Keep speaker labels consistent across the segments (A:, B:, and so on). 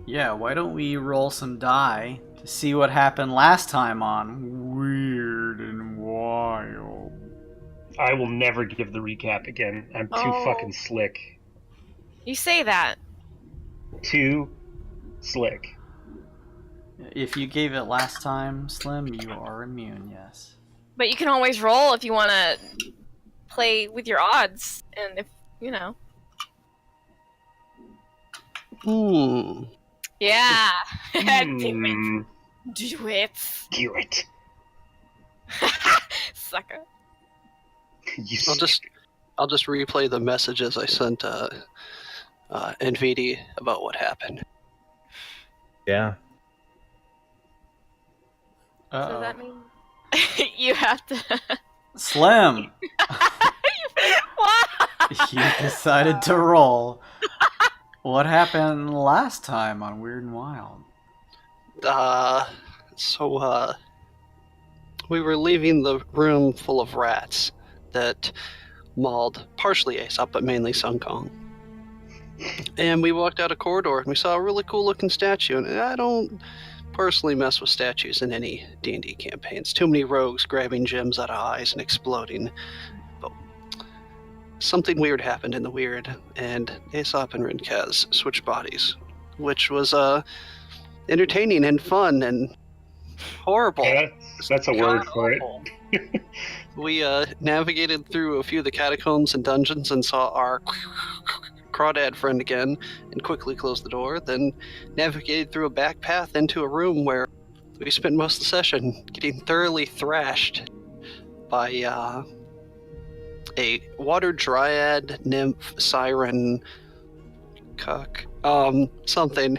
A: Yeah, why don't we roll some die to see what happened last time on Weird and Wild?
B: I will never give the recap again. I'm too fucking slick.
C: You say that.
B: Too slick.
A: If you gave it last time, Slim, you are immune, yes.
C: But you can always roll if you want to play with your odds. And if, Yeah. Do it.
B: Do it.
C: Sucker.
D: I'll just replay the messages I sent NVD about what happened.
E: Yeah.
A: Uh-oh.
C: So that means you have to...
A: Slim!
C: What?
A: You decided to roll. What happened last time on Weird and Wild?
D: We were leaving the room full of rats that mauled partially Aesop, but mainly Sun Kong. And we walked out a corridor and we saw a really cool looking statue. And I don't personally mess with statues in any D&D campaigns. Too many rogues grabbing gems out of eyes and exploding. But something weird happened in the Wyrd, and Aesop and Rinkaz switched bodies, which was entertaining and fun and horrible.
B: Yeah, that's a word for it.
D: We navigated through a few of the catacombs and dungeons and saw our crawdad friend again and quickly closed the door, then navigated through a back path into a room where we spent most of the session getting thoroughly thrashed by a water dryad, nymph, siren, cuck, something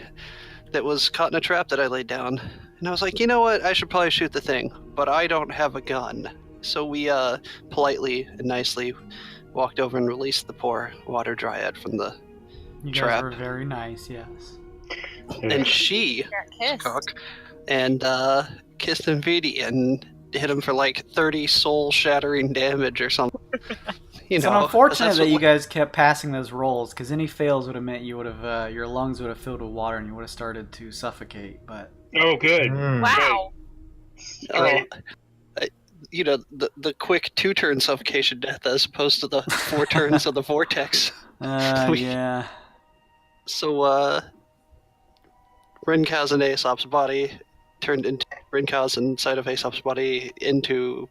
D: that was caught in a trap that I laid down. And I was like, you know what, I should probably shoot the thing, but I don't have a gun. So we politely and nicely walked over and released the poor water dryad from the trap.
A: You guys were very nice, yes.
D: And she cock and kissed Nvidia and hit him for like 30 soul-shattering damage or something.
A: It's unfortunate that you guys kept passing those rolls, because any fails would have meant you would have your lungs would have filled with water and you would have started to suffocate. But
B: oh, good.
C: Wow.
D: The quick 2-turn suffocation death as opposed to the 4 turns of the vortex.
A: Yeah.
D: So, Rinkaz and Aesop's body turned into Rinkaz inside of Aesop's body into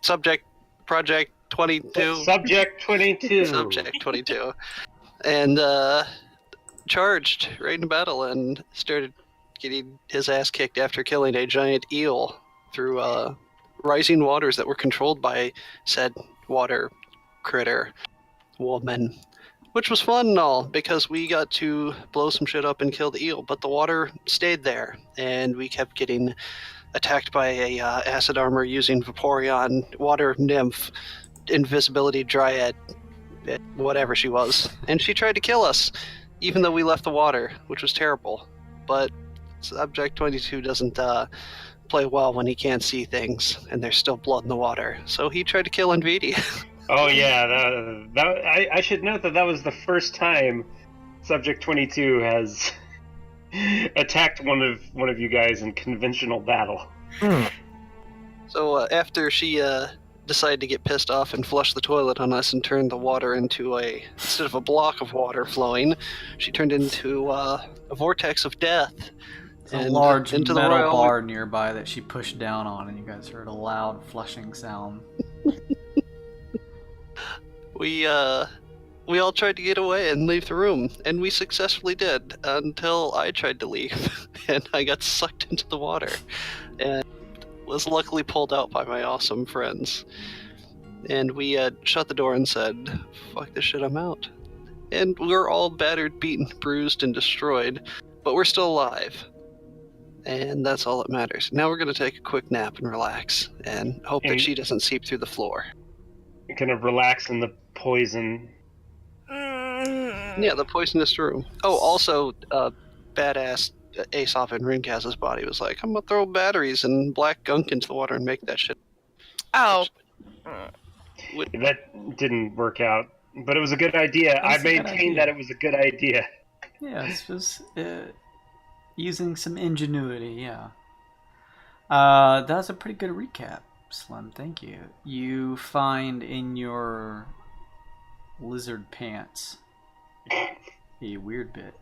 D: Subject Project 22.
B: Subject 22.
D: Subject 22. And charged right in battle and started getting his ass kicked after killing a giant eel through rising waters that were controlled by said water critter woman. Which was fun and all, because we got to blow some shit up and kill the eel, but the water stayed there, and we kept getting attacked by a acid armor using Vaporeon, water nymph, invisibility dryad, whatever she was. And she tried to kill us, even though we left the water, which was terrible. But Subject 22 doesn't play well when he can't see things, and there's still blood in the water. So he tried to kill Nvidia.
B: Oh yeah, I should note that was the first time Subject 22 has attacked one of you guys in conventional battle.
D: So after she decided to get pissed off and flush the toilet on us and turn the water into instead of a block of water flowing, she turned into a vortex of death.
A: There's a large metal bar nearby that she pushed down on, and you guys heard a loud flushing sound.
D: We all tried to get away and leave the room, and we successfully did, until I tried to leave, and I got sucked into the water, and was luckily pulled out by my awesome friends. And we shut the door and said, fuck this shit, I'm out. And we're all battered, beaten, bruised, and destroyed, but we're still alive. And that's all that matters. Now we're going to take a quick nap and relax, and hope that she doesn't seep through the floor.
B: Kind of relax in the poison.
D: Yeah, the poisonous room. Oh, also, badass Aesop and Rinkaz's body was like, I'm gonna throw batteries and black gunk into the water and make that shit.
C: Oh.
B: That didn't work out, but it was a good idea. I maintain that it was a good idea.
A: Yeah, it's just using some ingenuity, yeah. That was a pretty good recap, Slim. Thank you. You find in your lizard pants a weird bit.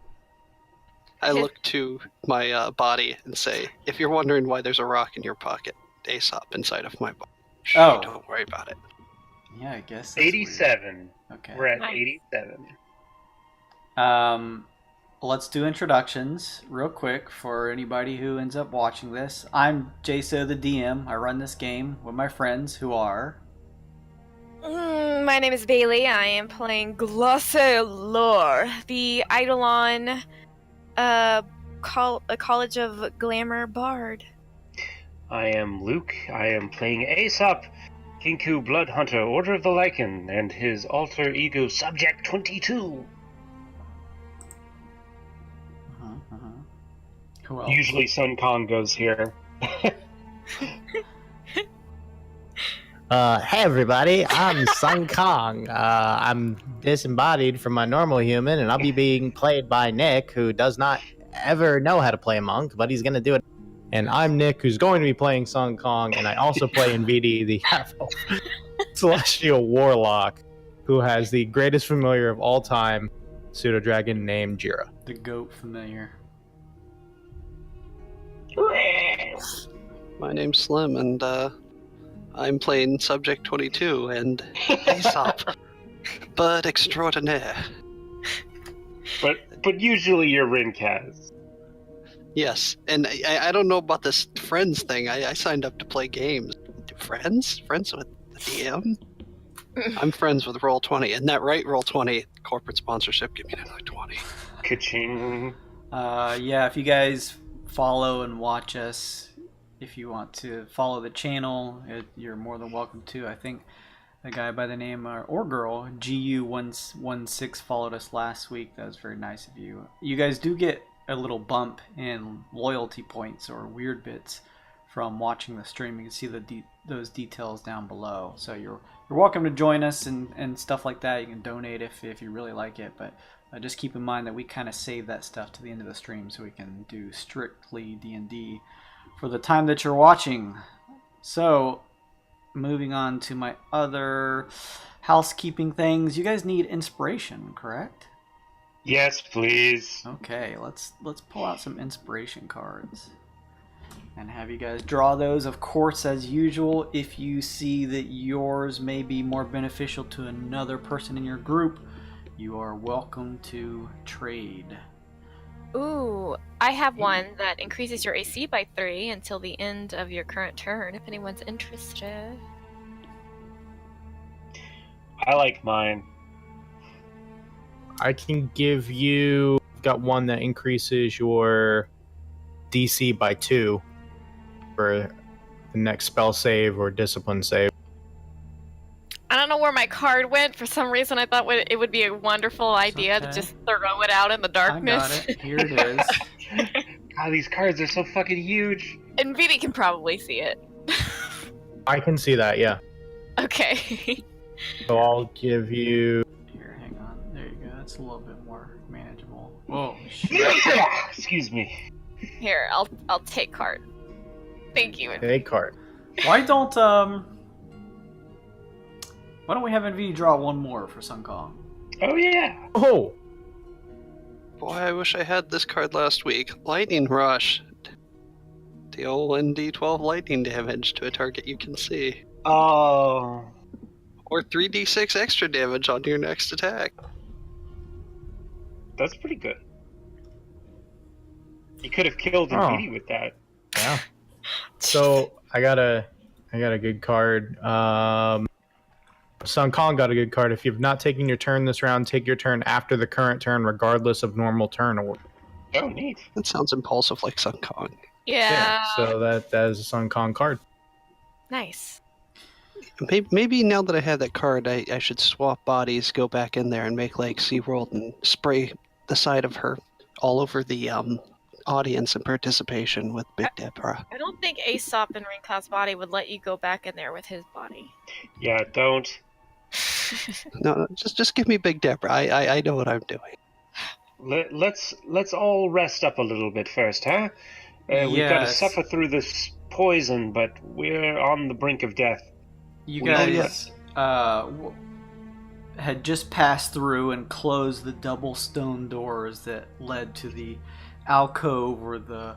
D: I look to my body and say, if you're wondering why there's a rock in your pocket, Aesop inside of my body. Shh,
A: Oh.
D: Don't worry about it.
A: Yeah, I guess that's
B: 87.
A: weird. Okay.
B: We're at
C: Nice.
B: 87.
A: Let's do introductions real quick for anybody who ends up watching this. I'm Jaso, the DM. I run this game with my friends who are...
C: My name is Bailey. I am playing Glossalor, the Eidolon College of Glamour Bard.
B: I am Luke. I am playing Aesop, Kinku Bloodhunter, Order of the Lycan, and his alter ego Subject 22.
A: Who else?
B: Usually Sun Kong goes here.
E: Hey everybody, I'm Sun Kong. I'm disembodied from my normal human, and I'll be being played by Nick, who does not ever know how to play a monk, but he's gonna do it. And I'm Nick, who's going to be playing Sun Kong, and I also play in VD, the half-elf celestial warlock, who has the greatest familiar of all time, pseudo-dragon named Jira.
A: The goat familiar.
D: My name's Slim, and I'm playing Subject 22 and Aesop, but extraordinaire.
B: But usually you're Rinkaz.
D: Yes, and I don't know about this friends thing. I signed up to play games. Friends? Friends with the DM? I'm friends with Roll20, and that right, Roll20, corporate sponsorship, give me another 20.
B: Ka-ching.
A: Yeah, if you guys follow and watch us, if you want to follow the channel, you're more than welcome to. I think a guy by the name, or girl, GU116 followed us last week. That was very nice of you. You guys do get a little bump in loyalty points or weird bits from watching the stream. You can see those details down below. So you're welcome to join us and stuff like that. You can donate if you really like it, but just keep in mind that we kind of save that stuff to the end of the stream so we can do strictly D&D for the time that you're watching. So moving on to my other housekeeping things. You guys need inspiration, correct?
B: Yes, please.
A: Okay, let's pull out some inspiration cards and have you guys draw those. Of course, as usual, if you see that yours may be more beneficial to another person in your group, you are welcome to trade.
C: Ooh, I have one that increases your AC by 3 until the end of your current turn, if anyone's interested.
B: I like mine.
E: I can give you... I've got one that increases your DC by 2 for the next spell save or discipline save.
C: I don't know where my card went. For some reason, I thought it would be a wonderful idea to
A: okay.
C: just throw it out in the darkness.
A: I got it. Here it is.
B: God, these cards are so fucking huge.
C: And Viti can probably see it.
E: I can see that, yeah.
C: Okay.
E: So I'll give you...
A: Here, hang on. There you go. That's a little bit more manageable. Whoa, shit.
B: Excuse me.
C: Here, I'll take card. Thank you.
E: a card.
A: Why don't we have NV draw one more for Sun Kong?
B: Oh yeah.
E: Oh!
D: Boy, I wish I had this card last week. Lightning Rush. Deal 1d12 lightning damage to a target you can see.
B: Oh.
D: Or 3d6 extra damage on your next attack.
B: That's pretty good. You could have killed Infinity with that.
E: Yeah. So I got a good card. Sun Kong got a good card. If you've not taken your turn this round, take your turn after the current turn, regardless of normal turn order.
B: Oh, neat.
D: That sounds impulsive like Sun Kong.
C: Yeah.
E: So that is a Sun Kong card.
C: Nice.
D: Maybe now that I have that card, I should swap bodies, go back in there and make like SeaWorld and spray the side of her all over the audience and participation with Big Deborah.
C: I don't think Aesop in Rinka's body would let you go back in there with his body.
B: Yeah, don't.
D: No, just give me Big Deborah. I know what I'm doing.
B: Let's all rest up a little bit first, huh? We've got to
A: Yes.
B: suffer through this poison, but we're on the brink of death.
A: You
B: We-
A: guys had just passed through and closed the double stone doors that led to the alcove or the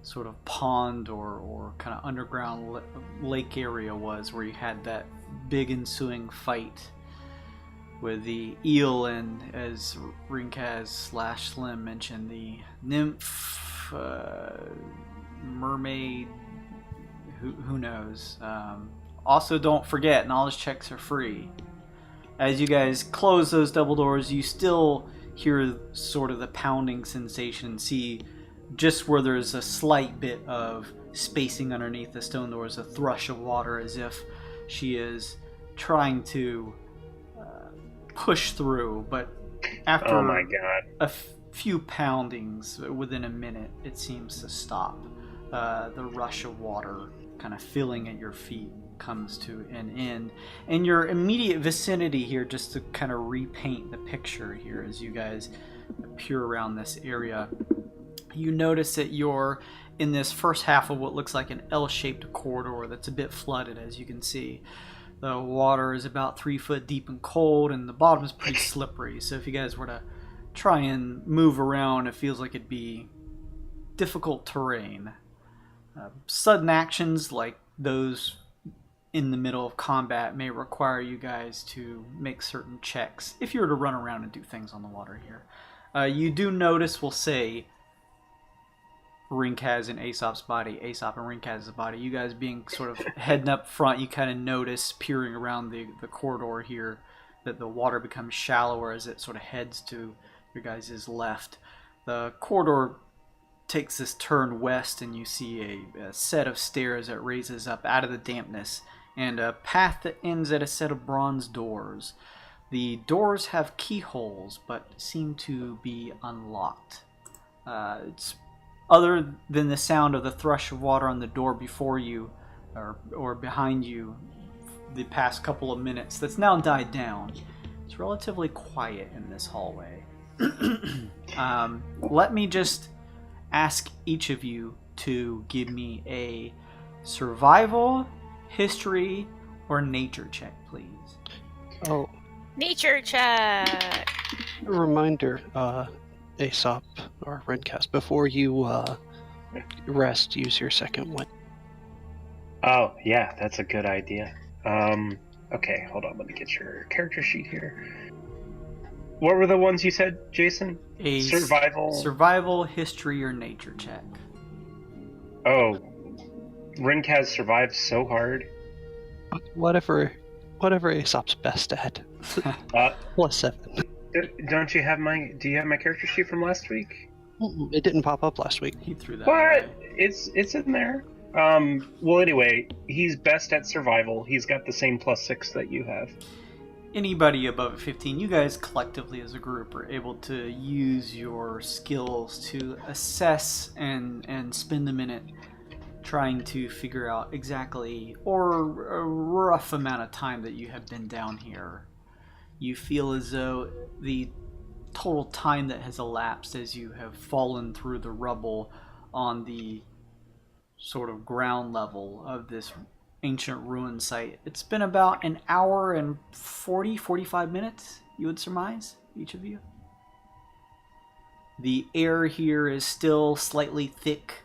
A: sort of pond or kind of underground lake area was, where you had that big ensuing fight with the eel and, as Rinkaz/Slim mentioned, the nymph, mermaid, who knows. Also, don't forget, knowledge checks are free. As you guys close those double doors, you still hear sort of the pounding sensation. See, just where there's a slight bit of spacing underneath the stone doors, a thrush of water, as if she is trying to push through. But after
B: Oh my god.
A: a few poundings, within a minute, it seems to stop. The rush of water kind of filling at your feet comes to an end. And your immediate vicinity here, just to kind of repaint the picture here as you guys appear around this area, you notice that you're in this first half of what looks like an L-shaped corridor that's a bit flooded, as you can see. The water is about 3 foot deep and cold, and the bottom is pretty slippery. So if you guys were to try and move around, it feels like it'd be difficult terrain. Sudden actions like those in the middle of combat may require you guys to make certain checks if you were to run around and do things on the water here. You do notice, we'll say, Rinkaz and Aesop's body, Aesop and Rinkaz's body, you guys being sort of heading up front, you kind of notice, peering around the corridor here, that the water becomes shallower as it sort of heads to your guys' left. The corridor takes this turn west, and you see a set of stairs that raises up out of the dampness, and a path that ends at a set of bronze doors. The doors have keyholes, but seem to be unlocked. It's other than the sound of the thrush of water on the door before you, or behind you, the past couple of minutes, that's now died down. It's relatively quiet in this hallway. Let me just ask each of you to give me a survival, history, or nature check, please.
D: Oh,
C: Nature check.
D: a reminder, Aesop or Redcast, before you rest, use your second one.
B: Oh, yeah, that's a good idea. Okay, hold on, let me get your character sheet here. What were the ones you said, Jason?
A: A survival, history, or nature check.
B: Oh, Rinkaz survived so hard.
D: Whatever Aesop's best at. +7.
B: Don't you have do you have my character sheet from last week?
D: It didn't pop up last week.
A: He threw that
B: What?
A: away.
B: It's in there. Well, anyway, he's best at survival. He's got the same +6 that you have.
A: Anybody above 15, you guys collectively as a group are able to use your skills to assess and spend a minute trying to figure out exactly, or a rough amount of time that you have been down here. You feel as though the total time that has elapsed as you have fallen through the rubble on the sort of ground level of this ancient ruin site, it's been about an hour and 45 minutes, you would surmise, each of you. The air here is still slightly thick.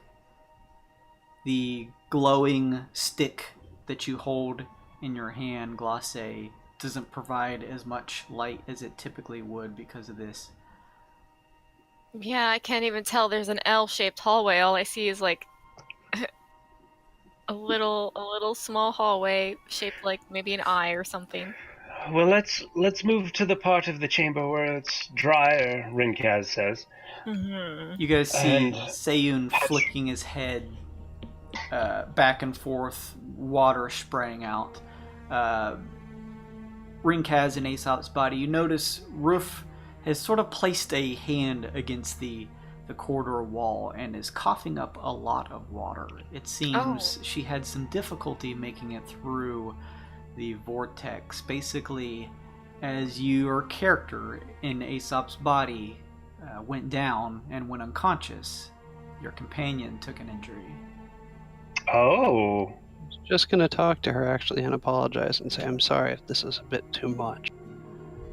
A: The glowing stick that you hold in your hand, glacé, doesn't provide as much light as it typically would because of this.
C: Yeah, I can't even tell there's an L-shaped hallway. All I see is like a little small hallway shaped like maybe an eye or something.
B: Well, let's move to the part of the chamber where it's drier, Rinkaz says.
C: Mm-hmm.
A: You guys see
B: And-
A: Sayun flicking his head back and forth, water spraying out. Rinkaz and Aesop's body, you notice Roof has sort of placed a hand against the corridor wall and is coughing up a lot of water. It seems she had some difficulty making it through the vortex. Basically, as your character in Aesop's body went down and went unconscious. Your companion took an injury.
B: Oh.
D: Just gonna talk to her actually and apologize and say I'm sorry if this is a bit too much.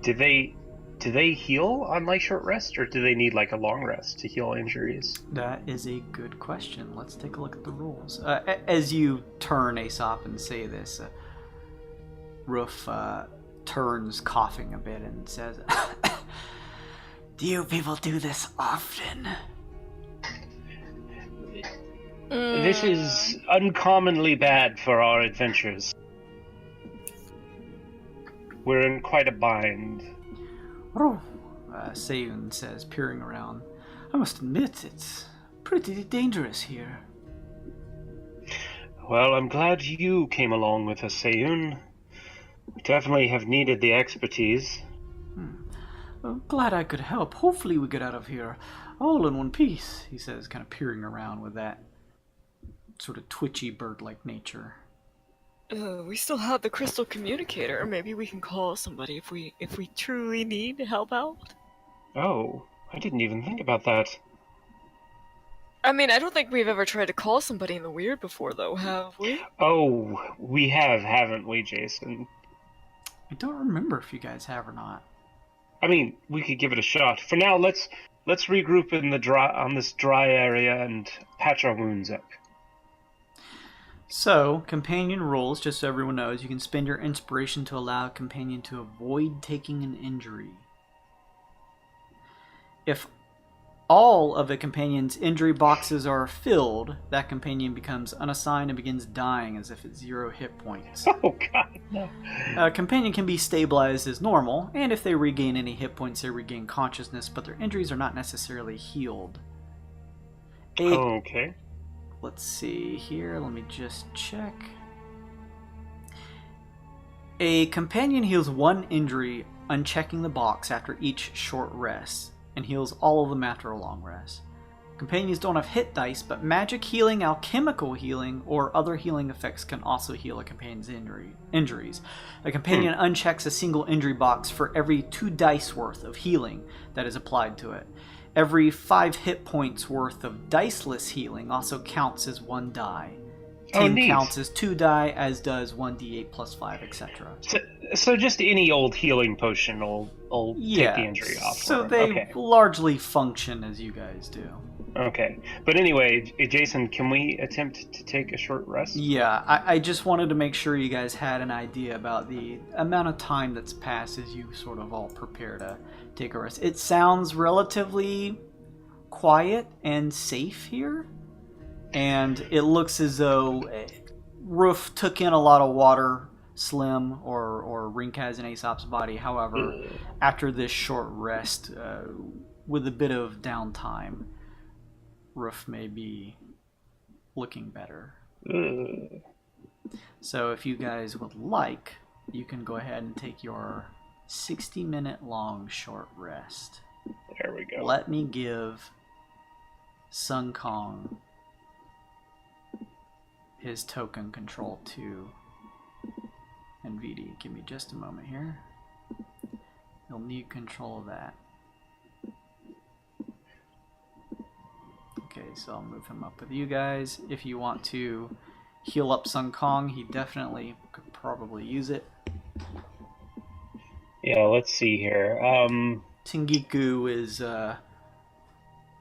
B: Do they heal on like short rest, or do they need like a long rest to heal injuries?
A: That is a good question. Let's take a look at the rules. As you turn Aesop and say this, Roof turns coughing a bit and says, "Do you people do this often?"
B: This is uncommonly bad for our adventures. We're in quite a bind.
A: Oh, Seiyun says, peering around. "I must admit, it's pretty dangerous here."
B: Well, I'm glad you came along with us, Seiyun. We definitely have needed the expertise.
A: Well, glad I could help. Hopefully we get out of here all in one piece, he says, kind of peering around with that sort of twitchy bird-like nature.
C: We still have the crystal communicator. Maybe we can call somebody if we truly need help out.
B: Oh, I didn't even think about that.
C: I mean, I don't think we've ever tried to call somebody in the Wyrd before, though, have we?
B: Oh, we have, haven't we, Jason?
A: I don't remember if you guys have or not.
B: I mean, we could give it a shot. For now, let's regroup in this dry area and patch our wounds up.
A: So, companion rules, just so everyone knows, you can spend your inspiration to allow a companion to avoid taking an injury. If all of a companion's injury boxes are filled, that companion becomes unassigned and begins dying as if it's 0 hit points.
B: Oh god, no.
A: A companion can be stabilized as normal, and if they regain any hit points, they regain consciousness, but their injuries are not necessarily healed.
B: Okay.
A: Let's see here, let me just check. A companion heals 1 injury unchecking the box after each short rest, and heals all of them after a long rest. Companions don't have hit dice, but magic healing, alchemical healing, or other healing effects can also heal a companion's injuries. A companion unchecks a single injury box for every 2 dice worth of healing that is applied to it. Every 5 hit points worth of diceless healing also counts as 1 die. 10 counts as 2 die, as does 1d8 plus 5, etc.
B: So just any old healing potion will take the injury off.
A: So they largely function as you guys do.
B: Okay. But anyway, Jason, can we attempt to take a short rest?
A: Yeah, I just wanted to make sure you guys had an idea about the amount of time that's passed as you sort of all prepare to take a rest. It sounds relatively quiet and safe here, and it looks as though Roof took in a lot of water, Slim or Rink has in Aesop's body. However, after this short rest, with a bit of downtime, Roof may be looking better. So if you guys would like, you can go ahead and take your 60-minute long short rest.
B: There we go.
A: Let me give Sun Kong his token control to NVD. Give me just a moment here. You'll need control of that. Okay, so I'll move him up with you guys. If you want to heal up Sun Kong, he definitely could probably use it.
B: Yeah, let's see here.
A: Tengiku is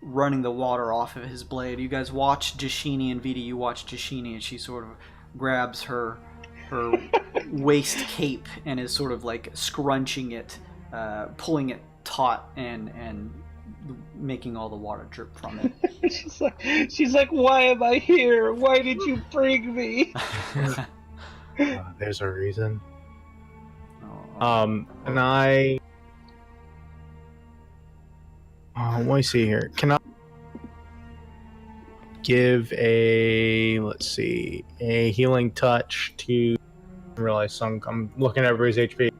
A: running the water off of his blade. You guys watch Jashini, and Vita, you watch Jashini, and she sort of grabs her waist cape and is sort of like scrunching it, pulling it taut and making all the water drip from it.
B: she's like, why am I here? Why did you bring me?
E: There's a reason. And I... let me see here. Can I give a, let's see, a healing touch to... I realize I'm looking at his HP.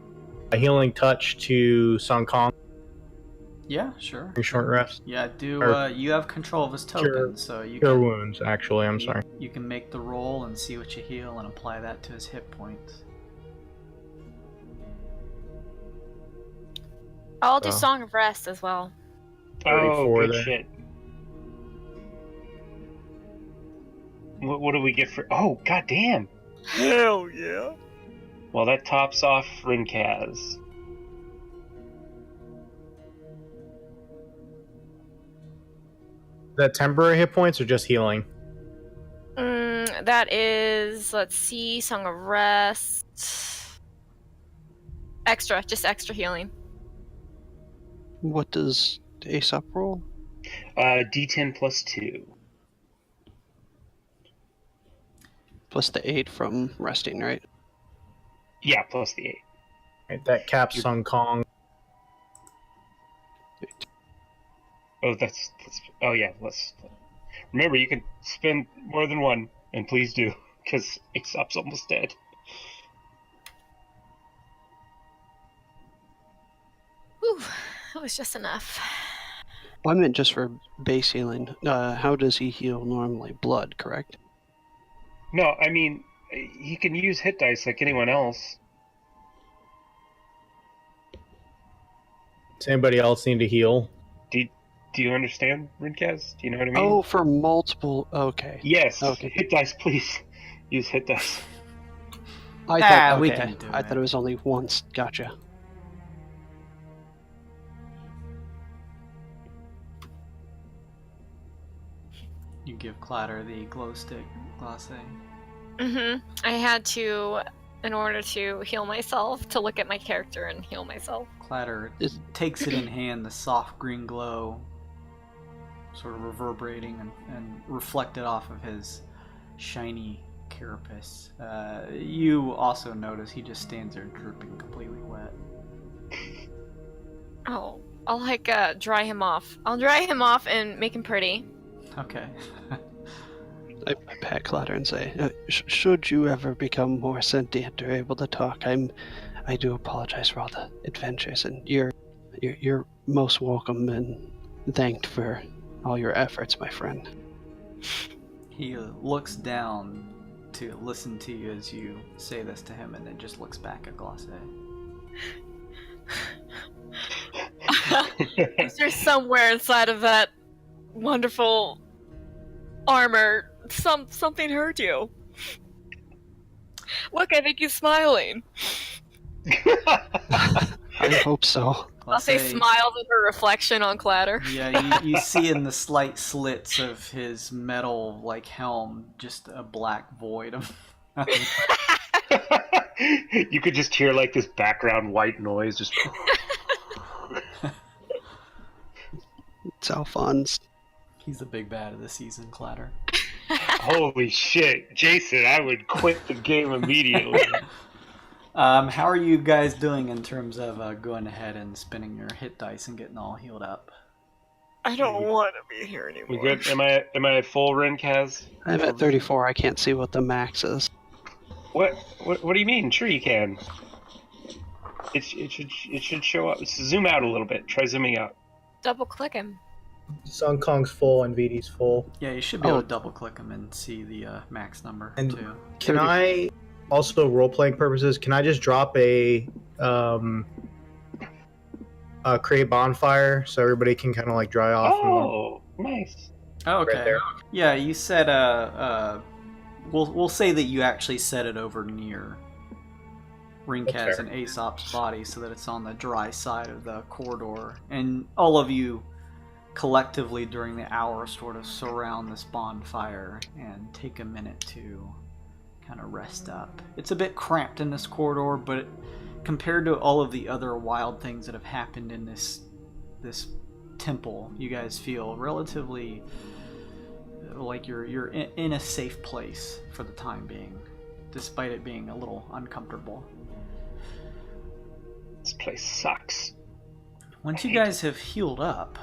E: A healing touch to Sun Kong.
A: Yeah, sure.
E: Short rest.
A: Yeah, you have control of his token,
E: Cure,
A: so you
E: cure
A: can...
E: wounds, actually, I'm sorry.
A: You can make the roll and see what you heal and apply that to his hit points.
C: I'll do Song of Rest as well.
B: Oh,
E: 34
B: good
E: there.
B: shit. What do we get for... Oh, goddamn!
C: Hell yeah.
B: Well, that tops off Rinkaz.
E: Is that temporary hit points or just healing?
C: That is, let's see, Song of Rest. Just extra healing.
D: What does Aesop roll?
B: D10 plus 2.
D: Plus the 8 from resting, right?
B: Yeah, plus the 8.
E: Right, that caps Sung Kong.
B: Oh, that's oh yeah, let's... Remember, you can spend more than one, and please do, because Aesop's almost dead.
C: Whew, that was just enough.
D: Well, I meant just for base healing. How does he heal normally? Blood, correct?
B: No, I mean, he can use hit dice like anyone else.
E: Does anybody else need to heal?
B: Do you understand, Rinkaz? Do you know what I mean?
D: Oh, for multiple... Okay.
B: Yes,
D: Okay.
B: hit dice, please. Use hit dice.
D: I thought,
A: we
D: okay.
A: can do
D: I
A: it.
D: thought it was only once. Gotcha.
A: You give Clatter the glow stick, Glace.
C: I had to, in order to heal myself, to look at my character and heal myself.
A: Clatter
D: Is-
A: takes it in hand, the soft green glow sort of reverberating and reflected off of his shiny carapace. You also notice he just stands there dripping completely wet.
C: Oh, I'll dry him off. I'll dry him off and make him pretty.
A: Okay.
D: I pat Clatter and say, should you ever become more sentient or able to talk, I do apologize for all the adventures, and you're most welcome and thanked for all your efforts, my friend.
A: He looks down to listen to you as you say this to him and then just looks back at Glace.
C: Is there somewhere inside of that wonderful armor something hurt you? Look, I think he's smiling.
D: I hope so.
C: I'll say smiles at her reflection on Clatter.
A: Yeah, you see in the slight slits of his metal like helm just a black void of
B: You could just hear like this background white noise just...
D: It's Alphonse.
A: He's the big bad of the season, Clatter.
B: Holy shit. Jason, I would quit the game immediately.
A: How are you guys doing in terms of going ahead and spinning your hit dice and getting all healed up?
C: I don't want to be here anymore.
B: We good? Am I at full Rinkaz?
D: I'm at 34. I can't see what the max is.
B: What do you mean? Sure you can. It should show up. Zoom out a little bit. Try zooming out.
C: Double click him.
E: Sung Kong's full and VD's full.
A: Yeah, you should be able to double click them and see the max number
E: And-
A: too.
E: Can I also, role-playing purposes, can I just drop a create bonfire so everybody can kind of like dry off?
B: Oh, nice.
A: Oh, okay.
E: Right there.
A: Yeah, you said we'll say that you actually set it over near Rinkaz
E: That's
A: and Aesop's body so that it's on the dry side of the corridor, and all of you collectively during the hour sort of surround this bonfire and take a minute to kind of rest up. It's a bit cramped in this corridor, but compared to all of the other wild things that have happened in this temple, you guys feel relatively like you're in a safe place for the time being, despite it being a little uncomfortable.
B: This place sucks.
A: Once you guys have healed up,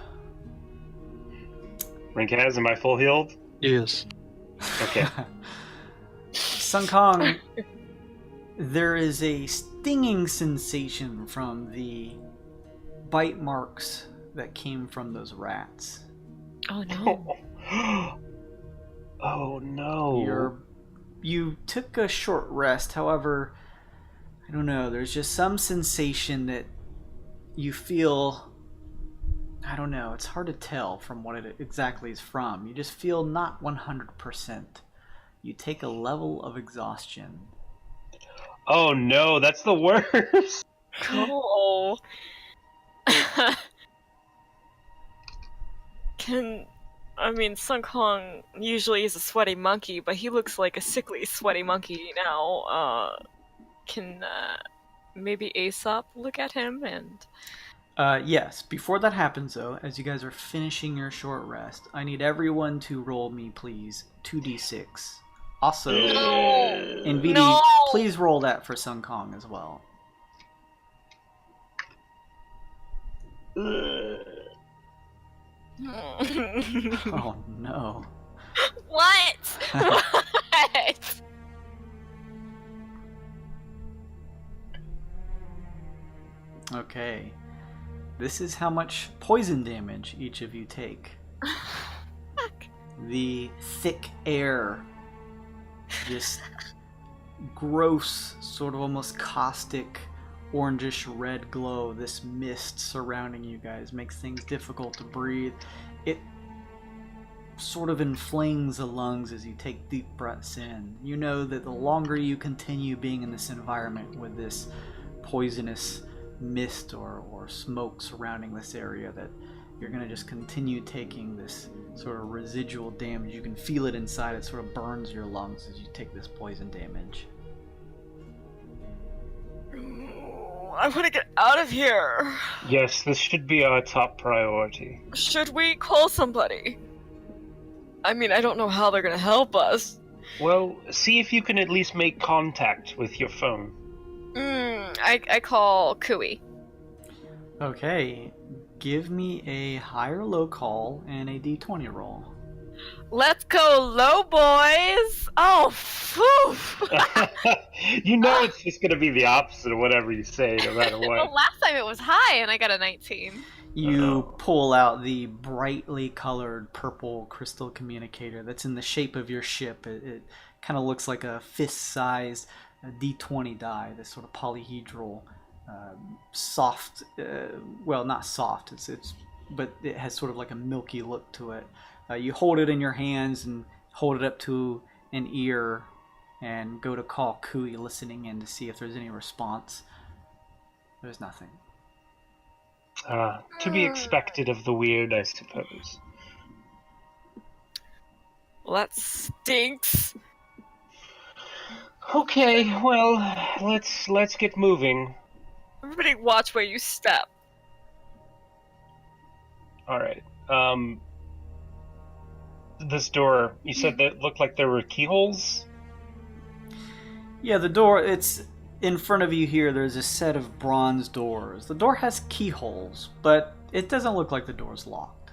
B: Rinkaz, am I full healed?
D: Yes.
B: Okay.
A: Sun Kong, there is a stinging sensation from the bite marks that came from those rats.
C: Oh no.
B: Oh no.
A: You took a short rest, however, I don't know, there's just some sensation that you feel, I don't know. It's hard to tell from what it exactly is from. You just feel not 100%. You take a level of exhaustion.
B: Oh no, that's the worst.
C: Cool. Sun Kong usually is a sweaty monkey, but he looks like a sickly, sweaty monkey now. Can maybe Aesop look at him and...
A: Yes, before that happens though, as you guys are finishing your short rest, I need everyone to roll me, please, 2d6. Also,
C: No!
A: NVD,
C: No!
A: please roll that for Sun Kong as well. Oh no.
C: What? What?
A: Okay. This is how much poison damage each of you take.
C: Fuck.
A: The thick air, this gross, sort of almost caustic, orangish red glow, this mist surrounding you guys makes things difficult to breathe. It sort of inflames the lungs as you take deep breaths in. You know that the longer you continue being in this environment with this poisonous mist or smoke surrounding this area, that you're going to just continue taking this sort of residual damage. You can feel it inside. It sort of burns your lungs as you take this poison damage.
C: I want to get out of here.
B: Yes, this should be our top priority.
C: Should we call somebody? I mean, I don't know how they're gonna help us.
B: Well, see if you can at least make contact with your phone.
C: I call Kui.
A: Okay, give me a high or low call and a d20 roll.
C: Let's go low, boys! Oh, phew!
B: You know it's just going to be the opposite of whatever you say, no matter what.
C: Well, last time it was high and I got a 19.
A: You pull out the brightly colored purple crystal communicator that's in the shape of your ship. It kind of looks like a fist-sized d20 die, this sort of polyhedral, soft, well, not soft, but it has sort of like a milky look to it. You hold it in your hands and hold it up to an ear and go to call Kui, listening in to see if there's any response. There's nothing.
B: To be expected of the Wyrd, I suppose.
C: Well, that stinks.
B: Okay, well, let's get moving.
C: Everybody watch where you step.
B: All right. This door, you said that it looked like there were keyholes?
A: Yeah, the door, it's in front of you here. There's a set of bronze doors. The door has keyholes, but it doesn't look like the door's locked.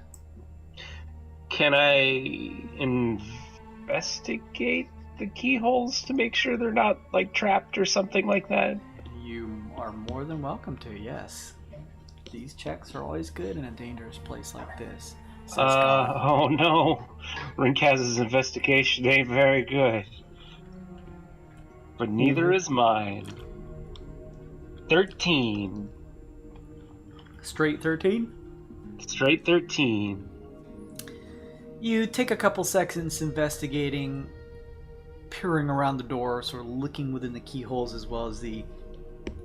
B: Can I investigate the keyholes to make sure they're not, like, trapped or something like that?
A: You are more than welcome to, yes. These checks are always good in a dangerous place like this.
B: Oh no. Rinkaz's investigation ain't very good. But neither is mine. 13.
A: Straight 13?
B: Straight 13.
A: You take a couple seconds investigating, peering around the door, sort of looking within the keyholes as well as the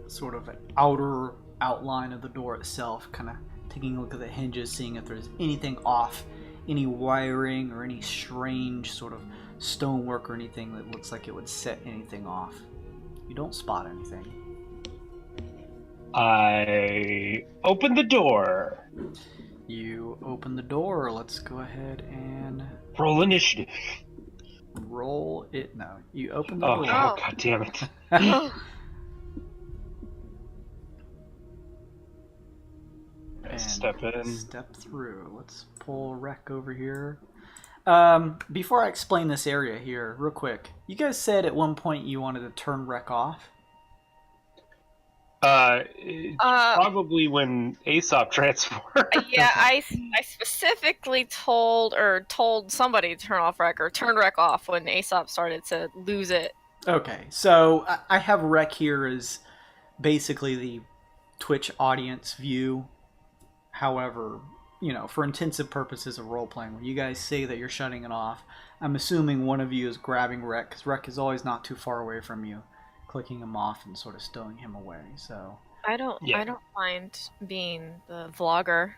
A: sort of outer outline of the door itself, kind of taking a look at the hinges, seeing if there's anything off, any wiring or any strange sort of stonework or anything that looks like it would set anything off. You don't spot anything.
B: I open the door.
A: You open the door. Let's go ahead and
B: Roll initiative.
A: roll it. No, you open the
B: Oh,
A: door.
B: God damn it.
A: And
B: Step in.
A: Step through. Let's pull Rec over here. Before I explain this area here, real quick, you guys said at one point you wanted to turn Rec off.
B: Probably when Aesop transformed.
C: Yeah, I specifically told somebody to turn off Rec or turn Rec off when Aesop started to lose it.
A: Okay, so I have Rec here as basically the Twitch audience view. However, for intensive purposes of role playing, when you guys say that you're shutting it off, I'm assuming one of you is grabbing Rek, because Rek is always not too far away from you, clicking him off and sort of stowing him away. So
C: I don't mind being the vlogger.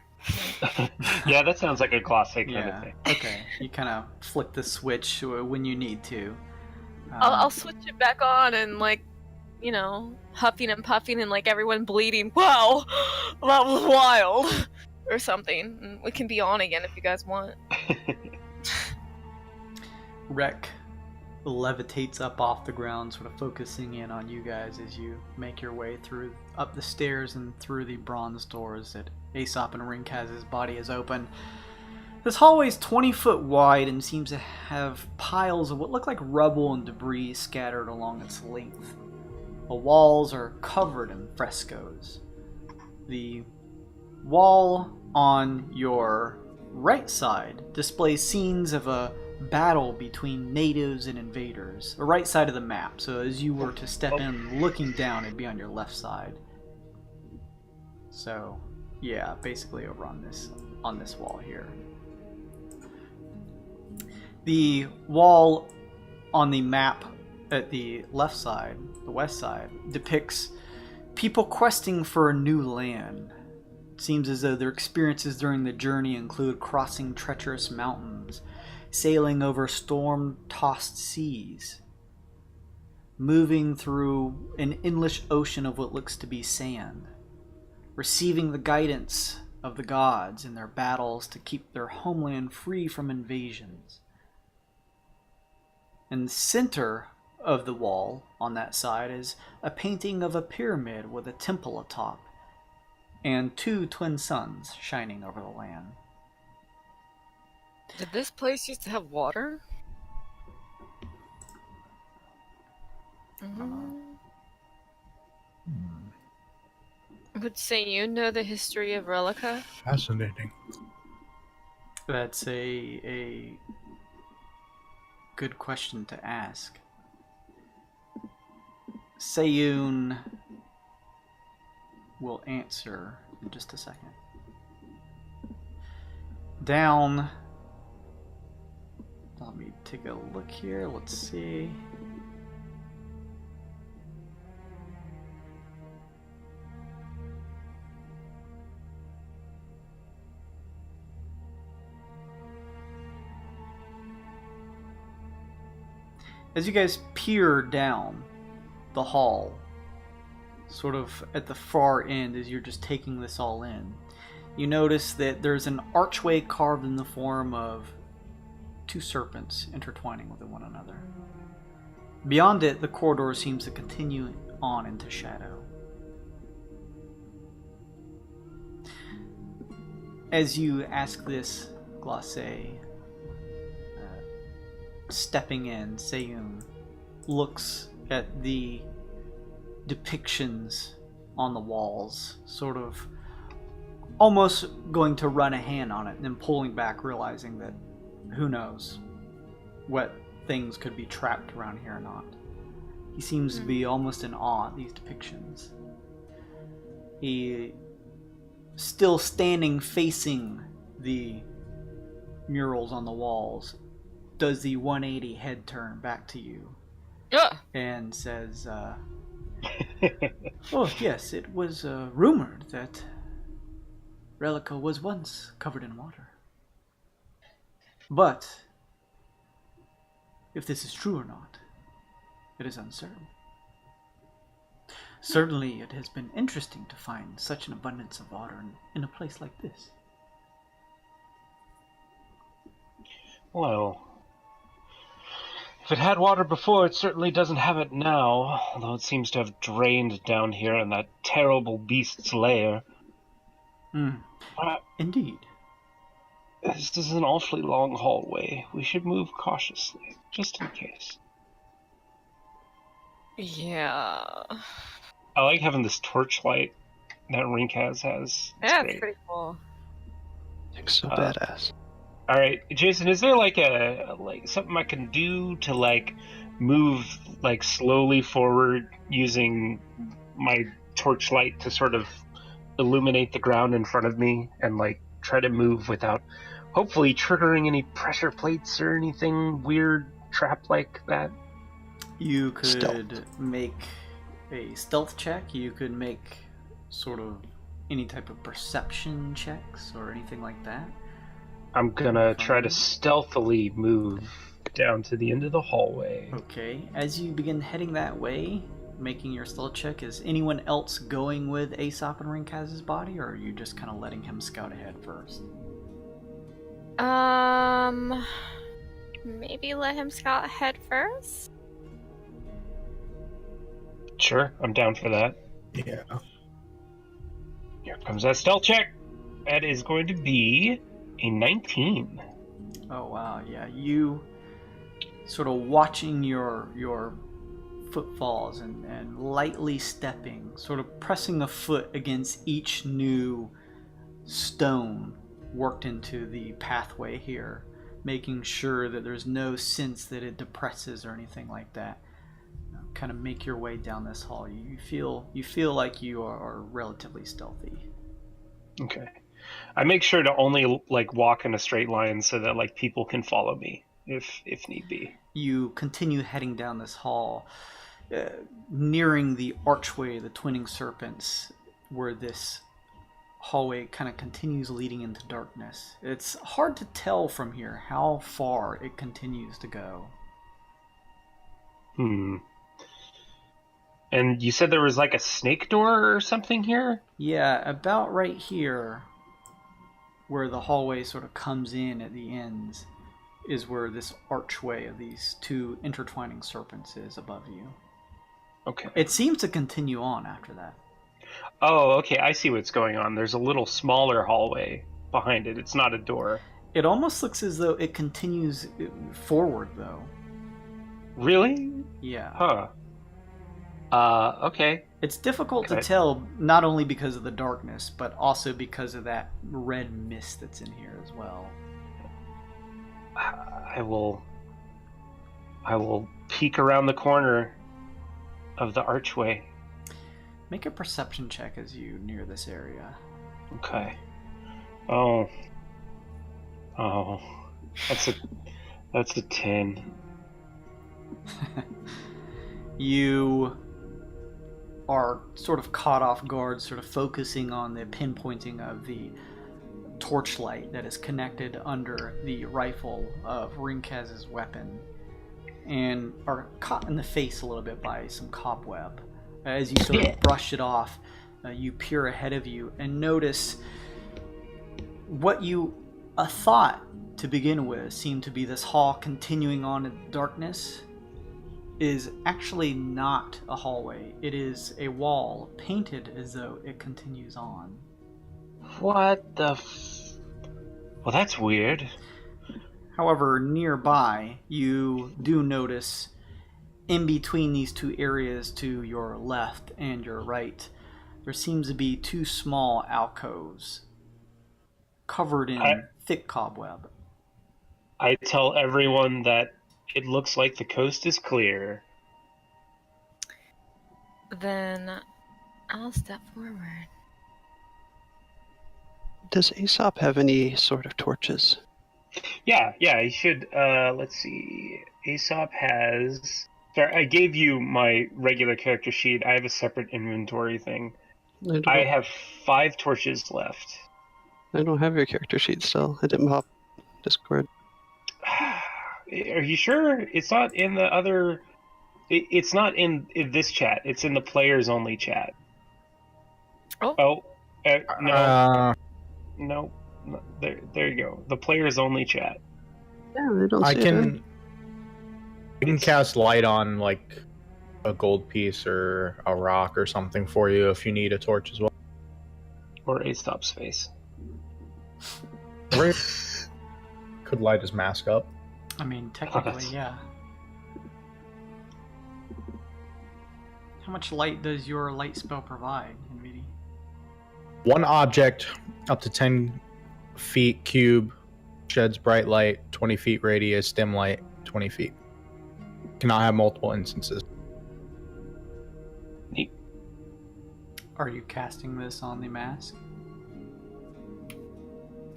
B: Yeah, that sounds like a classic kind of thing.
A: Okay. You kind of flick the switch when you need to.
C: I'll switch it back on and huffing and puffing and everyone bleeding. Wow, that was wild, or something. And we can be on again if you guys want.
A: Rek levitates up off the ground, sort of focusing in on you guys as you make your way up the stairs and through the bronze doors that Aesop and Rinkaz's body is open. This hallway is 20 foot wide and seems to have piles of what look like rubble and debris scattered along its length. The walls are covered in frescoes. The wall on your right side displays scenes of a battle between natives and invaders. The right side of the map, so as you were to step in looking down, it'd be on your left side. So, yeah, basically over on this wall here. The wall on the map at the left side, the west side, depicts people questing for a new land. It seems as though their experiences during the journey include crossing treacherous mountains, sailing over storm-tossed seas, moving through an endless ocean of what looks to be sand, receiving the guidance of the gods in their battles to keep their homeland free from invasions. In the center of the wall on that side is a painting of a pyramid with a temple atop and two twin suns shining over the land.
C: Did this place used to have water? Would say you know the history of Relica?
F: Fascinating.
A: That's a good question to ask. Sayun will answer in just a second. Down. Let me take a look here. Let's see. As you guys peer down the hall, sort of at the far end as you're just taking this all in, you notice that there's an archway carved in the form of two serpents intertwining with one another. Beyond it, the corridor seems to continue on into shadow. As you ask this, Glacé, stepping in, Sayun looks at the depictions on the walls, sort of almost going to run a hand on it, and then pulling back, realizing that who knows what things could be trapped around here or not. He seems to be almost in awe at these depictions. He, still standing facing the murals on the walls, does the 180 head turn back to you and says, oh yes, it was rumored that Relica was once covered in water. But if this is true or not, it is uncertain. Certainly it has been interesting to find such an abundance of water in a place like this.
B: Well, if it had water before, it certainly doesn't have it now, although it seems to have drained down here in that terrible beast's lair.
A: Indeed.
B: This is an awfully long hallway. We should move cautiously, just in case.
C: Yeah.
B: I like having this torchlight that Rinkaz has.
C: Yeah,
B: great.
C: it's pretty cool.
D: It's so badass.
B: All right, Jason, is there like something I can do to move slowly forward using my torchlight to sort of illuminate the ground in front of me and try to move without hopefully triggering any pressure plates or anything weird trap like that.
A: You could
D: Stealth.
A: make a stealth check. You could make sort of any type of perception checks or anything like that.
B: I'm gonna try to stealthily move down to the end of the hallway.
A: Okay, as you begin heading that way, making your stealth check, is anyone else going with Aesop and Rinkaz's body, or are you just kind of letting him scout ahead first?
C: Maybe let him scout ahead first.
B: Sure, I'm down for that.
E: Yeah.
B: Here comes that stealth check. That is going to be a 19.
A: Oh wow, yeah. You sort of watching your footfalls and lightly stepping, sort of pressing a foot against each new stone worked into the pathway here, making sure that there's no sense that it depresses or anything like that. Kind of make your way down this hall. You feel like you are relatively stealthy.
B: Okay. I make sure to only like walk in a straight line so that like people can follow me if need be.
A: You continue heading down this hall, nearing the archway, the twinning serpents, where this hallway kind of continues leading into darkness. It's hard to tell from here how far it continues to go.
B: And you said there was like a snake door or something here?
A: Yeah, about right here, where the hallway sort of comes in at the ends, is where this archway of these two intertwining serpents is above you.
B: Okay.
A: It seems to continue on after that.
B: Oh, okay, I see what's going on. There's a little smaller hallway behind it. It's not a door.
A: It almost looks as though it continues forward, though.
B: Really?
A: Yeah.
B: Huh. Okay.
A: It's difficult to tell, not only because of the darkness, but also because of that red mist that's in here as well.
B: I will peek around the corner of the archway.
A: Make a perception check as you near this area.
B: Okay. Oh. That's a 10.
A: You are sort of caught off guard, sort of focusing on the pinpointing of the torchlight that is connected under the rifle of Rinkaz's weapon, and are caught in the face a little bit by some cobweb. As you sort of brush it off, you peer ahead of you and notice what you thought to begin with seemed to be this hall continuing on in darkness is actually not a hallway. It is a wall painted as though it continues on.
B: What the Well, that's weird.
A: However, nearby, you do notice in between these two areas to your left and your right, there seems to be two small alcoves covered in thick cobweb.
B: I tell everyone that it looks like the coast is clear.
C: Then I'll step forward.
D: Does Aesop have any sort of torches?
B: Yeah, he should. Let's see. Aesop has... Sorry, I gave you my regular character sheet. I have a separate inventory thing. I have 5 torches left.
D: I don't have your character sheet still. I didn't pop Discord.
B: Are you sure? It's not in the other... It's not in this chat. It's in the players only chat.
C: Oh.
B: No. No. There you go. The players only chat.
D: Yeah, I don't see
E: I
D: it.
E: can cast light on like a gold piece or a rock or something for you if you need a torch as well.
B: Or Aesop's face.
E: Could light his mask up.
A: I mean, technically, yeah. How much light does your light spell provide, NVD?
E: One object up to 10 feet cube sheds bright light, 20 feet radius, dim light, 20 feet. Cannot have multiple instances.
B: Neat.
A: Are you casting this on the mask?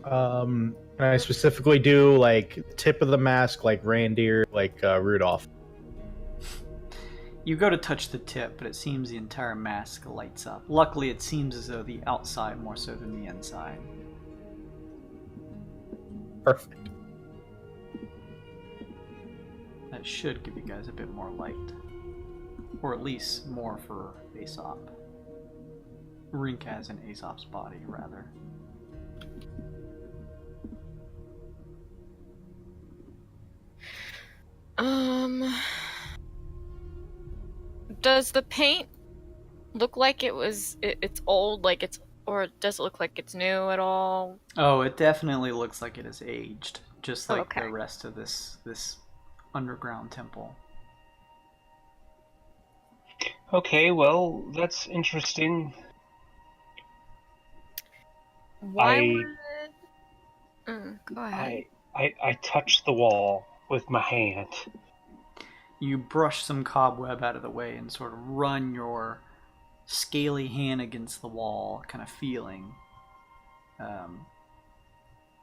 E: Can I specifically do like tip of the mask, like reindeer, like Rudolph?
A: You go to touch the tip, but it seems the entire mask lights up. Luckily, it seems as though the outside more so than the inside.
E: Perfect.
A: That should give you guys a bit more light. Or at least more for Aesop. Rink has an Aesop's body, rather.
C: Does the paint look like it's old, like it's, or does it look like it's new at all?
A: Oh, it definitely looks like it is aged, just like
C: Okay.
A: the rest of this underground temple.
B: Okay, well, that's interesting.
C: Why
B: I-
C: would... go ahead.
B: I touched the wall with my hand.
A: You brush some cobweb out of the way and sort of run your scaly hand against the wall, kind of feeling.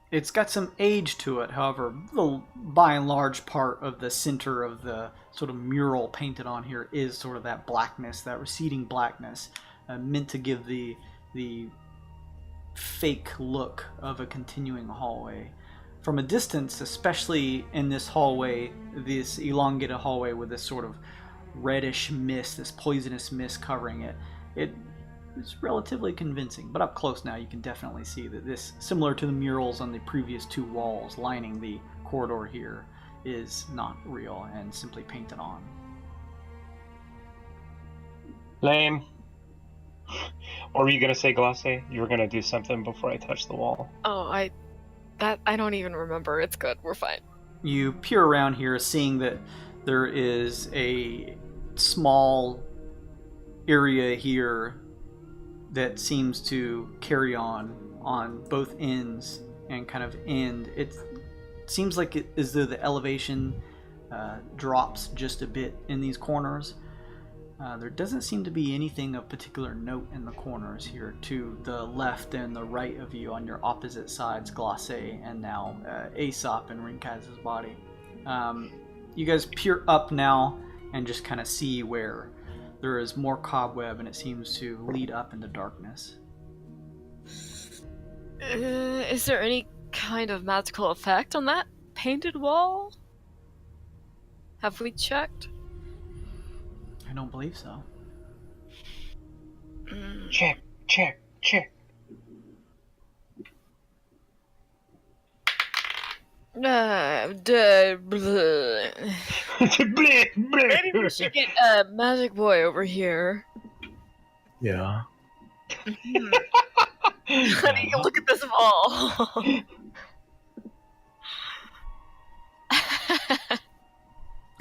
A: It's got some age to it, however, by and large part of the center of the sort of mural painted on here is sort of that blackness, that receding blackness, meant to give the fake look of a continuing hallway. From a distance, especially in this hallway, this elongated hallway with this sort of reddish mist, this poisonous mist covering it, it's relatively convincing. But up close now, you can definitely see that this, similar to the murals on the previous two walls lining the corridor here, is not real and simply painted on.
B: Lame. Or were you gonna say, Glace? You were gonna do something before I touched the wall.
C: Oh, I don't even remember. It's good. We're fine.
A: You peer around here, seeing that there is a small area here that seems to carry on both ends and kind of end. It seems like it as though the elevation drops just a bit in these corners. There doesn't seem to be anything of particular note in the corners here. To the left and the right of you on your opposite sides, Glace and now Aesop and Rinkaz's body. You guys peer up now and just kind of see where there is more cobweb and it seems to lead up into darkness.
C: Is there any kind of magical effect on that painted wall? Have we checked?
A: I don't believe so.
B: Check.
C: Bleh. Maybe we should get Magic Boy over here.
E: Yeah.
C: Honey, look at this wall.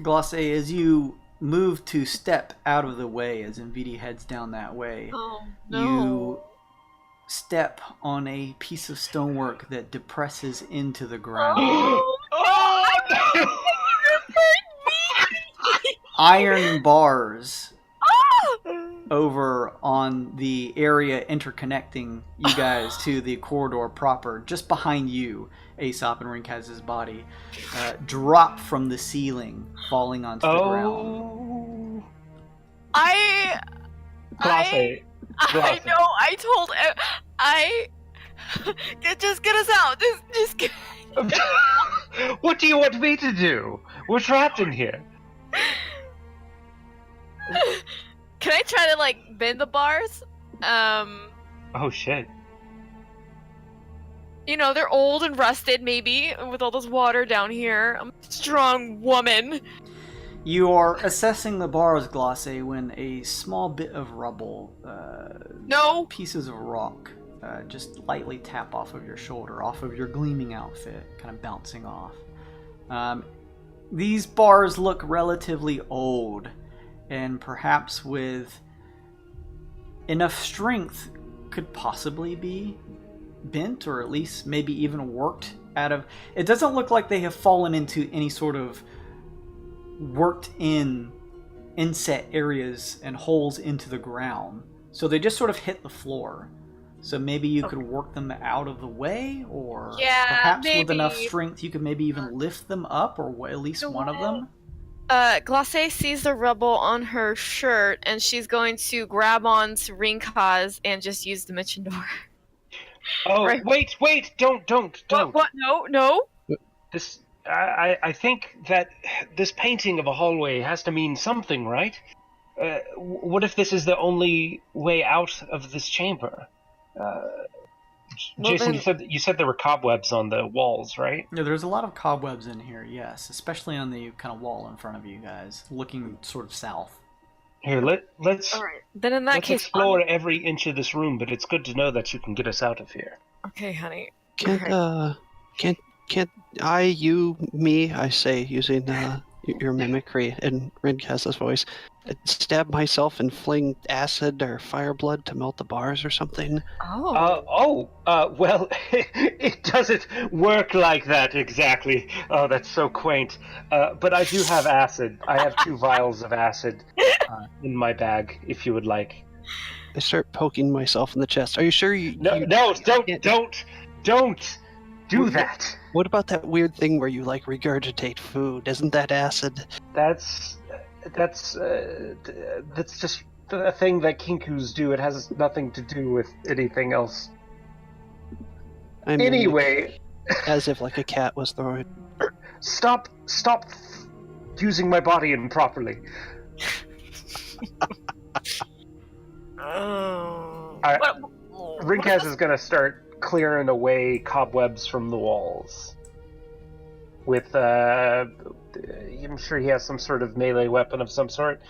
A: Glace, as you move to step out of the way as MVD heads down that way,
C: Oh no.
A: you step on a piece of stonework that depresses into the ground.
B: Oh,
A: Iron bars over on the area interconnecting you guys to the corridor proper, just behind you, Aesop and Rinkaz's body, drop from the ceiling, falling onto the ground.
B: Glace.
C: I know. I told. Just get us out. Just get.
B: What do you want me to do? We're trapped in here.
C: Can I try to like bend the bars?
B: Oh shit.
C: You know, they're old and rusted, maybe, with all this water down here. I'm a strong woman.
A: You are assessing the bars, Glace, when a small bit of rubble,
C: No.
A: pieces of rock, just lightly tap off of your shoulder, off of your gleaming outfit, kind of bouncing off. These bars look relatively old, and perhaps with enough strength could possibly be bent, or at least maybe even worked out of. It doesn't look like they have fallen into any sort of worked in inset areas and holes into the ground, so they just sort of hit the floor. So maybe you could work them out of the way, or
C: Yeah,
A: perhaps with enough
C: maybe.
A: strength you could maybe even lift them up, or at least one of them.
C: Glacé sees the rubble on her shirt, and she's going to grab onto Ringkaz and just use the Dimension Door.
B: Oh,
C: Right.
B: wait! Don't!
C: What? No.
B: This, I think that this painting of a hallway has to mean something, right? What if this is the only way out of this chamber? Jason, you said there were cobwebs on the walls, right?
A: Yeah, there's a lot of cobwebs in here, yes, especially on the kind of wall in front of you guys, looking sort of south.
B: Here, let's
C: All right. Then in that
B: let's
C: case,
B: explore every inch of this room, but it's good to know that you can get us out of here.
C: Okay, honey.
D: Can't I say, using your mimicry in Ringkaz's voice, stab myself and fling acid or fire blood to melt the bars or something?
B: Well, it doesn't work like that exactly. Oh, that's so quaint. But I do have acid. I have 2 vials of acid in my bag, if you would like.
D: I start poking myself in the chest. Are you sure
B: No, don't do that.
D: What about that weird thing where you regurgitate food? Isn't that acid?
B: That's just a thing that Kinkus do. It has nothing to do with anything else.
D: I mean,
B: Anyway,
D: as if a cat was throwing.
B: stop using my body improperly. Ringkaz is gonna start clearing away cobwebs from the walls. With, I'm sure he has some sort of melee weapon of some sort.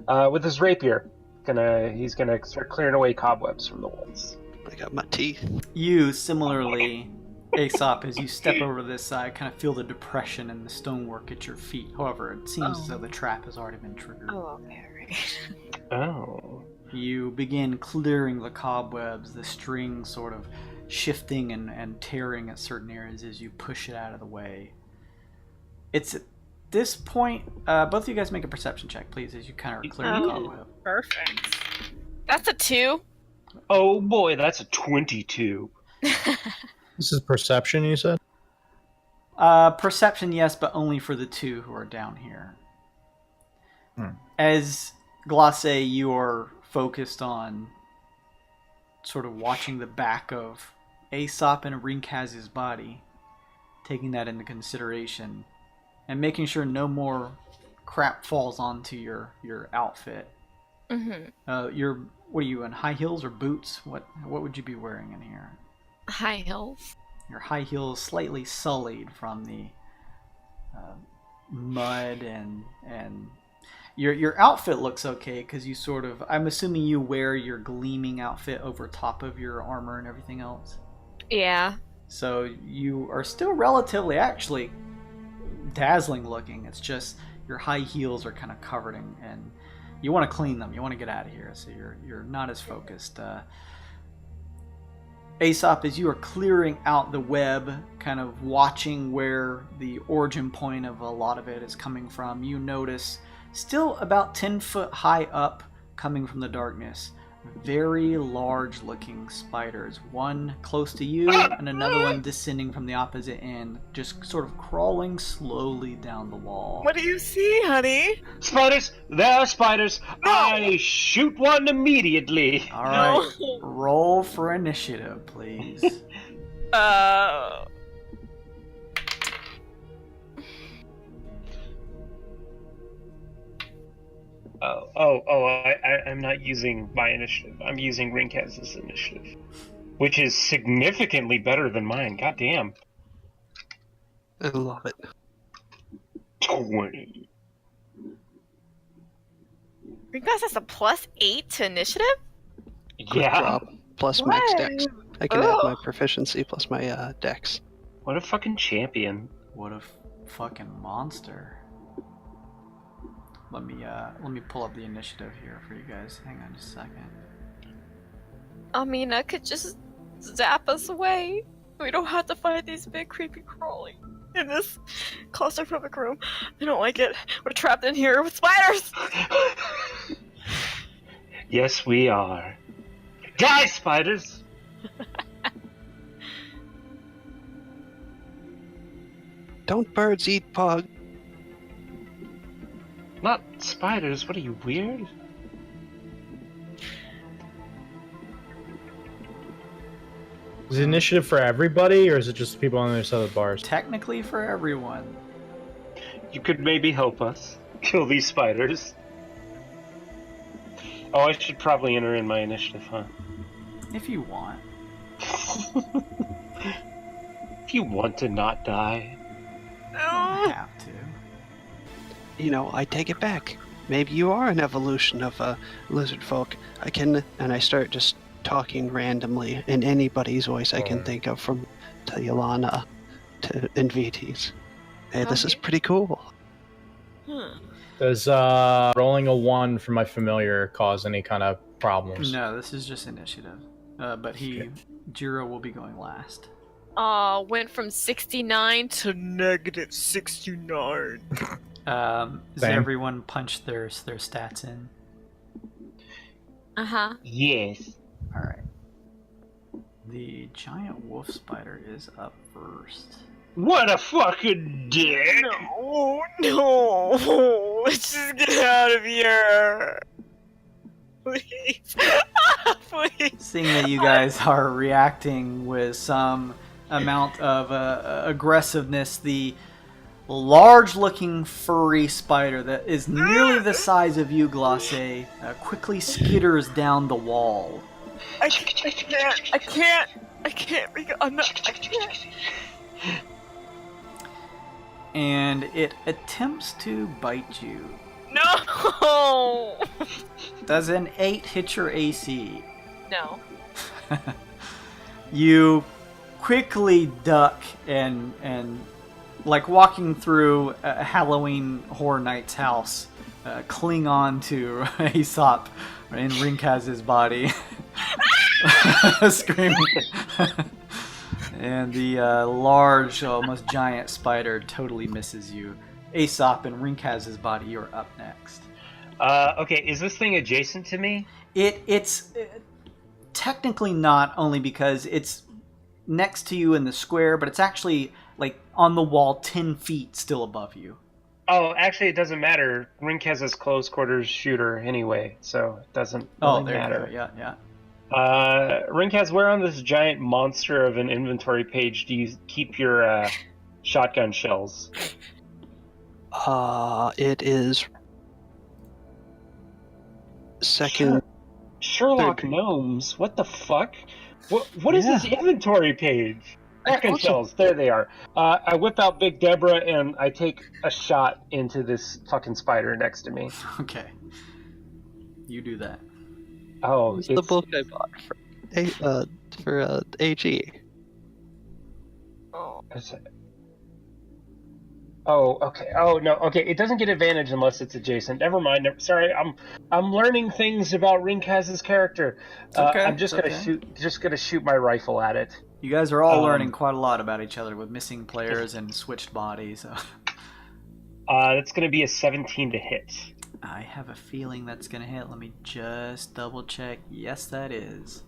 B: With his rapier, he's gonna start clearing away cobwebs from the walls.
D: I got my teeth.
A: You, similarly, Aesop, as you step over this side, kind of feel the depression in the stonework at your feet. However, it seems as though the trap has already been triggered.
C: Oh, okay, right.
B: Oh.
A: You begin clearing the cobwebs, the string sort of shifting and tearing at certain areas as you push it out of the way. It's at this point, both of you guys make a perception check, please, as you kind of clear the cobweb.
C: Perfect. That's a 2.
B: Oh boy, that's a 22.
E: This is perception, you said?
A: Perception, yes, but only for the 2 who are down here. As Glacé, you are focused on sort of watching the back of Aesop and Ringkaz's body, taking that into consideration, and making sure no more crap falls onto your outfit. Mm-hmm. What are you in, high heels or boots? What would you be wearing in here?
C: High heels.
A: Your high heels slightly sullied from the mud and your outfit looks okay because you sort of, I'm assuming you wear your gleaming outfit over top of your armor and everything else.
C: Yeah.
A: So you are still relatively actually dazzling looking. It's just your high heels are kind of covered and you want to clean them. You want to get out of here, so you're not as focused. Aesop, as you are clearing out the web, kind of watching where the origin point of a lot of it is coming from, you notice still about 10 foot high up, coming from the darkness, very large looking spiders, one close to you and another one descending from the opposite end, just sort of crawling slowly down the wall.
C: What do you see, honey?
B: Spiders! There are spiders! No! I shoot one immediately!
A: Alright, roll for initiative, please.
B: I'm not using my initiative. I'm using Ringkaz's initiative, which is significantly better than mine. God damn.
D: I love it.
B: 20.
C: Ringkaz has a +8 to initiative?
D: Quick
B: Yeah.
D: drop plus max dex. I can add my proficiency plus my dex.
B: What a fucking champion.
A: What a fucking monster. Let me pull up the initiative here for you guys. Hang on just a second.
C: I mean, I could just zap us away. We don't have to fight these big creepy crawly in this claustrophobic room. I don't like it. We're trapped in here with spiders!
B: Yes, we are. Die, spiders!
D: Don't birds eat pug?
B: Not spiders. What are you, weird?
F: Is it initiative for everybody, or is it just people on the other side of the bars?
A: Technically for everyone.
B: You could maybe help us kill these spiders. Oh, I should probably enter in my initiative, huh?
A: If you want.
B: If you want to not die.
A: You don't have to.
D: You know, I take it back. Maybe you are an evolution of a lizard folk. And I start just talking randomly in anybody's voice I can think of, from to Yolana to Invites. Hey, this is pretty cool.
F: Does rolling a 1 for my familiar cause any kind of problems?
A: No, this is just initiative. But Jiro will be going last.
C: Went from 69 to negative 69.
A: Does
F: Same.
A: everyone punch their stats in?
C: Uh-huh.
B: Yes.
A: Alright. The giant wolf spider is up first.
B: What a fucking dick!
C: No, let's just get out of here. Please. Please.
A: Seeing that you guys are reacting with some amount of aggressiveness, the large-looking furry spider that is nearly the size of you, Glacé, quickly skitters down the wall.
C: I can't. I'm not. I can't.
A: And it attempts to bite you.
C: No.
A: Does an 8 hit your AC?
C: No.
A: You quickly duck and like walking through a Halloween Horror Night's house, cling on to Aesop in Rinkaz's body, screaming. And the large, almost giant spider totally misses you. Aesop and Rinkaz's body, you're up next.
B: Okay, is this thing adjacent to me?
A: It's technically not, only because it's next to you in the square, but it's actually like on the wall 10 feet still above you.
B: Oh, actually, it doesn't matter. Rinkaz is close quarters shooter anyway, so it doesn't really
A: there
B: matter.
A: you go. Yeah.
B: Rinkaz, where on this giant monster of an inventory page do you keep your shotgun shells?
D: It is second.
B: Sherlock
D: third.
B: Gnomes. What the fuck? What is this inventory page? Shotgun shells. There they are. I whip out Big Deborah and I take a shot into this fucking spider next to me.
A: Okay. You do that.
B: Oh,
D: It's the book I bought for AG.
B: Oh, okay. Oh no, okay. It doesn't get advantage unless it's adjacent. Never mind. Sorry, I'm learning things about Rinkaz's character.
A: Okay.
B: I'm just gonna shoot my rifle at it.
A: You guys are all learning quite a lot about each other with missing players and switched bodies. So.
B: That's gonna be a 17 to hit.
A: I have a feeling that's gonna hit. Let me just double check. Yes, that is.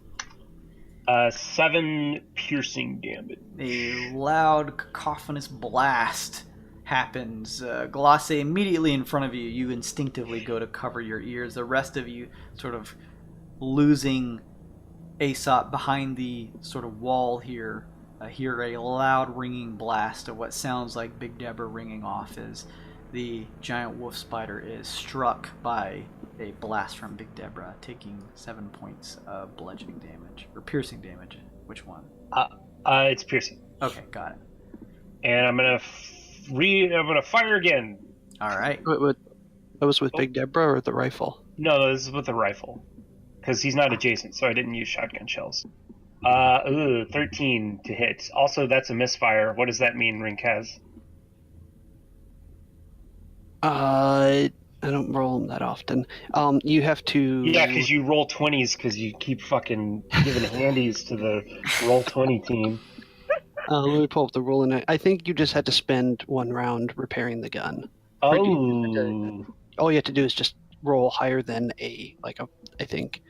B: 7 piercing damage.
A: A loud, cacophonous blast happens. Glacé immediately in front of you. You instinctively go to cover your ears. The rest of you sort of losing Aesop behind the sort of wall here. Hear a loud ringing blast of what sounds like Big Deborah ringing off as the giant wolf spider is struck by a blast from Big Deborah, taking 7 points of bludgeoning damage, or piercing damage. Which one?
B: It's piercing.
A: Okay, got it.
B: And I'm gonna fire again.
A: All right.
D: That was with Big Deborah or the rifle?
B: No, this is with the rifle, because he's not adjacent, so I didn't use shotgun shells. 13 to hit. Also, that's a misfire. What does that mean, Rinkaz?
D: I don't roll them that often. You have to.
B: Yeah, because you roll 20s because you keep fucking giving handies to the roll 20 team.
D: Let me pull up the roll, and I think you just had to spend 1 round repairing the gun.
B: Oh.
D: All you have to do is just roll higher than I think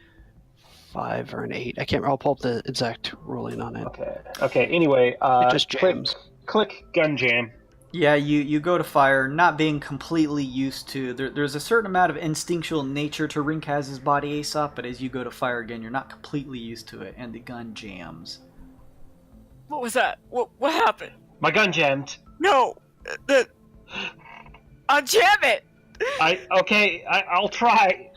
D: 5 or an 8. I can't. I'll pull up the exact ruling on it.
B: Okay. Anyway,
D: It just jams.
B: Click gun jam.
A: Yeah, you go to fire, not being completely used to. There's a certain amount of instinctual nature to Rinkaz's body, Aesop, but as you go to fire again, you're not completely used to it, and the gun jams.
C: What was that? What happened?
B: My gun jammed.
C: No! Unjam it!
B: I'll try.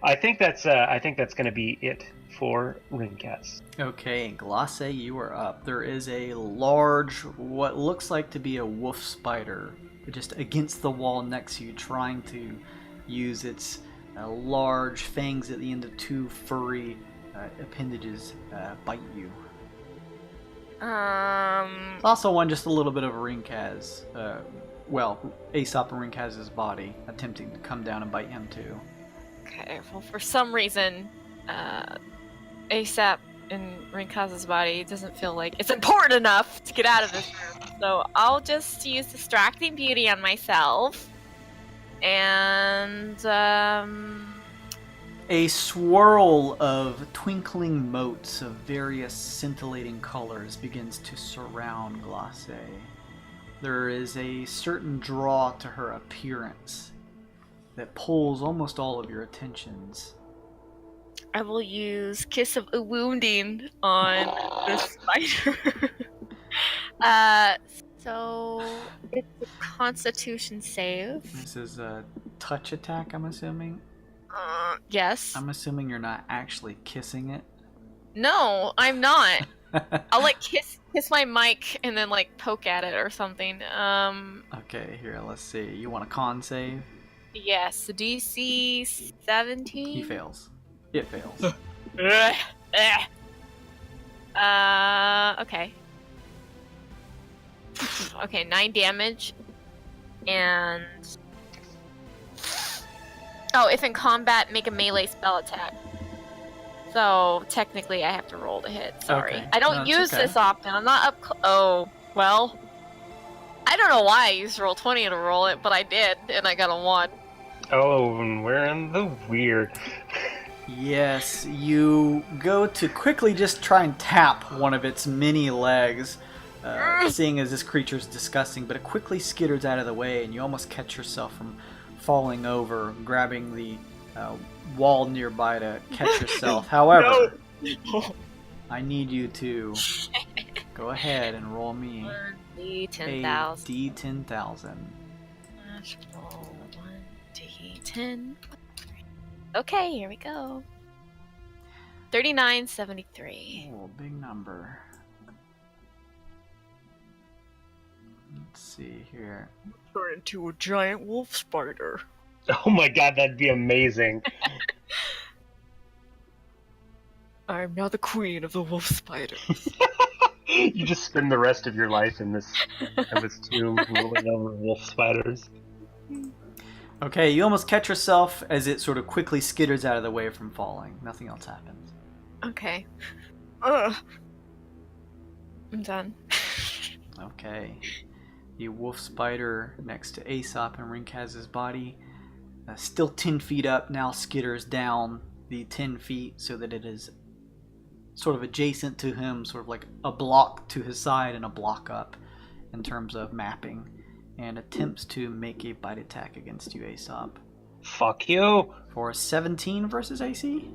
B: I think that's gonna be it for Rinkaz.
A: Okay, Glace, you are up. There is a large, what looks like to be a wolf spider, just against the wall next to you, trying to use its large fangs at the end of two furry appendages bite you. It's also one just a little bit of Rinkaz, Aesop and Rinkaz's body, attempting to come down and bite him too.
C: Okay, well, for some reason, Aesop in Rinkaz's body doesn't feel like it's important enough to get out of this room. So I'll just use Distracting Beauty on myself. And,
A: A swirl of twinkling motes of various scintillating colors begins to surround Glace. There is a certain draw to her appearance that pulls almost all of your attentions.
C: I will use Kiss of Wounding on this spider. So it's a Constitution save.
A: This is a touch attack, I'm assuming?
C: Yes.
A: I'm assuming you're not actually kissing it.
C: No, I'm not. I'll like kiss my mic and then like poke at it or something.
A: Okay, here, let's see. You want a con save?
C: Yes, DC 17.
A: He fails. It fails.
C: Okay. Okay, 9 damage. And if in combat, make a melee spell attack. So technically, I have to roll to hit. Sorry,
A: Okay.
C: I don't
A: No, it's
C: use
A: okay.
C: this often. I'm not up. Oh well. I don't know why I used roll 20 to roll it, but I did, and I got a 1.
B: Oh, and we're in the weird.
A: Yes, you go to quickly just try and tap one of its many legs, seeing as this creature is disgusting, but it quickly skitters out of the way, and you almost catch yourself from falling over, grabbing the wall nearby to catch yourself. However, I need you to go ahead and roll me a
C: D10,000.
A: D10,000.
C: Roll 1d10. Okay, here we go. 3973.
A: Oh, big number. Let's see here.
C: Turn into a giant wolf spider.
B: Oh my god, that'd be amazing.
C: I'm now the queen of the wolf spiders.
B: You just spend the rest of your life in this tomb ruling over wolf spiders.
A: Okay, you almost catch yourself as it sort of quickly skitters out of the way from falling. Nothing else happens.
C: Okay. Ugh. I'm done.
A: Okay. The wolf spider next to Aesop and Rinkaz's body, still 10 feet up, now skitters down the 10 feet so that it is sort of adjacent to him, sort of like a block to his side and a block up in terms of mapping, and attempts to make a bite attack against you, Aesop.
B: Fuck you.
A: For 17 versus AC?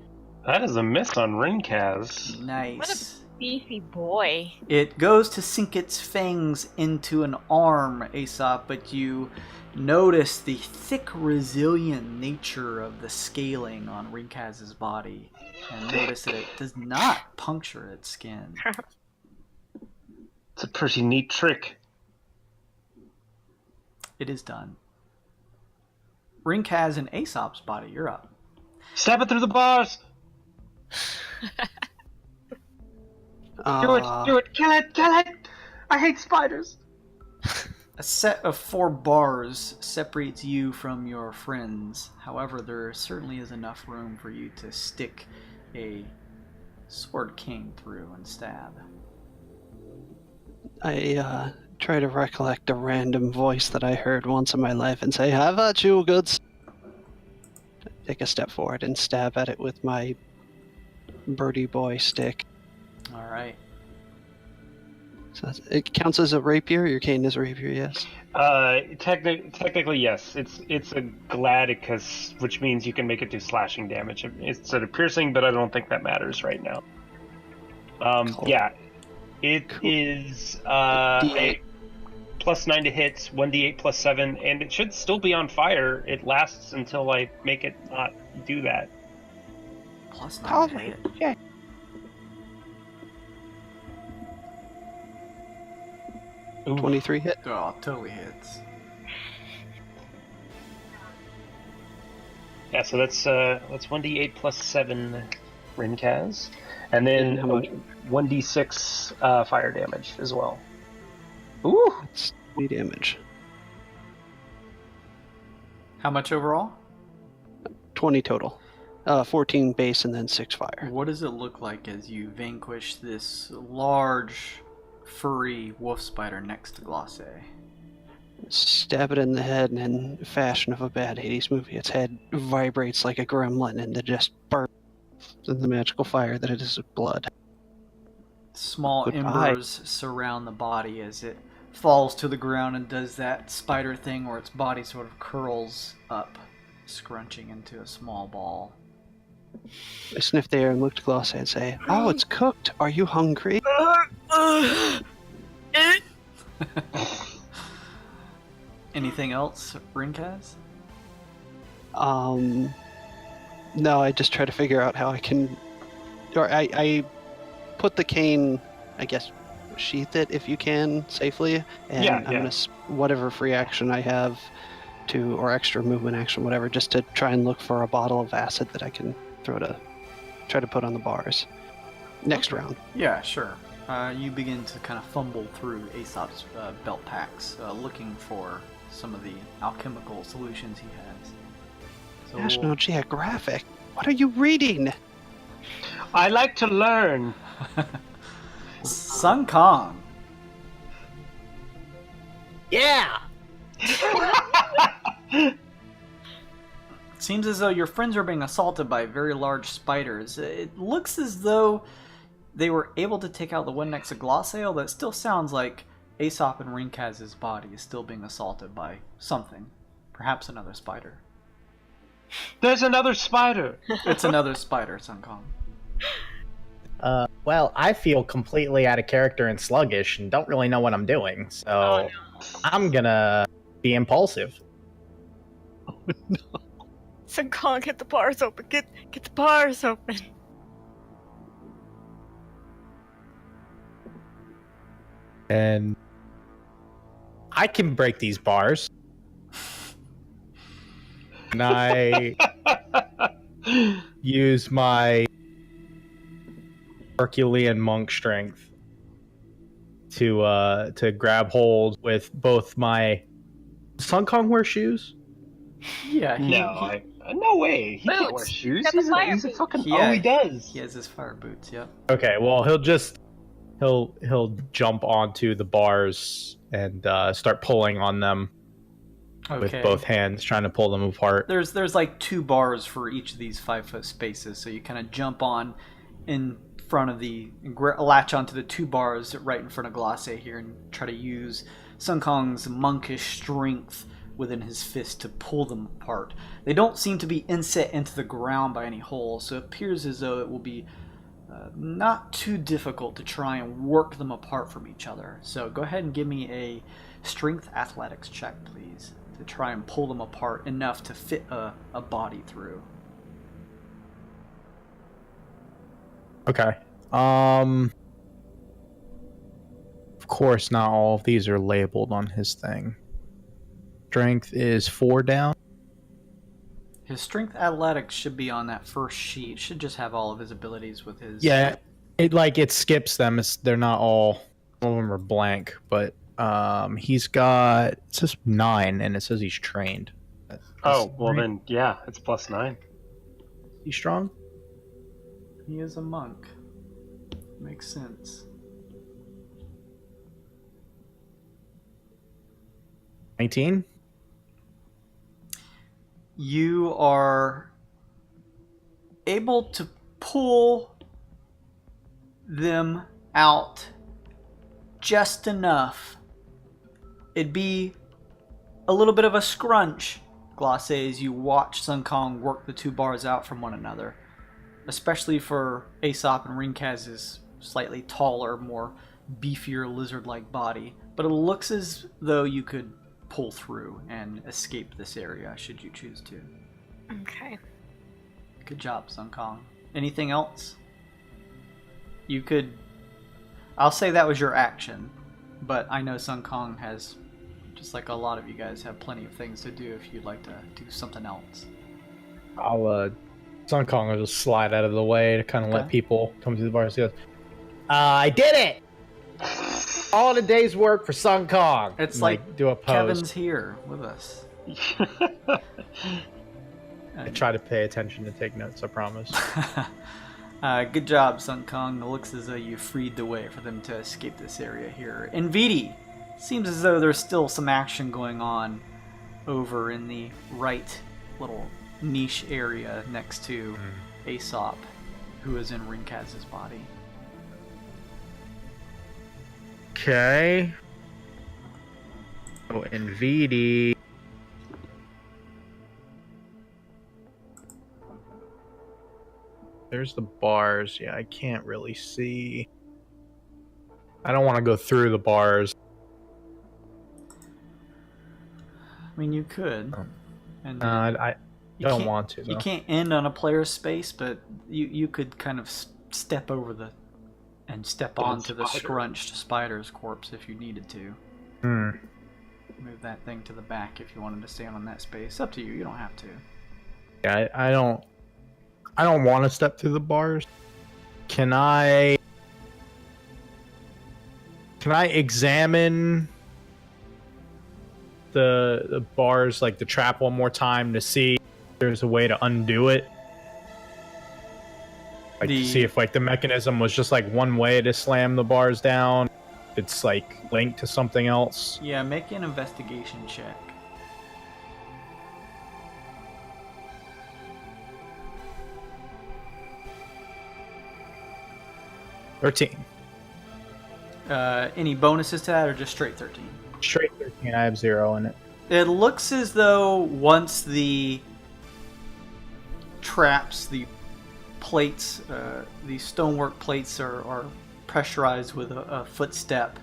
B: That is a miss on Rinkaz.
A: Nice.
C: What a beefy boy.
A: It goes to sink its fangs into an arm, Aesop, but you notice the thick, resilient nature of the scaling on Rinkaz's body, and notice that it does not puncture its skin.
B: It's a pretty neat trick.
A: It is done. Rinkaz and Aesop's body, you're up.
B: Stab it through the bars! Do it, kill it! I hate spiders!
A: A set of 4 bars separates you from your friends. However, there certainly is enough room for you to stick a sword cane through and stab.
D: I try to recollect a random voice that I heard once in my life and say, "Have at you, goods." Take a step forward and stab at it with my birdie boy stick.
A: All right.
D: So it counts as a rapier. Your cane is a rapier, yes.
B: Technically, yes. It's a Gladicus, which means you can make it do slashing damage. It's sort of piercing, but I don't think that matters right now.
D: Cool.
B: Yeah, it is a +9 to hits, 1d8 +7, and it should still be on fire. It lasts until I make it not do that.
A: +9 to hit.
D: Yeah.
B: Ooh.
D: 23 hit.
A: Oh, totally hits.
B: Yeah, so that's 1d8 +7 Rinkaz, and then
D: And how much?
B: 1d6 fire damage as well. Ooh!
D: That's 3 damage.
A: How much overall?
D: 20 total. 14 base and then 6 fire.
A: What does it look like as you vanquish this large, furry wolf spider next to Glace?
D: Stab it in the head, and in fashion of a bad 80s movie, its head vibrates like a gremlin and then just burns in the magical fire that it is blood.
A: Small
D: Goodbye.
A: embers surround the body as it falls to the ground and does that spider thing where its body sort of curls up, scrunching into a small ball.
D: I sniff the air and look to Gloss and say, "Oh, it's cooked. Are you hungry?"
A: Anything else, Rinkaz?
D: No, I just try to figure out how I can... Or I put the cane, I guess, sheath it if you can, safely. And
B: Yeah,
D: I'm going to... Whatever free action I have to... Or extra movement action, whatever, just to try and look for a bottle of acid that I can try to put on the bars. Next round.
A: Yeah, sure. You begin to kind of fumble through Aesop's belt packs, looking for some of the alchemical solutions he has. So
D: National Geographic. What are you reading?
B: I like to learn.
A: Sun Kong.
E: Yeah.
A: Seems as though your friends are being assaulted by very large spiders. It looks as though they were able to take out the one next to Glossail, but it still sounds like Aesop and Rinkaz's body is still being assaulted by something. Perhaps another spider.
B: There's another spider.
A: It's another spider, Sun Kong.
E: Well, I feel completely out of character and sluggish and don't really know what I'm doing, so I'm gonna be impulsive.
C: Sun Kong, get the bars open. Get the bars open.
E: And I can break these bars. And I use my Herculean monk strength to grab hold with both my... Does Sun Kong wear shoes?
A: Yeah,
B: No way. He can't wear
C: Boots.
B: shoes.
C: Got the fire
B: He's a
C: boots.
B: fucking...
A: Yeah.
B: Oh, he does.
A: he has his fire boots, yep.
E: Okay, well he'll jump onto the bars and start pulling on them with
A: Okay.
E: both hands, trying to pull them apart.
A: There's like 2 bars for each of these 5-foot spaces, so you kind of jump on in front of latch onto the 2 bars right in front of Glace here and try to use Sun Kong's monkish strength within his fist to pull them apart. They don't seem to be inset into the ground by any hole, so it appears as though it will be not too difficult to try and work them apart from each other. So go ahead and give me a strength athletics check, please, to try and pull them apart enough to fit a body through.
E: Okay. Of course, not all of these are labeled on his thing. Strength is 4 down.
A: His strength athletics should be on that first sheet. Should just have all of his abilities with his...
E: Yeah, it skips them. They're not all. Some of them are blank, but he's got... It says 9, and it says he's trained.
B: Oh, well then, yeah, it's +9.
E: He's strong?
A: He is a monk. Makes sense.
E: 19?
A: You are able to pull them out just enough. It'd be a little bit of a scrunch, Glacé, as you watch Sun Kong work the two bars out from one another. Especially for Aesop and Rinkaz's slightly taller, more beefier lizard-like body. But it looks as though you could pull through and escape this area, should you choose to.
C: Okay.
A: Good job, Sun Kong. Anything else? You could... I'll say that was your action, but I know Sun Kong has, just like a lot of you guys, have plenty of things to do if you'd like to do something else.
F: Sun Kong will just slide out of the way to kind of let
A: Okay.
F: people come to the bar. So he goes, I did it! All the day's work for Sun Kong.
A: It's
F: And,
A: like
F: do a pose.
A: Kevin's here with us.
F: I try to pay attention to take notes, I promise.
A: Good job, Sun Kong. It looks as though you freed the way for them to escape this area here. And Vidi, seems as though there's still some action going on over in the right little niche area next to Aesop, who is in Rinkaz's body.
F: Okay. Oh, and VD. There's the bars. Yeah, I can't really see. I don't want to go through the bars.
A: I mean, you could. And
F: I
A: you
F: don't
A: can't-
F: want to,
A: You
F: though.
A: can't end on a player's space, but you could kind of step over the and step
B: Dead
A: onto the
B: spider.
A: scrunched spider's corpse if you needed to.
F: Hmm.
A: Move that thing to the back if you wanted to stand on that space. Up to you. You don't have to.
F: Yeah, I don't want to step through the bars. Can I examine the bars, like the trap, one more time to see if there's a way to undo it? Like to see if like the mechanism was just like one way to slam the bars down. If it's like linked to something else.
A: Yeah, make an investigation check.
F: $13.
A: Any bonuses to that, or just straight 13?
F: Straight 13. I have 0 in it.
A: It looks as though once the traps, the plates, the stonework plates are pressurized with a footstep,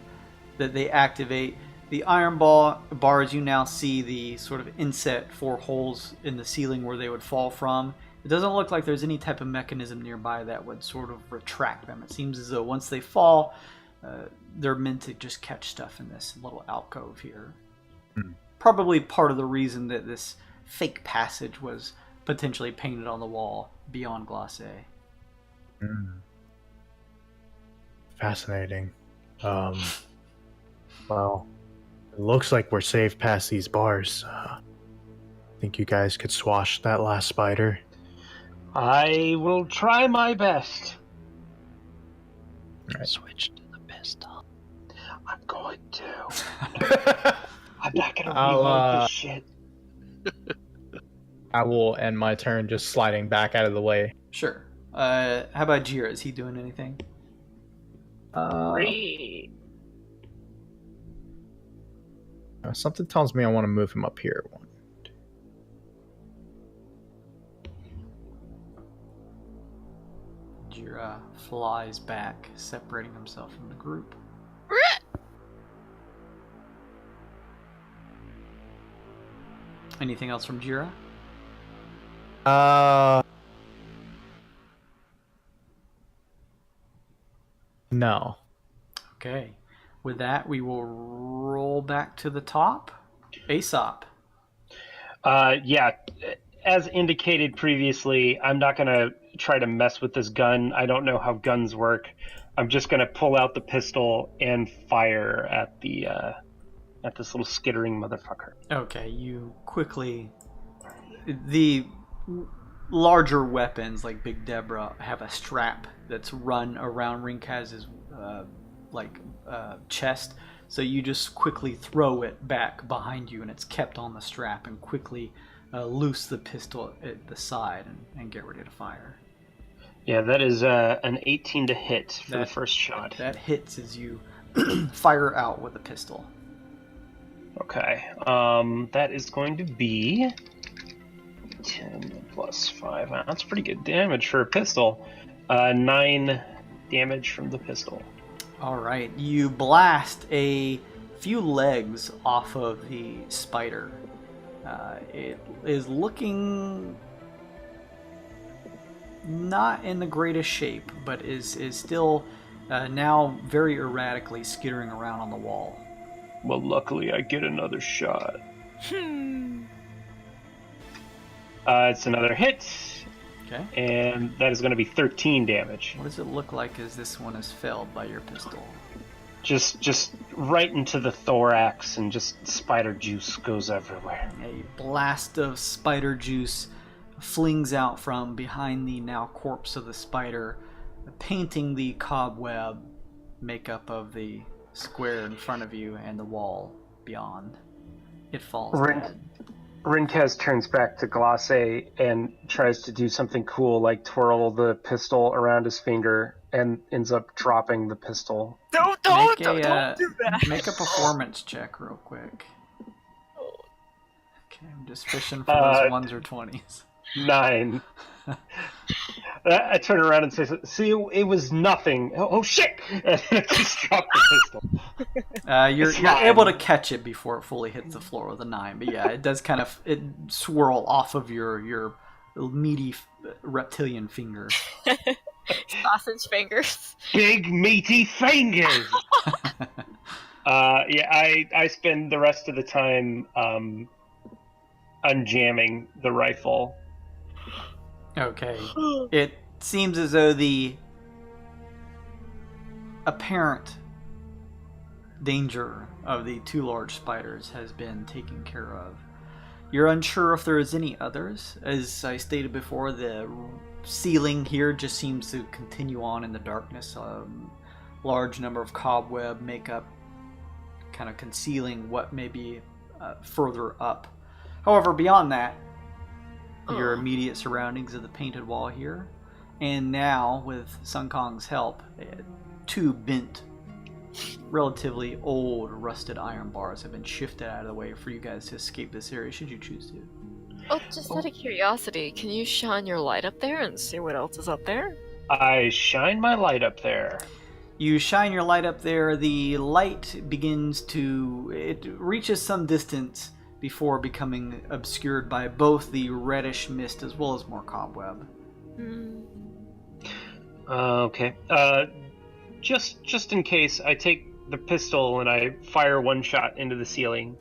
A: that they activate. The iron bars, you now see the sort of inset 4 holes in the ceiling where they would fall from. It doesn't look like there's any type of mechanism nearby that would sort of retract them. It seems as though once they fall, they're meant to just catch stuff in this little alcove here. Probably part of the reason that this fake passage was potentially painted on the wall beyond Glacé.
F: Fascinating. Well, it looks like we're safe past these bars. Think you guys could swash that last spider?
B: I will try my best.
F: Right.
D: Switch to the pistol.
B: I'm going to. I'm not gonna reload this shit.
F: I will end my turn just sliding back out of the way.
A: Sure. How about Jira? Is he doing anything?
F: Something tells me I want to move him up here.
A: Jira flies back, separating himself from the group. Anything else from Jira?
F: No.
A: Okay. With that, we will roll back to the top. Aesop.
B: Yeah, as indicated previously, I'm not gonna try to mess with this gun. I don't know how guns work. I'm just gonna pull out the pistol and fire at the at this little skittering motherfucker.
A: Okay, you quickly... The larger weapons, like Big Deborah, have a strap that's run around Rinkaz's chest. So you just quickly throw it back behind you, and it's kept on the strap, and quickly loose the pistol at the side and get ready to fire.
B: Yeah, that is an 18 to hit for the first shot.
A: That hits as you fire out with a pistol.
B: Okay. That is going to be 10 plus 5. That's pretty good damage for a pistol. 9 damage from the pistol.
A: All right. You blast a few legs off of the spider. It is looking not in the greatest shape, but is still now very erratically skittering around on the wall.
B: Well, luckily I get another shot. It's another hit.
A: Okay.
B: And that is going to be 13 damage.
A: What does it look like as this one is felled by your pistol?
B: Just right into the thorax, and just spider juice goes everywhere.
A: A blast of spider juice flings out from behind the now corpse of the spider, painting the cobweb makeup of the square in front of you and the wall beyond. It falls dead.
B: Rinkez turns back to Glace and tries to do something cool, like twirl the pistol around his finger, and ends up dropping the pistol.
C: Don't do that.
A: Make a performance check real quick. Okay, I'm just fishing for those 1s or 20s.
B: 9. I turn around and say, "See, it was nothing." Oh shit! And I just dropped the pistol.
A: You're able to catch it before it fully hits the floor with a 9, but yeah, it does kind of swirl off of your meaty reptilian fingers.
C: Sausage fingers.
B: Big meaty fingers. I spend the rest of the time unjamming the rifle.
A: Okay. It seems as though the apparent danger of the 2 large spiders has been taken care of. You're unsure if there is any others. As I stated before, the ceiling here just seems to continue on in the darkness. Large number of cobweb makeup kind of concealing what may be further up. However, beyond that, your immediate surroundings of the painted wall here, and now with Sun Kong's help, 2 bent, relatively old rusted iron bars have been shifted out of the way for you guys to escape this area should you choose to.
C: Oh, just out of curiosity, can you shine your light up there and see what else is up there?
B: I shine my light up there.
A: You shine your light up there, the light it reaches some distance before becoming obscured by both the reddish mist as well as more cobweb.
B: Okay. Just in case, I take the pistol and I fire 1 shot into the ceiling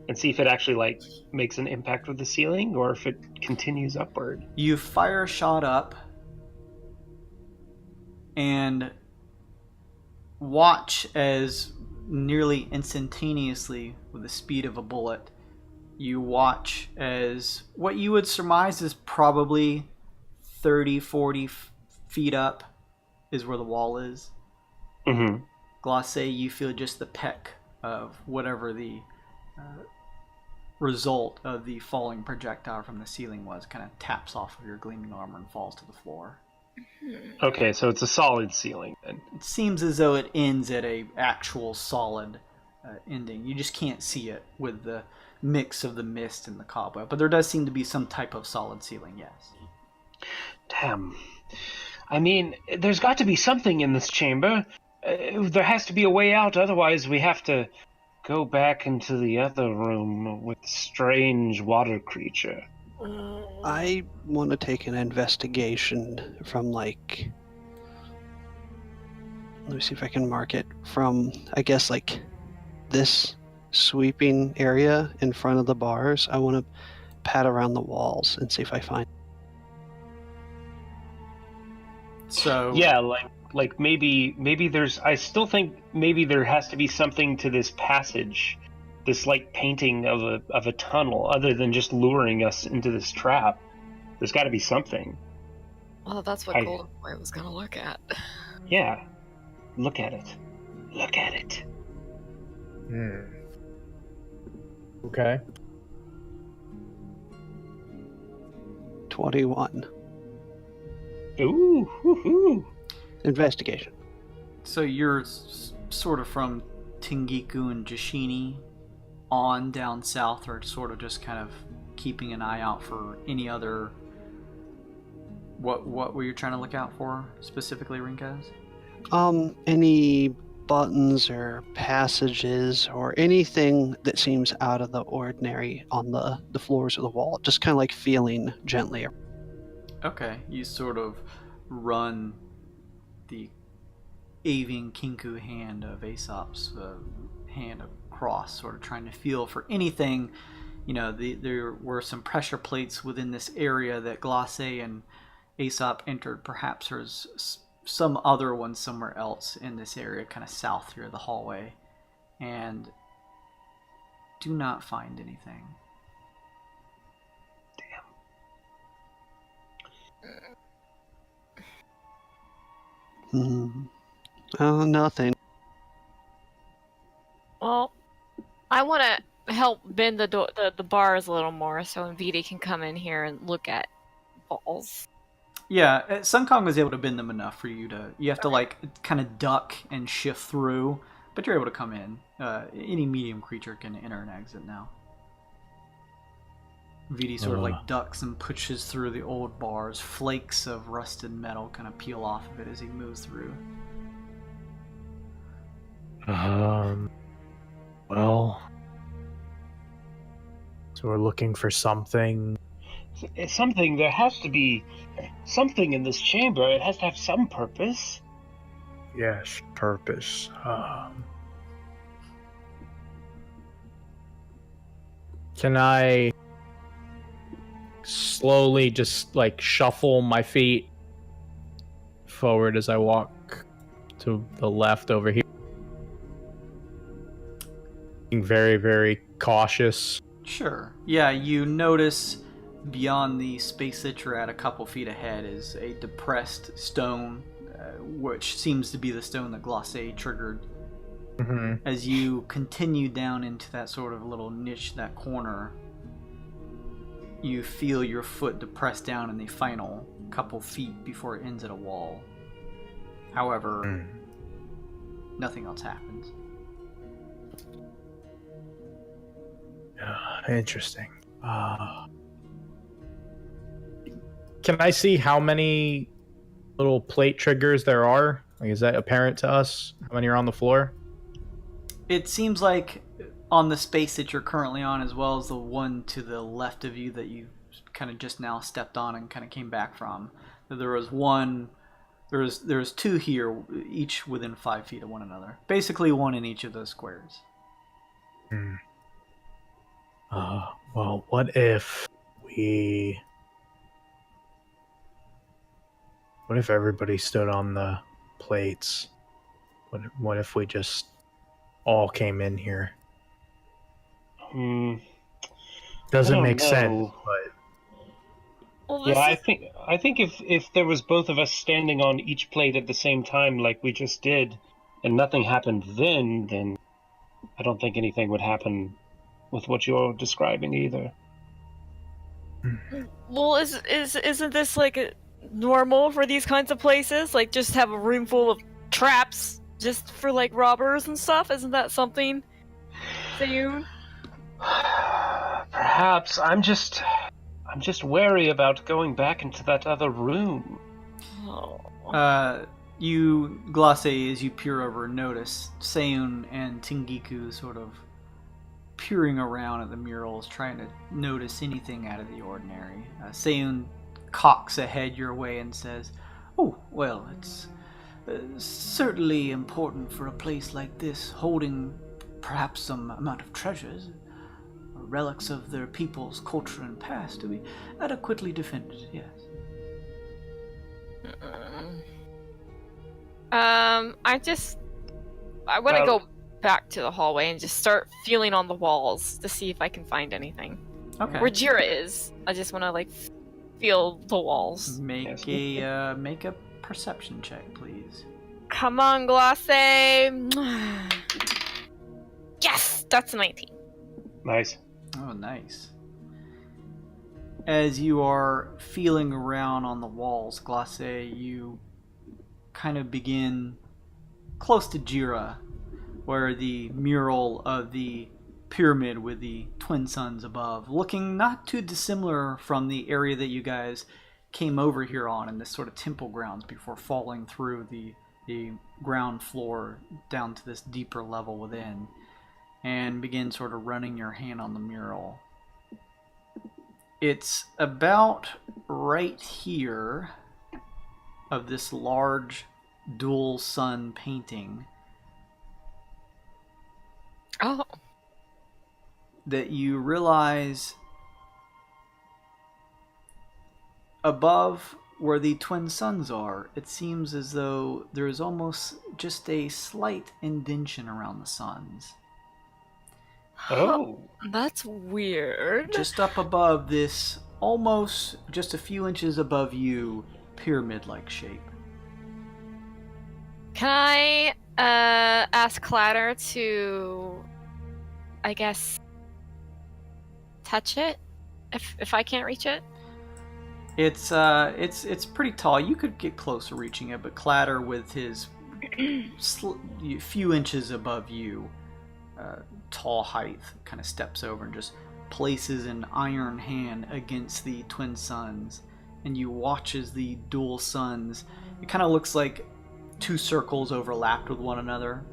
B: and see if it actually makes an impact with the ceiling or if it continues upward.
A: You fire a shot up and watch as nearly instantaneously, with the speed of a bullet, you watch as what you would surmise is probably 30, 40 feet up is where the wall is.
B: Mm-hmm.
A: Glace, you feel just the peck of whatever the result of the falling projectile from the ceiling was, kind of taps off of your gleaming armor and falls to the floor.
B: Okay, so it's a solid ceiling then.
A: It seems as though it ends at a actual solid ending. You just can't see it with the mix of the mist and the cobweb, but there does seem to be some type of solid ceiling, yes.
B: Damn. I mean, there's got to be something in this chamber. There has to be a way out, otherwise we have to go back into the other room with the strange water creature.
D: I want to take an investigation from, let me see if I can mark it, from, I guess, this sweeping area in front of the bars. I want to pat around the walls and see if I find.
A: So
B: yeah, maybe there's. I still think maybe there has to be something to this passage, this painting of a tunnel, other than just luring us into this trap. There's got to be something.
C: Well, that's what Golden Boy was gonna look at.
B: Yeah, look at it. Look at it.
F: Okay.
D: 21.
B: Ooh, woohoo.
D: Investigation.
A: So you're sort of from Tingiku and Jashini on down south, or sort of just kind of keeping an eye out for any other... What were you trying to look out for specifically, Rinkaz?
D: Any buttons or passages or anything that seems out of the ordinary on the floors of the wall. Just kind of like feeling gently.
A: Okay, you sort of run the Avian Kinku hand of Aesop's hand across, sort of trying to feel for anything. You know, there were some pressure plates within this area that Glace and Aesop entered. Perhaps there's some other one somewhere else in this area, kind of south here, the hallway, and do not find anything.
D: Oh, nothing.
C: Well, I want to help bend the bars a little more so Viti can come in here and look at balls.
A: Yeah, Sun Kong was able to bend them enough for you to... You have to, like, kind of duck and shift through, but you're able to come in. Any medium creature can enter and exit now. Viti sort of, like, ducks and pushes through the old bars. Flakes of rusted metal kind of peel off of it as he moves through.
F: Well... So we're looking for something...
B: It's something, there has to be something in this chamber. It has to have some purpose.
F: Yes, purpose. Can I slowly just like shuffle my feet forward as I walk to the left over here? Being very, very cautious.
A: Sure. Yeah, you notice beyond the space that you're at, a couple feet ahead, is a depressed stone, which seems to be the stone that Glace triggered.
F: Mm-hmm.
A: As you continue down into that sort of little niche, that corner, you feel your foot depressed down in the final couple feet before it ends at a wall. However, nothing else happens.
F: Interesting. Can I see how many little plate triggers there are? Like, is that apparent to us? How many are on the floor?
A: It seems like on the space that you're currently on, as well as the one to the left of you that you kind of just now stepped on and kind of came back from, there was one. There's two here, each within 5 feet of one another. Basically, one in each of those squares.
F: Well, what if everybody stood on the plates? What if we just all came in here? Doesn't make sense, but
C: Well,
B: yeah, I think if there was both of us standing on each plate at the same time, like we just did, and nothing happened then I don't think anything would happen with what you're describing either.
C: Well, isn't this like normal for these kinds of places? Like, just have a room full of traps just for like robbers and stuff? Isn't that something that you...
B: Perhaps. I'm just wary about going back into that other room.
A: You, Glace, as you peer over, notice Seiyun and Tingiku sort of peering around at the murals, trying to notice anything out of the ordinary. Seiyun cocks a head your way and says, "Oh, well, it's certainly important for a place like this, holding perhaps some amount of treasures, relics of their people's culture and past, to be adequately defended, yes."
C: I want to go back to the hallway and just start feeling on the walls to see if I can find anything.
A: Okay.
C: Where Jira is, I just want to like feel the walls.
A: Make a perception check, please.
C: Come on, Glace. Yes, that's a 19.
B: Nice.
A: Oh, nice. As you are feeling around on the walls, Glace, you kind of begin close to Jira, where the mural of the pyramid with the twin suns above, looking not too dissimilar from the area that you guys came over here on in this sort of temple grounds before falling through the ground floor down to this deeper level within, and begin sort of running your hand on the mural. It's about right here of this large dual sun painting
C: Oh.
A: that you realize above where the twin suns are, it seems as though there is almost just a slight indentation around the suns.
B: Oh.
C: That's weird.
A: Just up above this, almost just a few inches above you, pyramid-like shape.
C: Can I ask Clatter to, I guess, touch it if I can't reach it?
A: It's pretty tall. You could get close to reaching it, but Clatter, with his few inches above you, tall height, kind of steps over and just places an iron hand against the twin suns, and you watch as the dual suns, it kind of looks like two circles overlapped with one another,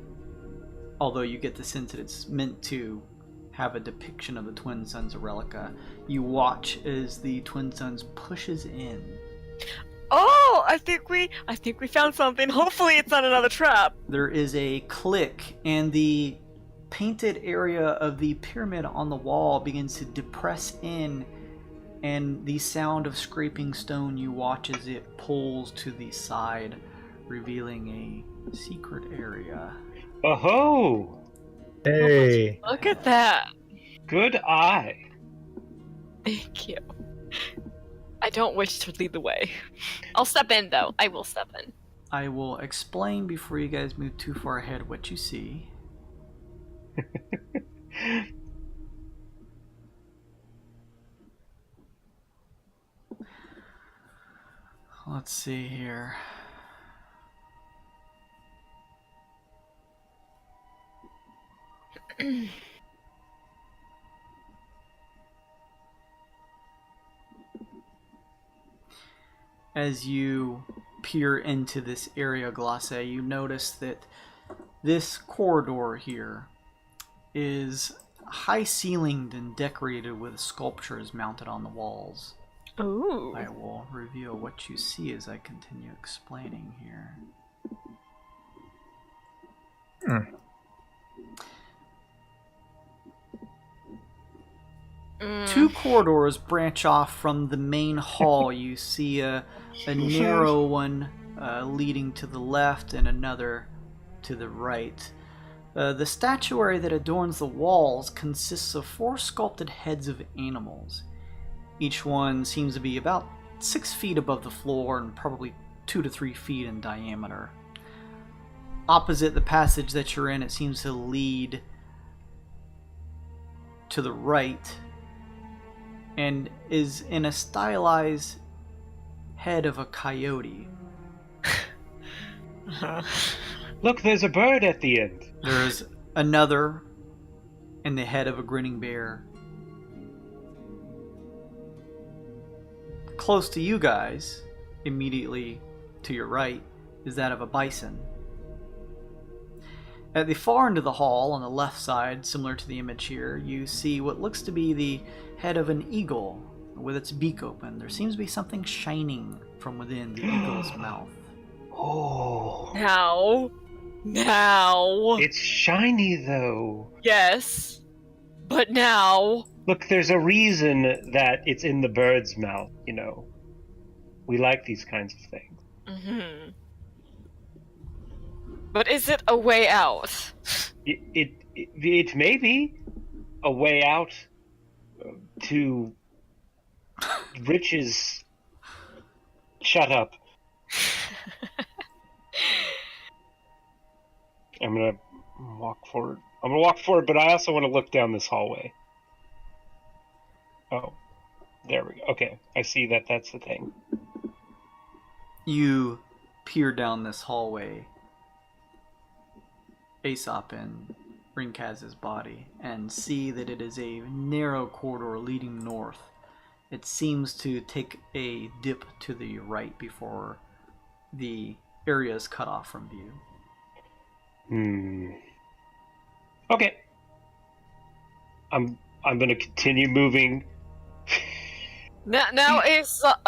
A: although you get the sense that it's meant to have a depiction of the twin suns of Relica. You watch as the twin suns pushes in.
C: Oh, I think we found something. Hopefully it's not another trap.
A: There is a click, and the painted area of the pyramid on the wall begins to depress in, and the sound of scraping stone you watch as it pulls to the side, revealing a secret area.
B: Oh,
F: Hey.
C: Look at that.
B: good eye.
C: Thank you. I don't wish to lead the way. I'll step in, though. I will step in.
A: I will explain before you guys move too far ahead what you see. Let's see here. As you peer into this area, Glace, you notice that this corridor here is high-ceilinged and decorated with sculptures mounted on the walls.
C: Ooh.
A: I will reveal what you see as I continue explaining here. Two corridors branch off from the main hall. You see a narrow one leading to the left and another to the right. The statuary that adorns the walls consists of 4 sculpted heads of animals. Each one seems to be about 6 feet above the floor and probably 2 to 3 feet in diameter. Opposite the passage that you're in, it seems to lead to the right and is in a stylized head of a coyote.
B: Look, there's a bird at the end.
A: There's another in the head of a grinning bear. Close to you guys, immediately to your right, is that of a bison. At the far end of the hall, on the left side, similar to the image here, you see what looks to be the head of an eagle with its beak open. There seems to be something shining from within the eagle's mouth.
B: Oh.
C: Now.
B: It's shiny, though.
C: Yes. But now.
B: Look, there's a reason that it's in the bird's mouth, you know. We like these kinds of things.
C: Mm-hmm. But is it a way out?
B: It may be a way out to riches. Shut up. I'm gonna walk forward. But I also want to look down this hallway. Oh, There we go. Okay, I see that. That's the thing.
A: You peer down this hallway, Aesop in Rinkaz's body, and see that it is a narrow corridor leading north. It seems to take a dip to the right before the area is cut off from view.
B: Okay. I'm gonna continue moving.
C: Now Aesop.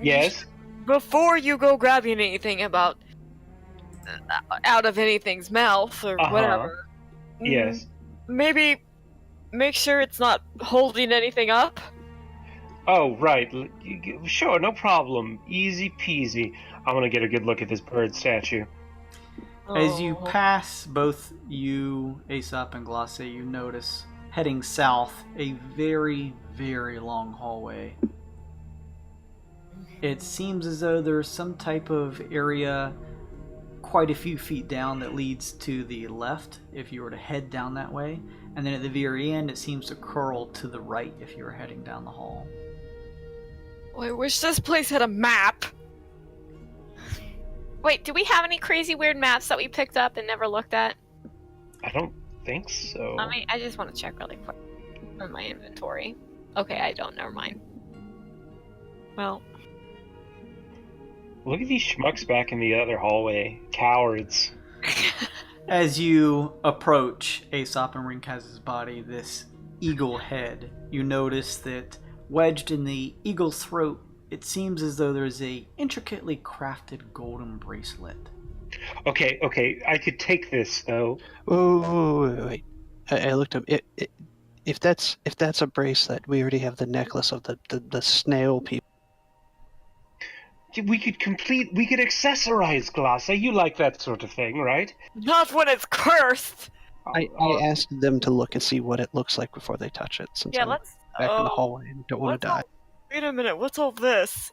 B: Yes.
C: Before you go grabbing anything out of anything's mouth or whatever.
B: Yes.
C: Maybe make sure it's not holding anything up.
B: Oh, right. Sure, no problem. Easy peasy. I want to get a good look at this bird statue.
A: As you pass, both you, Aesop, and Glace, you notice, heading south, a very, very long hallway. It seems as though there's some type of area quite a few feet down that leads to the left if you were to head down that way. And then at the very end, it seems to curl to the right if you were heading down the hall.
C: I wish this place had a map. Wait, do we have any crazy weird maps that we picked up and never looked at?
B: I don't think so.
C: I mean, I just want to check really quick on my inventory. Okay, I don't. Never mind. Well,
B: look at these schmucks back in the other hallway. Cowards.
A: As you approach Aesop and Rinkaz's body, this eagle head, you notice that wedged in the eagle's throat, it seems as though there's a intricately crafted golden bracelet.
B: Okay, I could take this though.
D: Wait. I looked up. If that's a bracelet, we already have the necklace of the snail people.
B: We could accessorize Glass. You like that sort of thing, right?
C: not when it's cursed.
D: I asked them to look and see what it looks like before they touch it. Since I'm
C: Let's.
D: back in the hallway and don't want to die.
C: Wait a minute. What's all this?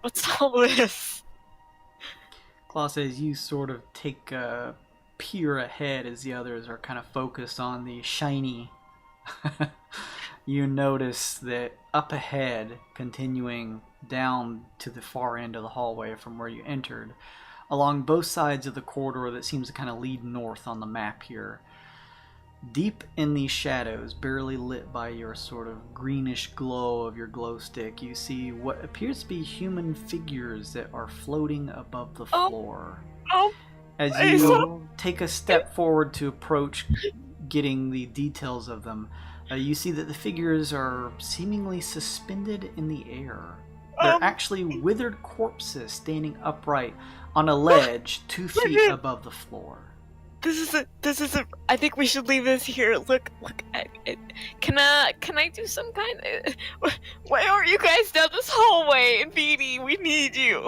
C: What's all this?
A: Klaus, as you sort of take a peer ahead as the others are kind of focused on the shiny, you notice that up ahead, continuing down to the far end of the hallway from where you entered, along both sides of the corridor that seems to kind of lead north on the map here, deep in these shadows, barely lit by your sort of greenish glow of your glow stick, you see what appears to be human figures that are floating above the floor. As you take a step forward to approach getting the details of them, you see that the figures are seemingly suspended in the air. They're actually withered corpses standing upright on a ledge 2 feet above the floor.
C: This is a. I think we should leave this here. Look. Can I do some kind of? Why aren't you guys down this hallway? And Beanie, we need you.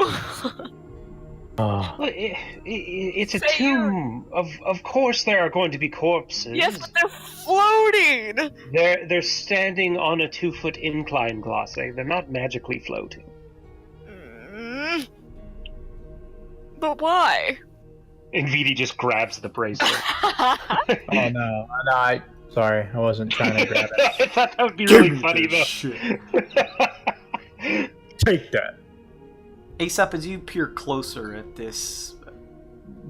B: It's a tomb. Of course, there are going to be corpses.
C: Yes, but they're floating.
B: They're standing on a 2-foot incline, Glace. They're not magically floating.
C: But why?
B: And Vidi just grabs the bracelet.
F: Oh no! Sorry, I wasn't trying to grab it.
B: I thought that would be really funny, though.
A: Shit.
F: Take that.
A: Aesop, as you peer closer at this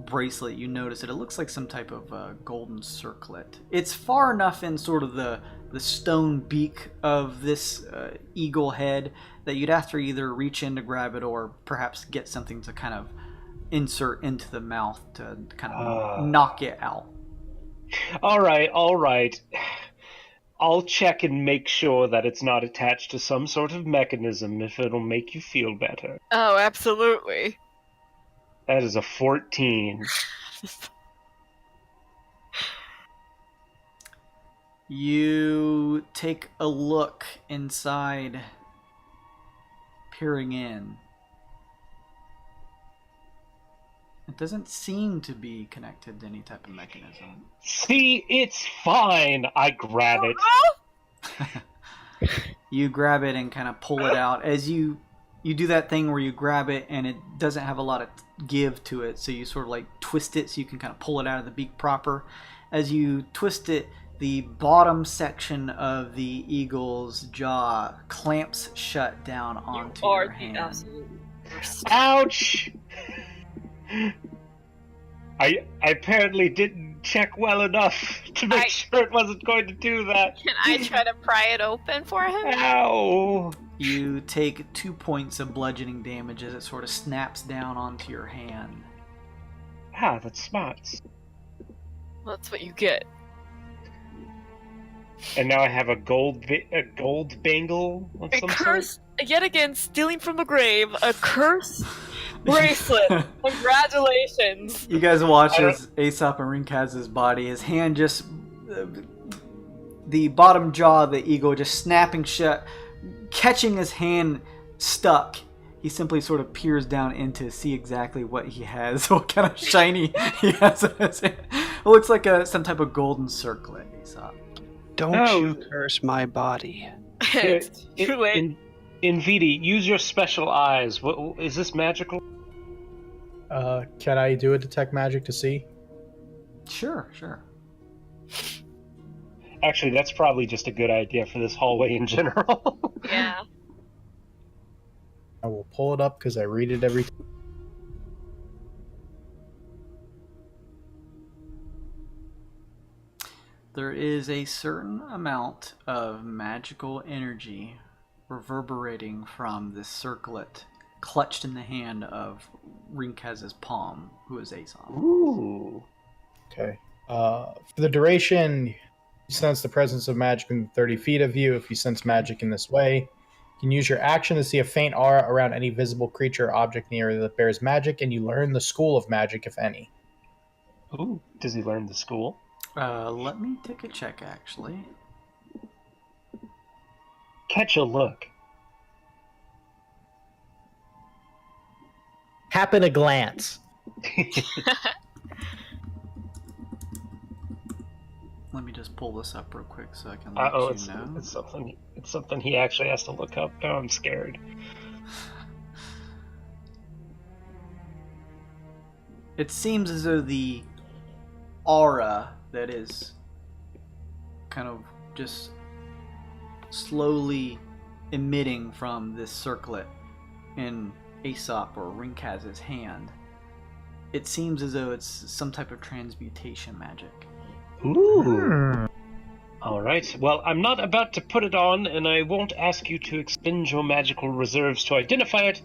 A: bracelet, you notice that it looks like some type of golden circlet. It's far enough in sort of the stone beak of this eagle head that you'd have to either reach in to grab it or perhaps get something to kind of insert into the mouth to kind of knock it out.
B: All right. I'll check and make sure that it's not attached to some sort of mechanism if it'll make you feel better.
C: Oh, absolutely.
B: That is a 14.
A: You take a look inside, peering in. It doesn't seem to be connected to any type of mechanism.
B: See, it's fine. I grab it.
A: You grab it and kind of pull it out. As you do that thing where you grab it and it doesn't have a lot of give to it, so you sort of like twist it so you can kind of pull it out of the beak proper. As you twist it, the bottom section of the eagle's jaw clamps shut down onto your hand.
C: Absolute worst.
B: Ouch! I apparently didn't check well enough to make sure it wasn't going to do that.
C: Can I try to pry it open for him?
B: Ow!
A: You take 2 points of bludgeoning damage as it sort of snaps down onto your hand.
B: Ah, that's smart.
C: Well, that's what you get.
B: And now I have a gold bangle of
C: A
B: some
C: curse, yet again, stealing from the grave, a curse bracelet. Congratulations.
A: You guys watch as Aesop and Rinkaz's body, his hand just... the bottom jaw of the eagle just snapping shut, catching his hand stuck. He simply sort of peers down in to see exactly what he has, what kind of shiny he has in his hand. It looks like some type of golden circlet, Aesop.
D: Don't you curse my body.
C: It's too late.
B: Invidi, use your special eyes. What, is this magical?
F: Can I do a detect magic to see?
A: Sure.
B: Actually, that's probably just a good idea for this hallway in general.
C: Yeah.
F: I will pull it up because I read it every time.
A: There is a certain amount of magical energy reverberating from this circlet clutched in the hand of Rinkaz's palm, who is Aesop.
B: Ooh.
F: Okay. For the duration, you sense the presence of magic within 30 feet of you. If you sense magic in this way, you can use your action to see a faint aura around any visible creature or object in the area that bears magic, and you learn the school of magic, if any.
B: Ooh. Does he learn the school?
A: Let me take a check, actually.
B: Catch a look.
E: Happen a glance.
A: Let me just pull this up real quick so I can let
B: Uh-oh,
A: you know.
B: it's something he actually has to look up. Oh, I'm scared.
A: It seems as though the aura that is kind of just slowly emitting from this circlet in Aesop or Rinkaz's hand, it seems as though it's some type of transmutation magic.
B: Ooh. All right. Well, I'm not about to put it on, and I won't ask you to expend your magical reserves to identify it.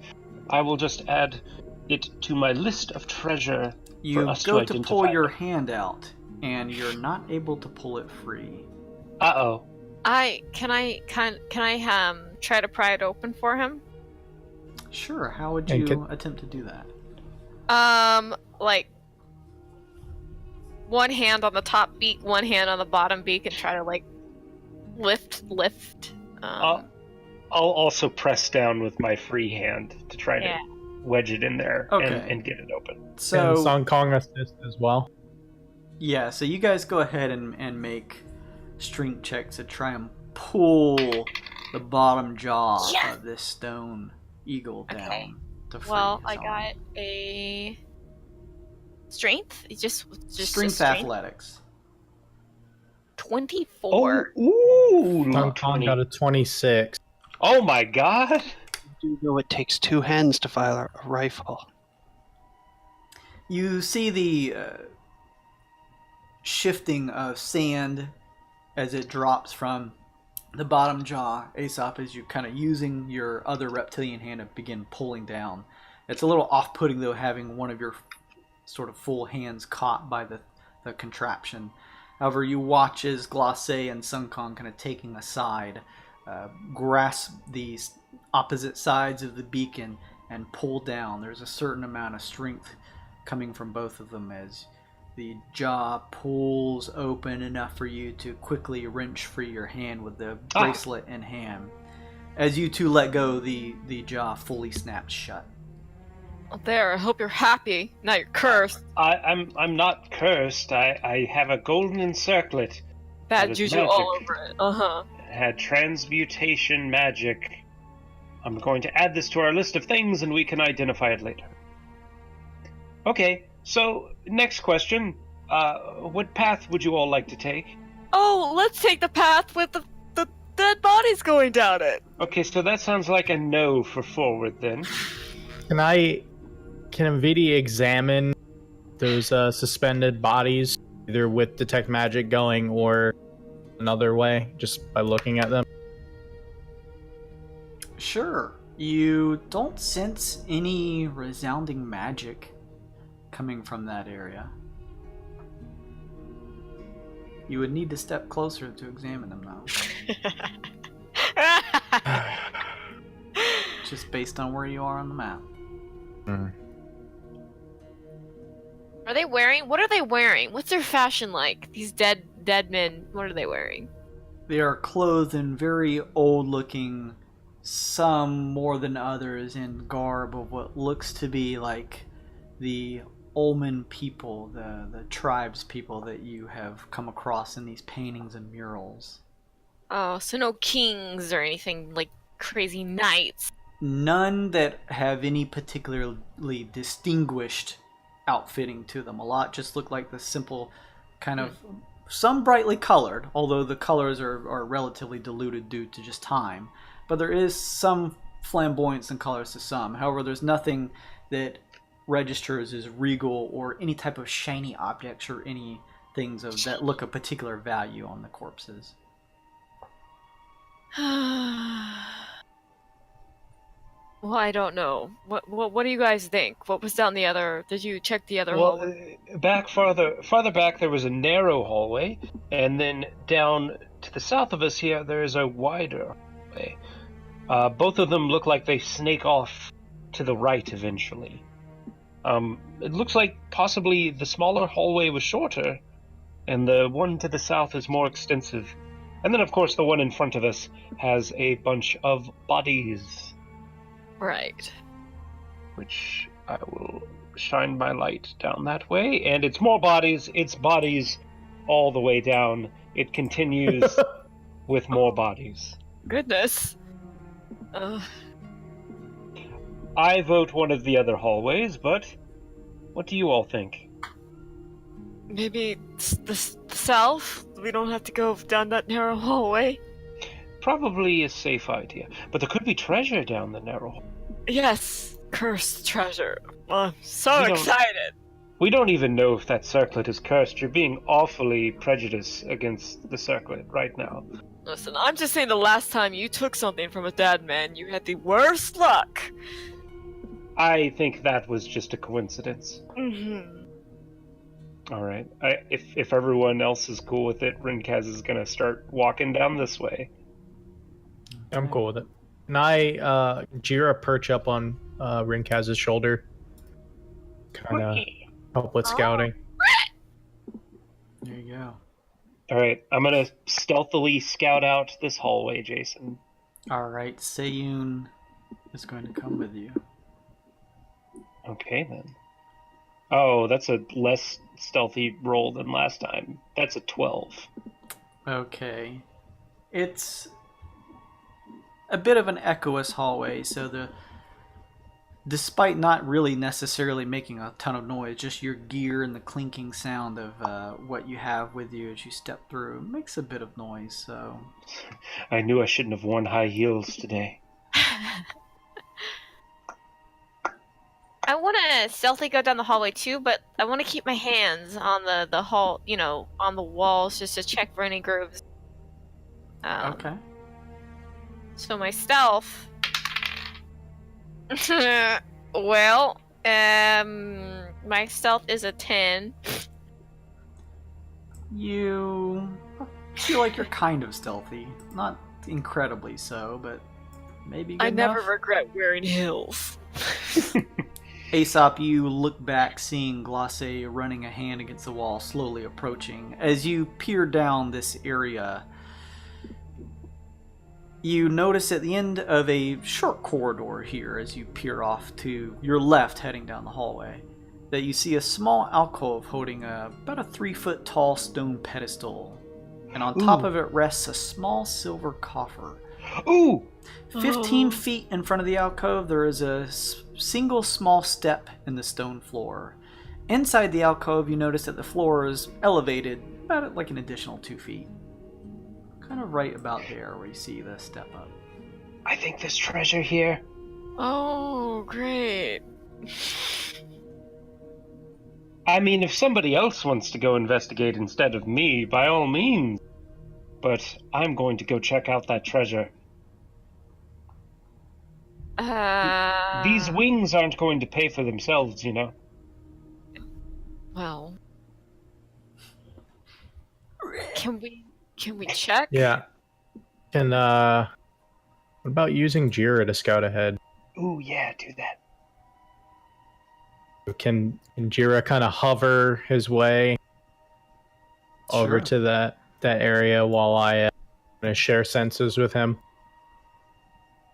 B: I will just add it to my list of treasure
A: You
B: for us
A: go
B: to
A: to pull
B: identify.
A: your hand out, and you're not able to pull it free.
B: Uh-oh.
C: Can I try to pry it open for him?
A: Sure. How would
F: And
A: you attempt to do that?
C: Like one hand on the top beak, one hand on the bottom beak, and try to like lift.
B: I'll also press down with my free hand to try to wedge it in there and get it open.
A: So
F: And Song Kong assist as well.
A: yeah, so you guys go ahead and make strength checks to try and pull the bottom jaw of this stone eagle down. To free
C: Well, I
A: its
C: got
A: arm.
C: a strength. Just
A: Strength
C: a
A: athletics.
C: 24.
B: Ooh,
F: Song Kong
B: 20.
F: got a 26.
B: Oh my god!
D: You know it takes two hands to fire a rifle.
A: You see the shifting of sand as it drops from the bottom jaw, Aesop, as you're kind of using your other reptilian hand to begin pulling down. It's a little off-putting, though, having one of your sort of full hands caught by the contraption. However, you watch as Glacé and Sun Kong kind of taking a side, grasp these opposite sides of the beacon and pull down. There's a certain amount of strength coming from both of them as the jaw pulls open enough for you to quickly wrench free your hand with the bracelet in hand. As you two let go, the jaw fully snaps shut.
C: Well, there, I hope you're happy. Now you're cursed.
B: I'm not cursed. I have a golden circlet.
C: Bad
B: that is
C: juju
B: magic.
C: all over it. Uh-huh.
B: It had transmutation magic. I'm going to add this to our list of things and we can identify it later. Okay, so next question. What path would you all like to take?
C: Oh, let's take the path with the dead bodies going down it.
B: Okay, so that sounds like a no for forward then.
F: Can MVD examine those suspended bodies, either with detect magic going or another way, just by looking at them?
A: Sure. You don't sense any resounding magic coming from that area. You would need to step closer to examine them, though. Just based on where you are on the map.
C: Are they wearing? What are they wearing? What's their fashion like? These dead men. What are they wearing?
A: They are clothed in very old-looking, some more than others in garb of what looks to be like the Ulman people, the tribes people that you have come across in these paintings and murals.
C: Oh, so no kings or anything like crazy knights.
A: None that have any particularly distinguished outfitting to them. A lot just look like the simple kind of, some brightly colored, although the colors are relatively diluted due to just time. But there is some flamboyance and colors to some. However, there's nothing that registers as regal or any type of shiny objects or any things of that look of particular value on the corpses.
C: Well, I don't know. What do you guys think? What was down the other? Did you check the other hallway?
B: Farther back there was a narrow hallway, and then down to the south of us here there is a wider hallway. Both of them look like they snake off to the right eventually. It looks like possibly the smaller hallway was shorter, and the one to the south is more extensive. And then, of course, the one in front of us has a bunch of bodies.
C: Right.
B: Which I will shine my light down that way, and it's more bodies. It's bodies all the way down. It continues with more bodies.
C: Goodness.
B: I vote one of the other hallways, but what do you all think?
C: Maybe the south? We don't have to go down that narrow hallway?
B: Probably a safe idea, but there could be treasure down the narrow hallway.
C: Yes, cursed treasure. I'm so excited.
B: We don't even know if that circlet is cursed. You're being awfully prejudiced against the circlet right now.
C: Listen, I'm just saying the last time you took something from a dead man, you had the worst luck.
B: I think that was just a coincidence.
C: Mm-hmm.
B: All right. If everyone else is cool with it, Rinkaz is going to start walking down this way.
F: I'm cool with it. And I, Jira perch up on Rinkaz's shoulder. Kind of help with scouting.
A: There you go.
B: All right. I'm going to stealthily scout out this hallway, Jason.
A: All right. Seiyun is going to come with you.
B: Okay, then. Oh, that's a less stealthy roll than last time. That's a 12.
A: Okay. It's a bit of an echoous hallway, so despite not really necessarily making a ton of noise, just your gear and the clinking sound of what you have with you as you step through makes a bit of noise, so...
B: I knew I shouldn't have worn high heels today.
C: I want to stealthily go down the hallway too, but I want to keep my hands on the hall, on the walls, just to check for any grooves.
A: Okay.
C: So my stealth. Well, my stealth is a 10.
A: You feel like you're kind of stealthy, not incredibly so, but maybe good
C: I
A: enough.
C: never regret wearing heels.
A: Aesop, you look back, seeing Glace running a hand against the wall, slowly approaching. As you peer down this area, you notice at the end of a short corridor here, as you peer off to your left heading down the hallway, that you see a small alcove holding about a 3-foot tall stone pedestal. And on top of it rests a small silver coffer.
B: Ooh!
A: 15 feet in front of the alcove, there is a single small step in the stone floor. Inside the alcove, you notice that the floor is elevated about like an additional 2 feet. kind of right about there where you see the step up.
B: I think there's treasure here.
C: Oh, great.
B: I mean, if somebody else wants to go investigate instead of me, by all means. But I'm going to go check out that treasure. These wings aren't going to pay for themselves, you know.
C: Well, can we check?
F: Yeah. Can what about using Jira to scout ahead?
B: Ooh, yeah, do that.
F: Can Jira kind of hover his way over
A: Sure.
F: to that area while I share senses with him?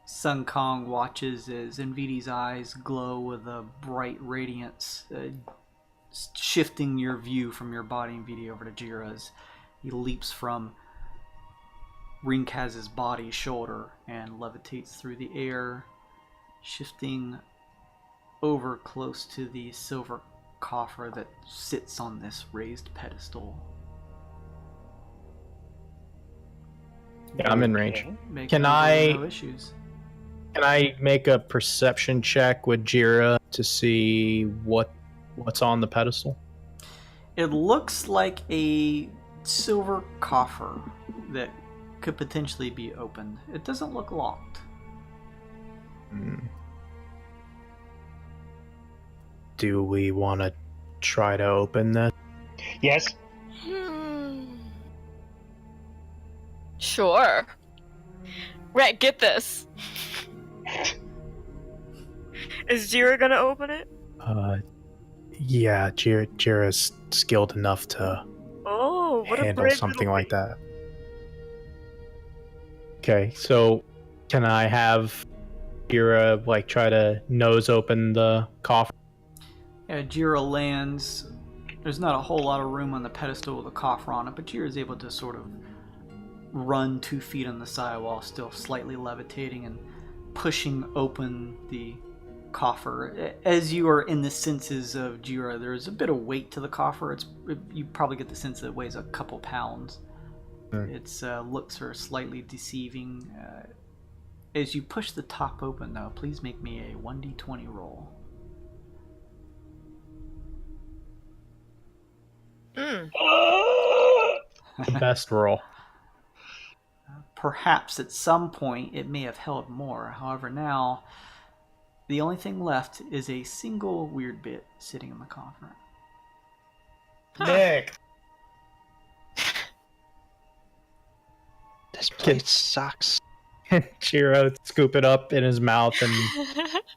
A: Sun Kong watches as Nvidi's eyes glow with a bright radiance, shifting your view from your body, Nvidia, over to Jira's. He leaps from Rinkaz's body shoulder and levitates through the air, shifting over close to the silver coffer that sits on this raised pedestal.
F: Yeah, I'm in range.
A: Make
F: Can
A: no
F: I-
A: issues.
F: Can I make a perception check with Jira to see what's on the pedestal?
A: It looks like a silver coffer that could potentially be opened. It doesn't look locked.
F: Do we want to try to open that?
B: Yes.
C: Sure. Rat, get this. Is Jira gonna open it?
F: Yeah, Jira's skilled enough to
C: Oh, what a
F: handle
C: brave
F: something
C: little
F: like that. Okay, so can I have Jira try to nose open the coffer?
A: Yeah, Jira lands. There's not a whole lot of room on the pedestal with a coffer on it, but Jira's able to sort of run 2 feet on the side while still slightly levitating and pushing open the coffer. As you are in the senses of Jira, there's a bit of weight to the coffer. You probably get the sense that it weighs a couple pounds. Its looks are slightly deceiving. As you push the top open, though, please make me a 1d20 roll.
F: Best roll.
A: Perhaps at some point it may have held more. However, now the only thing left is a single weird bit sitting in the coffer.
F: Nick!
D: This place sucks.
F: Jira scoop it up in his mouth and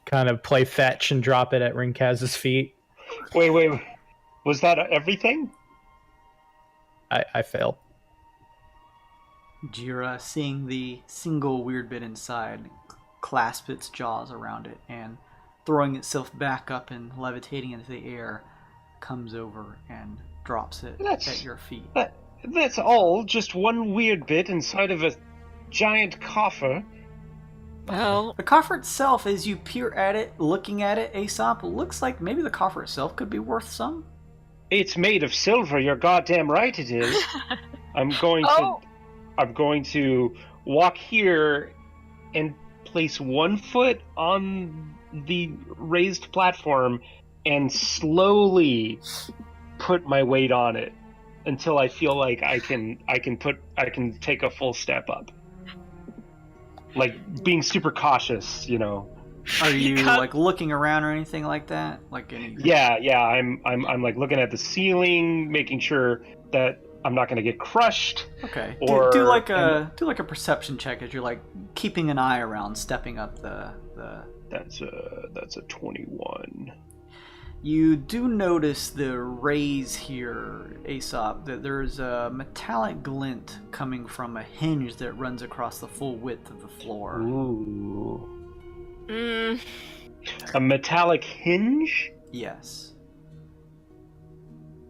F: kind of play fetch and drop it at Rinkaz's feet.
B: Wait. Was that everything?
F: I failed.
A: Jira, seeing the single weird bit inside, clasps its jaws around it and, throwing itself back up and levitating into the air, comes over and drops it at your feet.
B: That's all. Just one weird bit inside of a giant coffer.
C: Well,
A: The coffer itself, as you peer at it, looking at it, Aesop, looks like maybe the coffer itself could be worth some.
B: It's made of silver. You're goddamn right it is. I'm going to walk here and place one foot on the raised platform and slowly put my weight on it until I feel like I can take a full step up. Like being super cautious, you know.
A: Are you looking around or anything like that? Like any?
B: Yeah. I'm like looking at the ceiling, making sure that I'm not going to get crushed.
A: Okay.
B: Or
A: do like a perception check as you're like keeping an eye around, stepping up the.
B: That's a 21.
A: You do notice the rays here, Aesop, that there's a metallic glint coming from a hinge that runs across the full width of the floor.
B: Ooh. A metallic hinge?
A: Yes.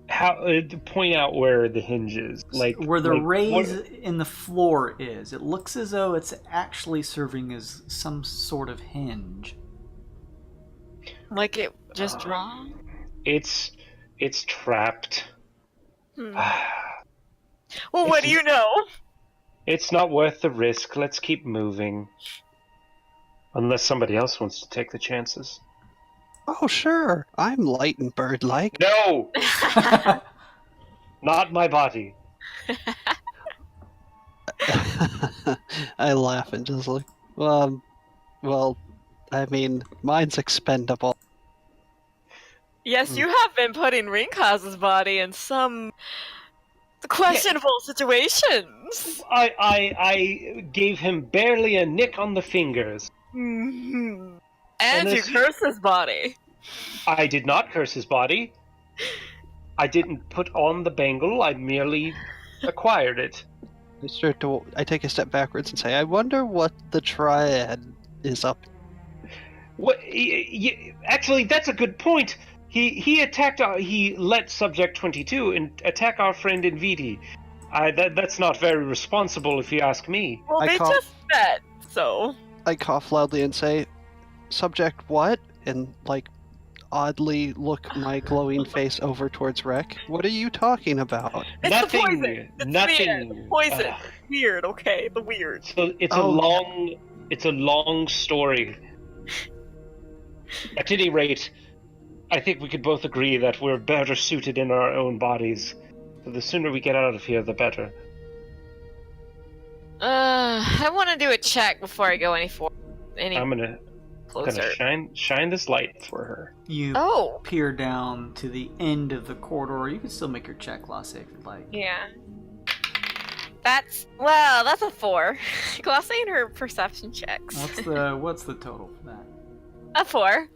B: How? Point out where the hinge is. Like
A: where the raise
B: what?
A: in the floor is. It looks as though it's actually serving as some sort of hinge.
C: like it just wrong?
B: It's trapped.
C: Well, what do you know?
B: It's not worth the risk. Let's keep moving. Unless somebody else wants to take the chances.
D: Oh, sure. I'm light and bird-like.
B: No! Not my body.
D: I laugh and just like, well, I mean, mine's expendable.
C: Yes, you have been putting Ringcast's body in some questionable situations.
B: I gave him barely a nick on the fingers.
C: Mm-hmm. And you
B: Unless
C: cursed his body.
B: I did not curse his body. I didn't put on the bangle, I merely acquired it.
D: I take a step backwards and say, I wonder what the triad is up.
B: What? Actually, that's a good point. He attacked he let Subject 22 attack our friend Inviti. That's not very responsible if you ask me.
C: Well, they just met, so...
D: I cough loudly and say, Subject what? And, like, oddly look my glowing face over towards Rek. What are you talking about?
C: It's
B: Nothing.
C: the poison. It's
B: Nothing.
C: Weird. Poison. Weird, okay? The weird.
B: So it's a long story. At any rate, I think we could both agree that we're better suited in our own bodies. So the sooner we get out of here, the better.
C: I want to do a check before I go any
B: I'm gonna
C: closer.
B: shine this light for her.
A: You peer down to the end of the corridor. You can still make your check, Lasse, if you'd like.
C: Yeah. That's a 4. Lasse and her perception checks.
A: What's the total for that?
C: A 4.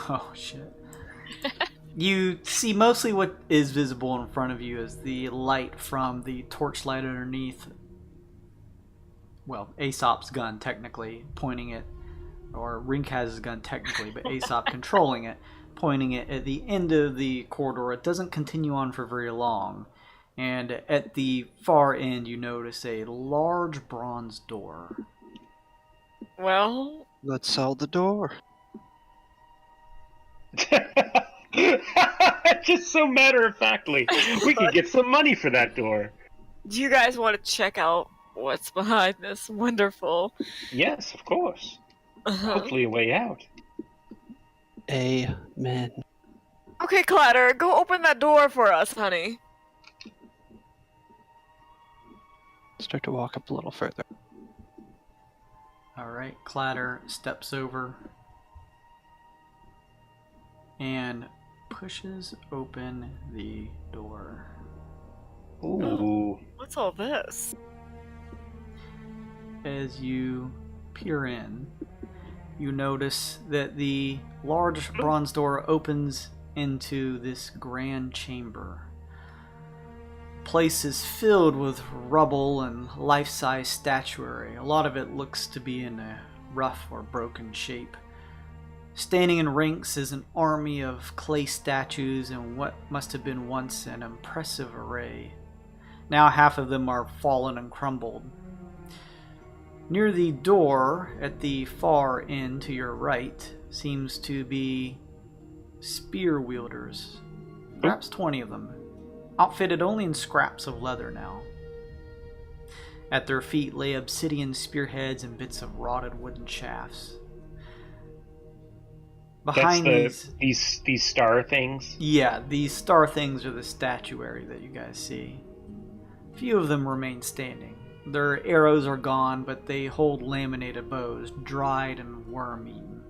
A: Oh shit. You see mostly what is visible in front of you is the light from the torchlight underneath. Well, Aesop's gun technically pointing it, or Ringcast's gun technically, but Aesop controlling it, pointing it at the end of the corridor. It doesn't continue on for very long. And at the far end, you notice a large bronze door.
C: Well,
D: let's sell the door.
B: Just so matter-of-factly. We could get some money for that door.
C: Do you guys want to check out what's behind this wonderful...
B: Yes, of course. Hopefully a way out.
D: Amen.
C: Okay, Clatter, go open that door for us, honey.
D: Start to walk up a little further.
A: Alright, Clatter steps over and pushes open the door.
B: Ooh.
C: What's all this?
A: As you peer in, you notice that the large bronze door opens into this grand chamber. Place is filled with rubble and life-size statuary. A lot of it looks to be in a rough or broken shape. Standing in ranks is an army of clay statues in what must have been once an impressive array. Now half of them are fallen and crumbled. Near the door, at the far end to your right, seems to be spear wielders. Perhaps 20 of them, outfitted only in scraps of leather now. At their feet lay obsidian spearheads and bits of rotted wooden shafts. Behind
B: these star things?
A: Yeah, these star things are the statuary that you guys see. Few of them remain standing. Their arrows are gone, but they hold laminated bows, dried and worm-eaten.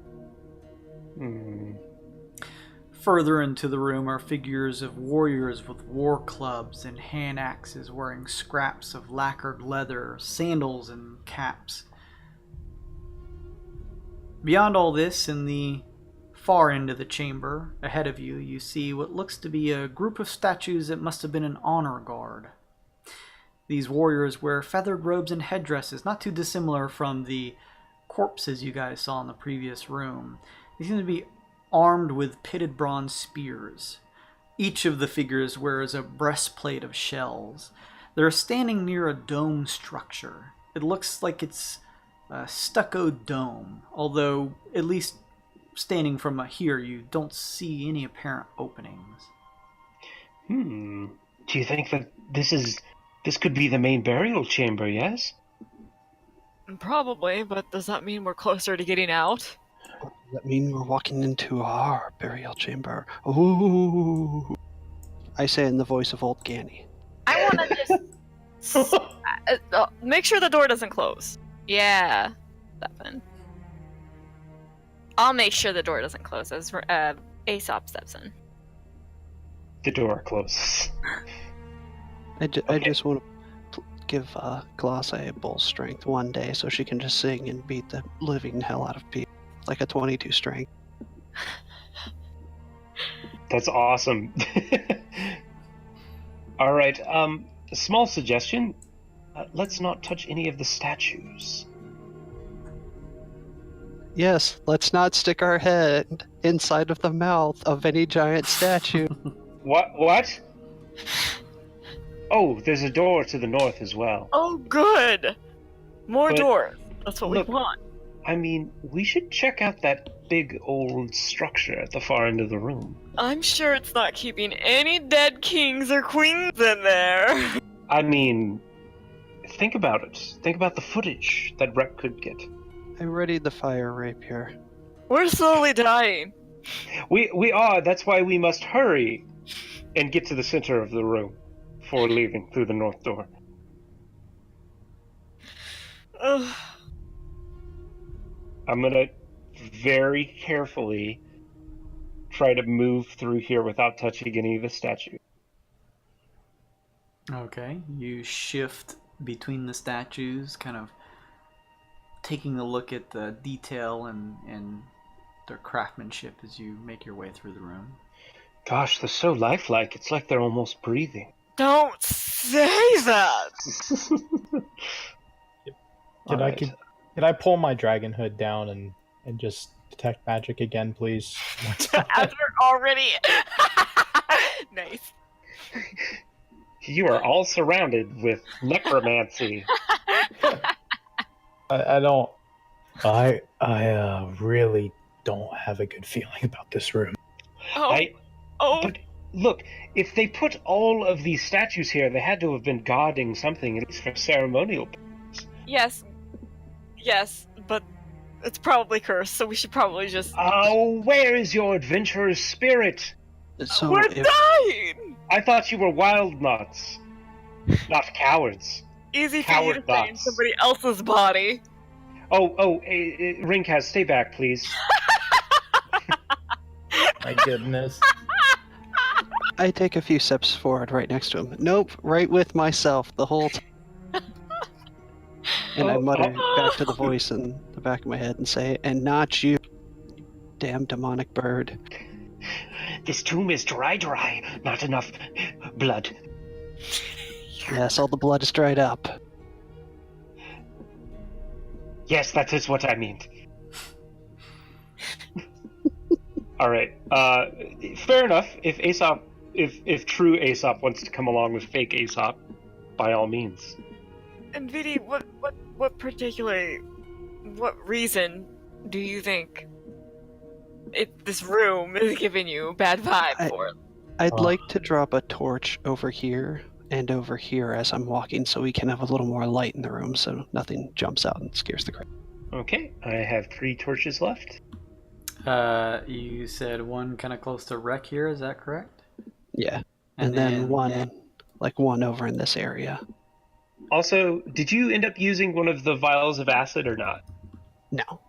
A: Further into the room are figures of warriors with war clubs and hand axes wearing scraps of lacquered leather, sandals, and caps. Beyond all this, in the far end of the chamber, ahead of you, you see what looks to be a group of statues that must have been an honor guard. These warriors wear feathered robes and headdresses, not too dissimilar from the corpses you guys saw in the previous room. They seem to be armed with pitted bronze spears. Each of the figures wears a breastplate of shells. They're standing near a dome structure. It looks like it's a stucco dome, although at least standing from here you don't see any apparent openings.
B: Do you think that this could be the main burial chamber, yes?
C: Probably, but does that mean we're closer to getting out?
D: Does that mean we're walking into our burial chamber? Ooh. I say in the voice of old Ganny.
C: I want to just make sure the door doesn't close. Yeah, Stefan. I'll make sure the door doesn't close as Aesop steps in.
B: The door closes.
D: I just want to give Gloss a bull strength one day so she can just sing and beat the living hell out of people. Like a 22 strength.
B: That's awesome. All right. A small suggestion. Let's not touch any of the statues.
D: Yes, let's not stick our head inside of the mouth of any giant statue.
B: What? Oh, there's a door to the north as well.
C: Oh, good! More
B: But,
C: doors. That's what
B: look,
C: we want.
B: I mean, we should check out that big old structure at the far end of the room.
C: I'm sure it's not keeping any dead kings or queens in there.
B: I mean, think about it. Think about the footage that Rep could get.
D: I readied the fire rapier.
C: We're slowly dying.
B: We are. That's why we must hurry and get to the center of the room before leaving through the north door.
C: Ugh.
B: I'm gonna very carefully try to move through here without touching any of the statues.
A: Okay, you shift between the statues, kind of taking a look at the detail and their craftsmanship as you make your way through the room.
B: Gosh, they're so lifelike. It's like they're almost breathing.
C: Don't say that!
F: Could I pull my dragon hood down and just detect magic again, please?
C: As we're already... Nice.
B: You are all surrounded with necromancy.
F: I really don't have a good feeling about this room.
B: But look, if they put all of these statues here, they had to have been guarding something, at least for ceremonial purposes.
C: Yes, but it's probably cursed, so we should probably just...
B: Oh, where is your adventurous spirit?
D: So
C: We're
D: if,
C: dying!
B: I thought you were wild nuts, not cowards.
C: Easy for you to say in somebody else's body.
B: Ringcast, stay back, please.
F: My goodness.
D: I take a few steps forward right next to him. Nope, right with myself the whole time. And I mutter back to the voice in the back of my head and say, and not you, damn demonic bird.
B: This tomb is dry. Not enough blood.
D: Yes, all the blood is dried up.
B: Yes, that is what I meant. All right. Fair enough. If Aesop, if true Aesop wants to come along with fake Aesop, by all means.
C: And Vidi, what reason do you think this room is giving you bad vibe for?
D: I'd like to drop a torch over here and over here as I'm walking so we can have a little more light in the room so nothing jumps out and scares the crap.
B: Okay, I have 3 torches left.
A: You said one kind of close to wreck here, is that correct?
D: Yeah. And then one over in this area.
B: Also, did you end up using one of the vials of acid or not?
D: No.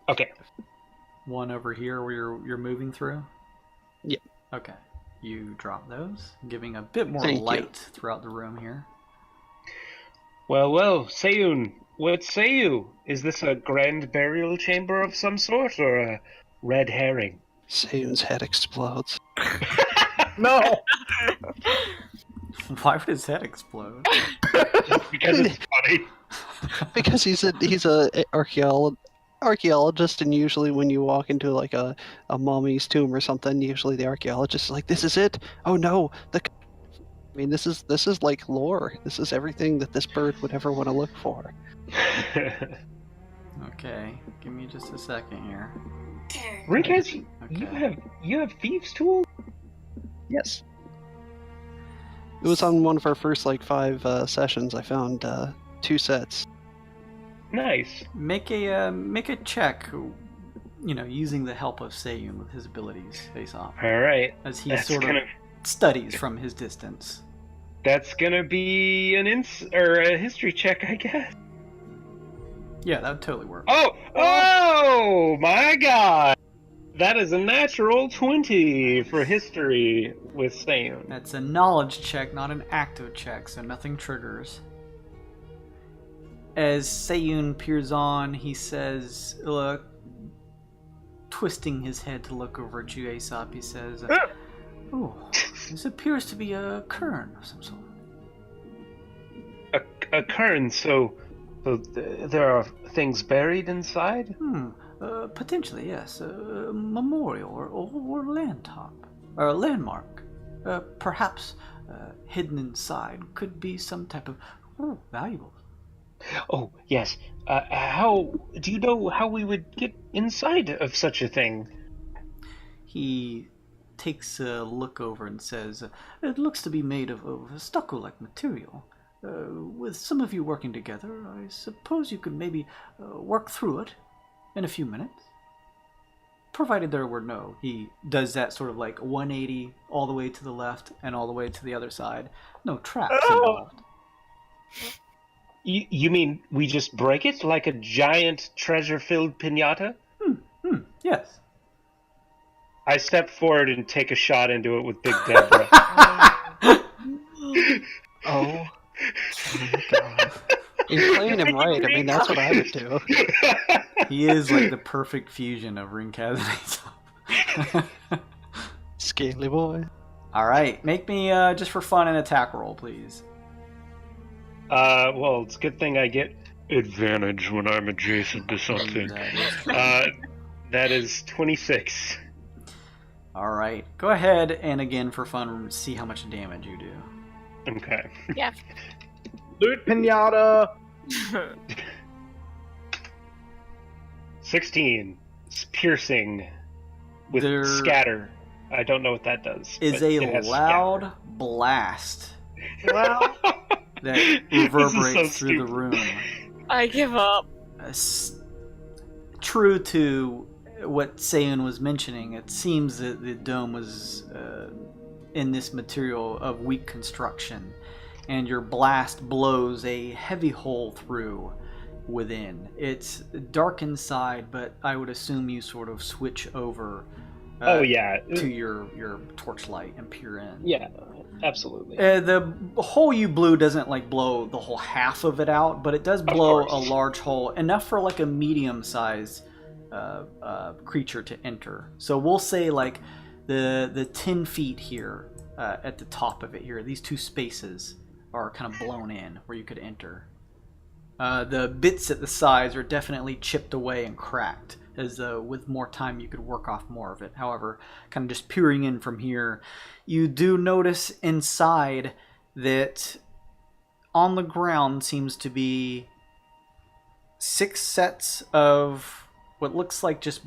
B: Okay.
A: One over here where you're moving through?
D: Yeah.
A: Okay. You drop those, giving a bit more
D: Thank
A: light throughout the room here.
B: Well, Seiyun, what say you? Is this a grand burial chamber of some sort, or a red herring?
D: Seiyun's head explodes.
F: No!
A: Why would his head explode?
B: Just because it's funny.
D: Because he's a archaeologist, and usually when you walk into like a mummy's tomb or something, usually the archaeologist is like, "This is it? Oh no!" I mean, this is like lore. This is everything that this bird would ever want to look for.
A: Okay, give me just a second here.
B: Rinkaz,
A: Okay.
B: you have thieves' tools?
D: Yes. It was on one of our first 5 sessions. I found 2 sets.
B: Nice.
A: Make a check. Using the help of Seiyun with his abilities face off.
B: All right.
A: As he
B: That's
A: sort of studies from his distance.
B: That's gonna be a history check, I guess.
A: Yeah, that would totally work.
B: Oh my God! That is a natural 20 for history with Seiyun.
A: That's a knowledge check, not an active check, so nothing triggers. As Seiyun peers on, he says, twisting his head to look over at you, Aesop, he says, "Oh, this appears to be a cairn of some sort."
B: A cairn, so there are things buried inside?
A: Potentially, yes. A memorial or landmark. Perhaps hidden inside could be some type of valuable.
B: Oh, yes. Do you know how we would get inside of such a thing?
A: He takes a look over and says, "It looks to be made of stucco-like material. With some of you working together, I suppose you could maybe work through it in a few minutes. Provided there were no." He does that sort of like 180 all the way to the left and all the way to the other side. No traps involved.
B: You mean we just break it like a giant treasure-filled piñata?
A: Yes.
B: I step forward and take a shot into it with Big Deborah.
D: Oh my God. You're playing him right. I mean, that's what I would do.
A: He is like the perfect fusion of Rinkaz and Aesop.
D: Scaly boy.
A: Alright, make me, just for fun, an attack roll, please.
B: Well, it's a good thing I get advantage when I'm adjacent to something. That is 26.
A: Alright, go ahead and again, for fun, see how much damage you do.
B: Okay.
C: Yeah.
F: Loot pinata.
B: 16. It's piercing with
A: There
B: scatter. I don't know what that does.
A: is
B: but
A: a
B: it has
A: loud blast
B: scatter.
A: that reverberates through the room.
C: I give up.
A: True to what Seiyun was mentioning, it seems that the dome was in this material of weak construction, and your blast blows a heavy hole through within. It's dark inside, but I would assume you sort of switch over to your torchlight and peer in.
B: Yeah, absolutely.
A: The hole you blew doesn't like blow the whole half of it out, but it does blow a large hole, enough for like a medium-sized creature to enter. So we'll say like the 10 feet here at the top of it here, these two spaces are kind of blown in where you could enter. The bits at the sides are definitely chipped away and cracked, as with more time you could work off more of it. However, kind of just peering in from here, you do notice inside that on the ground seems to be 6 sets of what looks like just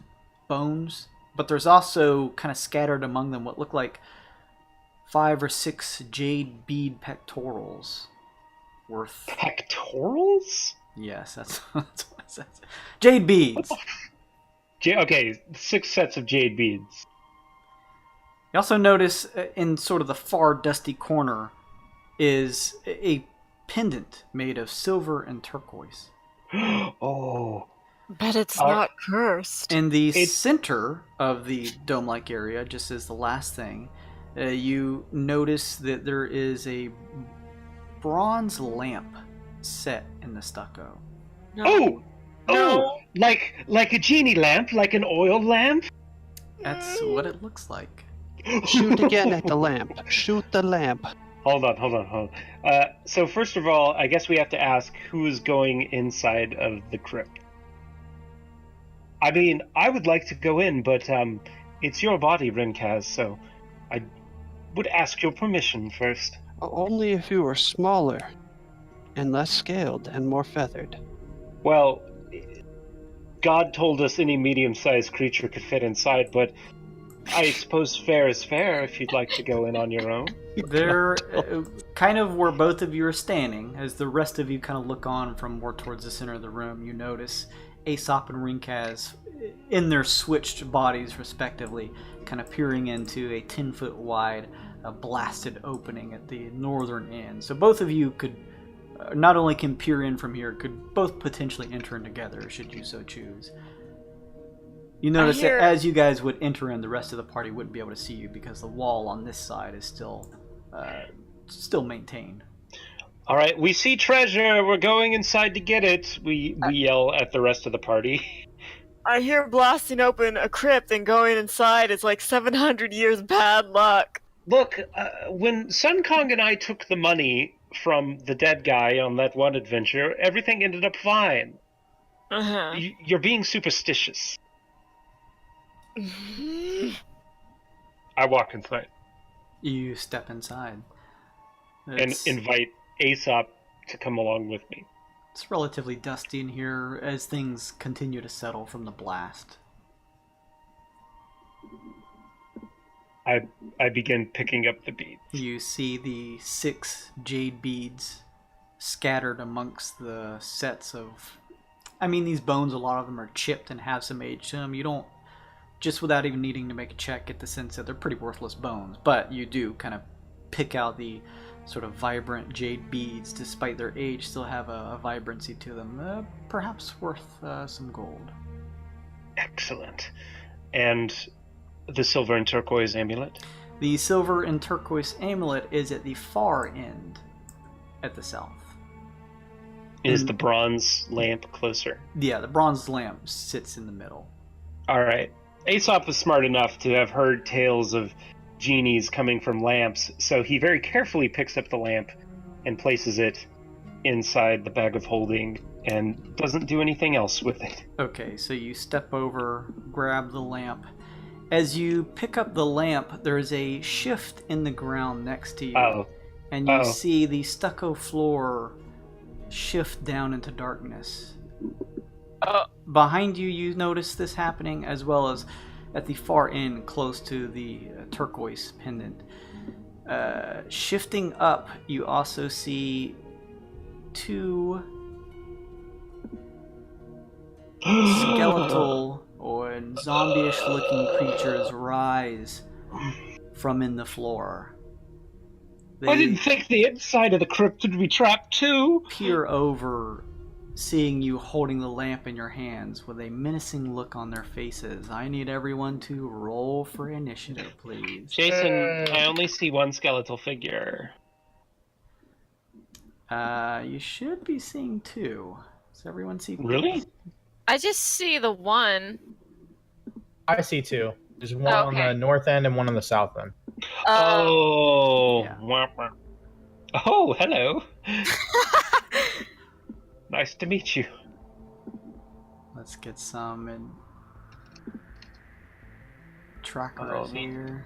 A: bones, but there's also kind of scattered among them what look like 5 or 6 jade bead pectorals worth.
B: Pectorals?
A: Yes, that's what it says. Jade beads.
B: Okay, 6 sets of jade beads.
A: You also notice in sort of the far dusty corner is a pendant made of silver and turquoise.
B: Oh.
C: Bet it's not cursed.
A: In the center of the dome-like area, just as the last thing, you notice that there is a bronze lamp set in the stucco.
C: No.
B: Oh, like a genie lamp, like an oil lamp?
A: That's what it looks like.
D: Shoot again at the lamp. Shoot the lamp.
B: Hold on. So first of all, I guess we have to ask who is going inside of the crypt. I mean, I would like to go in, but it's your body, Rinkaz, so I would ask your permission first.
D: Only if you were smaller, and less scaled, and more feathered.
B: Well, God told us any medium-sized creature could fit inside, but I suppose fair is fair if you'd like to go in on your own.
A: They're kind of where both of you are standing. As the rest of you kind of look on from more towards the center of the room, you notice Aesop and Rinkaz, in their switched bodies respectively, kind of peering into a 10-foot wide blasted opening at the northern end. So both of you could, not only can peer in from here, could both potentially enter in together should you so choose. You notice that as you guys would enter in, the rest of the party wouldn't be able to see you because the wall on this side is still maintained.
B: All right, we see treasure. We're going inside to get it. We yell at the rest of the party.
G: I hear blasting open a crypt and going inside is like 700 years bad luck.
B: Look, when Sun Kong and I took the money from the dead guy on that one adventure, everything ended up fine.
G: Uh-huh.
B: You're being superstitious. I walk inside.
A: You step inside.
B: And invite Aesop to come along with me.
A: It's relatively dusty in here as things continue to settle from the blast.
B: I begin picking up the beads.
A: You see the 6 jade beads scattered amongst the sets of... I mean, these bones, a lot of them are chipped and have some age to them. You don't, just without even needing to make a check, get the sense that they're pretty worthless bones. But you do kind of pick out the sort of vibrant jade beads, despite their age, still have a vibrancy to them. Perhaps worth some gold.
B: Excellent. And the silver and turquoise amulet?
A: The silver and turquoise amulet is at the far end, at the south.
B: Is the bronze lamp closer?
A: Yeah, the bronze lamp sits in the middle.
B: All right. Aesop was smart enough to have heard tales of genies coming from lamps, so he very carefully picks up the lamp and places it inside the bag of holding and doesn't do anything else with it.
A: Okay, so you step over, grab the lamp. As you pick up the lamp, there is a shift in the ground next to you. And you see the stucco floor shift down into darkness. Behind you, you notice this happening, as well as at the far end, close to the turquoise pendant. Shifting up, you also see 2 skeletal or zombie-ish looking creatures rise from in the floor.
B: I didn't think the inside of the crypt would be trapped too.
A: Peer over, seeing you holding the lamp in your hands with a menacing look on their faces. I need everyone to roll for initiative, please.
B: Jason, I only see one skeletal figure.
A: You should be seeing 2. Does everyone see 2?
B: Really?
C: I just see the one.
F: I see 2. There's one on the north end and one on the south end.
B: Oh.
A: Yeah.
B: Oh, hello. Nice to meet you.
A: Let's get some trackers here.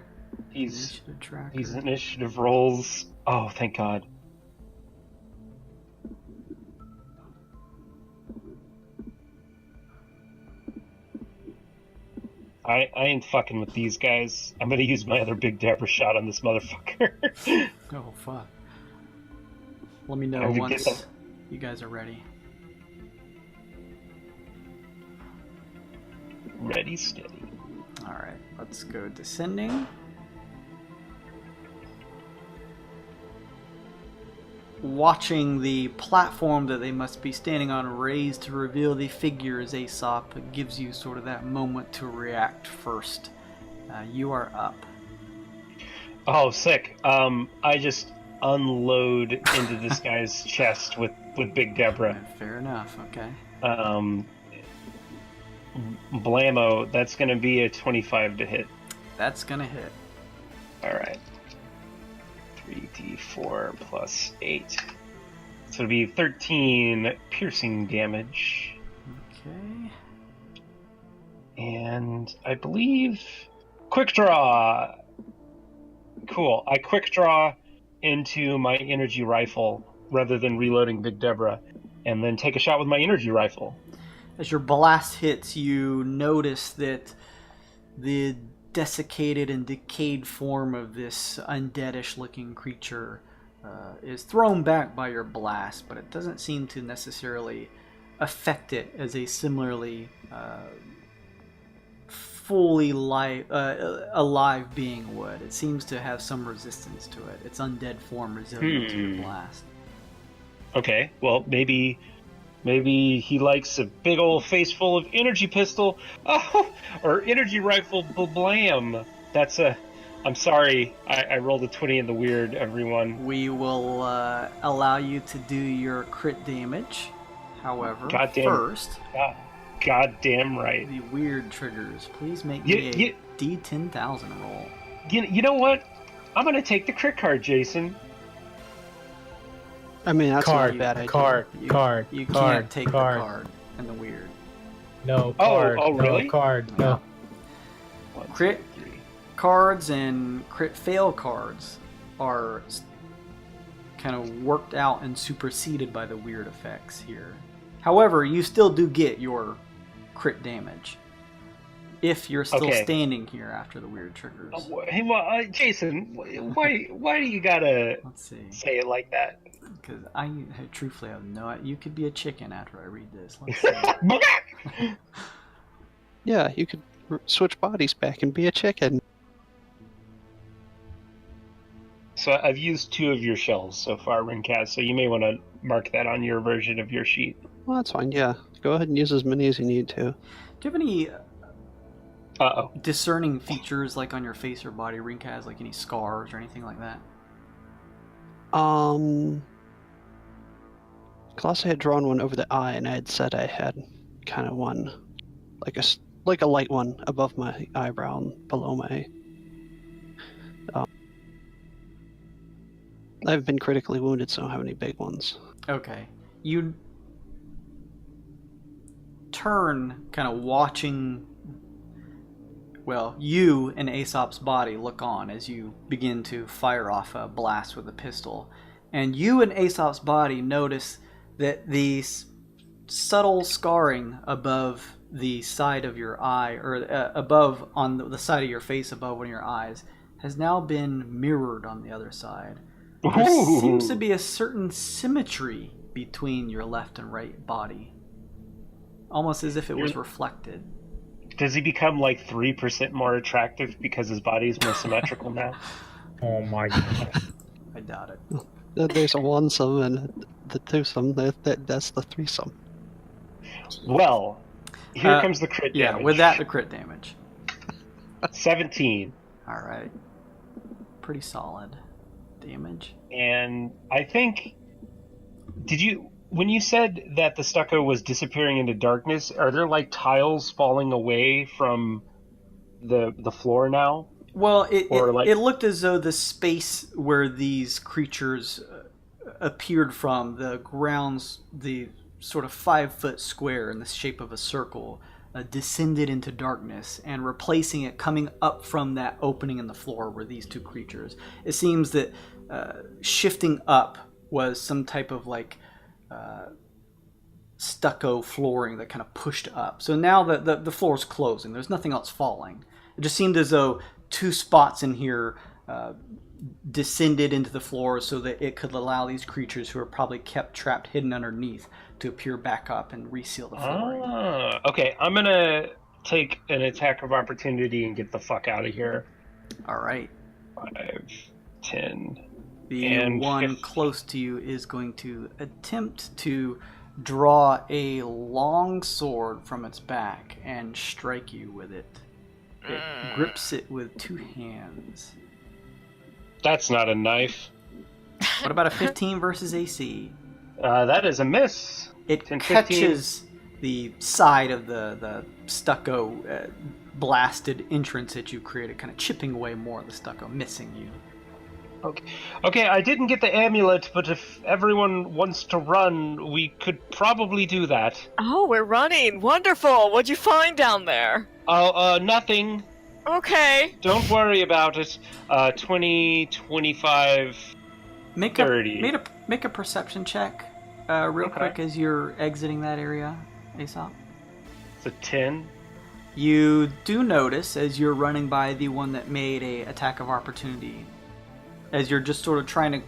B: These
A: trackers.
B: initiative rolls. Oh, thank God. I ain't fucking with these guys. I'm gonna use my other Big Dapper shot on this motherfucker.
A: Oh, fuck. Let me know once you guys are ready.
B: Ready, steady.
A: Alright, let's go descending. Watching the platform that they must be standing on raised to reveal the figures, Aesop gives you sort of that moment to react first. You are up.
B: Oh, sick. I just unload into this guy's chest with Big Deborah.
A: Fair enough, okay.
B: Blammo, that's gonna be a 25 to hit.
A: That's gonna hit.
B: Alright. 3d4 plus 8. So it'll be 13 piercing damage.
A: Okay.
B: And I believe... Quick draw! Cool. I quick draw into my energy rifle rather than reloading Big Deborah, and then take a shot with my energy rifle.
A: As your blast hits, you notice that the desiccated and decayed form of this undeadish looking creature is thrown back by your blast, but it doesn't seem to necessarily affect it as a similarly fully alive being would. It seems to have some resistance to it. Its undead form resilient to your blast.
B: Okay, well, maybe he likes a big old face full of energy pistol, or energy rifle, blam. I'm sorry, I rolled a 20 in the weird, everyone.
A: We will allow you to do your crit damage. However, first,
B: goddamn right.
A: The weird triggers. Please make me a D10,000 roll.
B: You know what? I'm gonna take the crit card, Jason.
D: I mean, that's not a bad idea.
A: You can't take the card and the weird.
F: No card.
B: Oh, really?
F: No card. No.
A: Crit cards and crit fail cards are kind of worked out and superseded by the weird effects here. However, you still do get your crit damage if you're still standing here after the weird triggers.
B: Hey, Jason, why do you gotta say it like that?
A: Because I truthfully have no idea. You could be a chicken after I read this. Let's see.
D: Yeah, you could switch bodies back and be a chicken.
B: So I've used 2 of your shells so far, Rincast, so you may want to mark that on your version of your sheet.
D: Well, that's fine, yeah. Go ahead and use as many as you need to.
A: Do you have any discerning features like on your face or body, Rincast, like any scars or anything like that?
D: Class, I had drawn one over the eye, and I had said I had kind of one, like a light one above my eyebrow and below my. I've been critically wounded, so I don't have any big ones.
A: Okay, you turn, kind of watching. Well, you and Aesop's body look on as you begin to fire off a blast with a pistol, and you and Aesop's body notice that the subtle scarring above the side of your eye, or above on the side of your face above one of your eyes, has now been mirrored on the other side. There seems to be a certain symmetry between your left and right body, almost as if it was reflected.
B: Does he become like 3% more attractive because his body is more symmetrical now?
F: Oh my god.
A: I doubt it.
D: There's a one-sum and the two-sum. That's the threesome.
B: Well, here comes the crit damage.
A: Yeah, with that, the crit damage.
B: 17.
A: Alright. Pretty solid damage.
B: And I think... When you said that the stucco was disappearing into darkness, are there like tiles falling away from the floor now?
A: Well, it looked as though the space where these creatures appeared from, the grounds, the sort of 5-foot square in the shape of a circle, descended into darkness, and replacing it, coming up from that opening in the floor were these 2 creatures. It seems that shifting up was some type of like stucco flooring that kind of pushed up. So now the floor is closing. There's nothing else falling. It just seemed as though 2 spots in here descended into the floor so that it could allow these creatures who are probably kept trapped hidden underneath to appear back up and reseal the flooring.
B: Okay, I'm gonna take an attack of opportunity and get the fuck out of here.
A: All right.
B: 5, 10.
A: The one close to you is going to attempt to draw a long sword from its back and strike you with it. It grips it with 2 hands.
B: That's not a knife.
A: What about a 15 versus AC?
B: That is a miss.
A: It catches the side of the stucco blasted entrance that you created, kind of chipping away more of the stucco, missing you.
B: Okay, I didn't get the amulet, but if everyone wants to run, we could probably do that.
G: Oh, we're running! Wonderful! What'd you find down there?
B: Nothing.
G: Okay.
B: Don't worry about it. 20, 25, 30.
A: Make a perception check real quick as you're exiting that area, Aesop.
B: It's a 10.
A: You do notice as you're running by the one that made a attack of opportunity, as you're just sort of trying to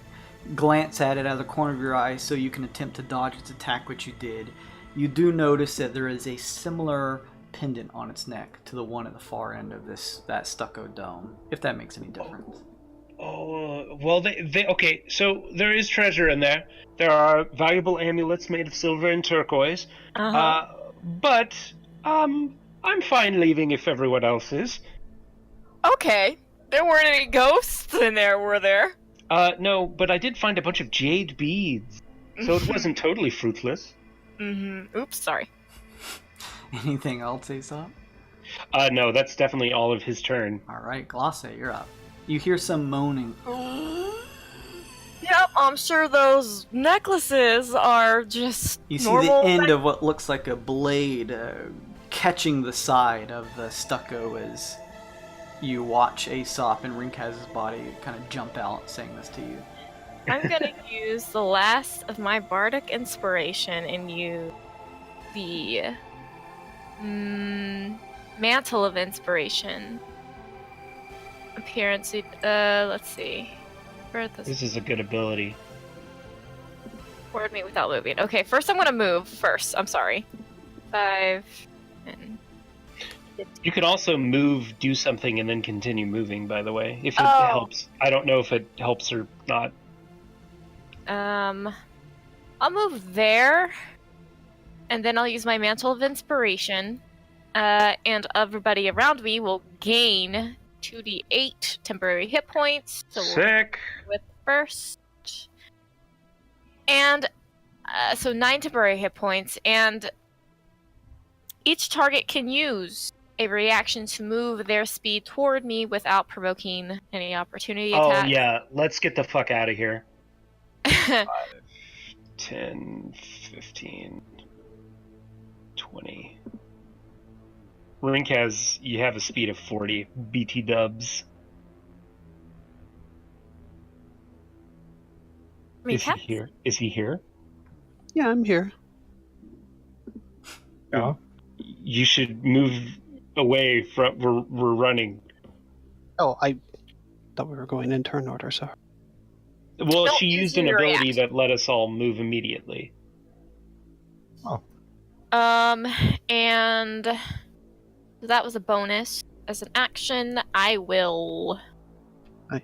A: glance at it out of the corner of your eye so you can attempt to dodge its attack, which you did. You do notice that there is a similar pendant on its neck to the one at the far end of that stucco dome, if that makes any difference.
B: Oh, well, they okay, so there is treasure in there. There are valuable amulets made of silver and turquoise. But I'm fine leaving if everyone else is.
G: Okay. There weren't any ghosts in there, were there?
B: No, but I did find a bunch of jade beads, so it wasn't totally fruitless.
G: Oops, sorry.
A: Anything else, Aesop?
B: No, that's definitely all of his turn.
A: Alright, Glosse, you're up. You hear some moaning.
G: Yep, I'm sure those necklaces are just
A: You see
G: normal
A: the end of what looks like a blade catching the side of the stucco as you watch Aesop and Rinkaz's body kind of jump out saying this to you.
C: I'm gonna use the last of my bardic inspiration and use the mantle of inspiration. Appearance. Let's see. Where
B: This is a good ability.
C: Word me without moving. Okay, first I'm gonna move. First, I'm sorry. 5 and.
B: You could also move, do something, and then continue moving, by the way, if it helps. I don't know if it helps or not.
C: I'll move there, and then I'll use my mantle of inspiration, and everybody around me will gain 2d8 temporary hit points. So
B: Sick!
C: With first. And, so 9 temporary hit points, and each target can use a reaction to move their speed toward me without provoking any opportunity attack.
B: Oh, yeah. Let's get the fuck out of here. 5, 10, 15, 20. Rinkaz, you have a speed of 40. BT dubs. Is he here? Is he here?
D: Yeah, I'm here.
F: Yeah.
B: You should move away from... We're running.
D: Oh, I thought we were going in turn order, so...
B: Well,
C: Don't
B: she
C: use
B: used an
C: your
B: ability
C: reaction.
B: that let us all move immediately.
C: And that was a bonus. As an action, I will...
D: I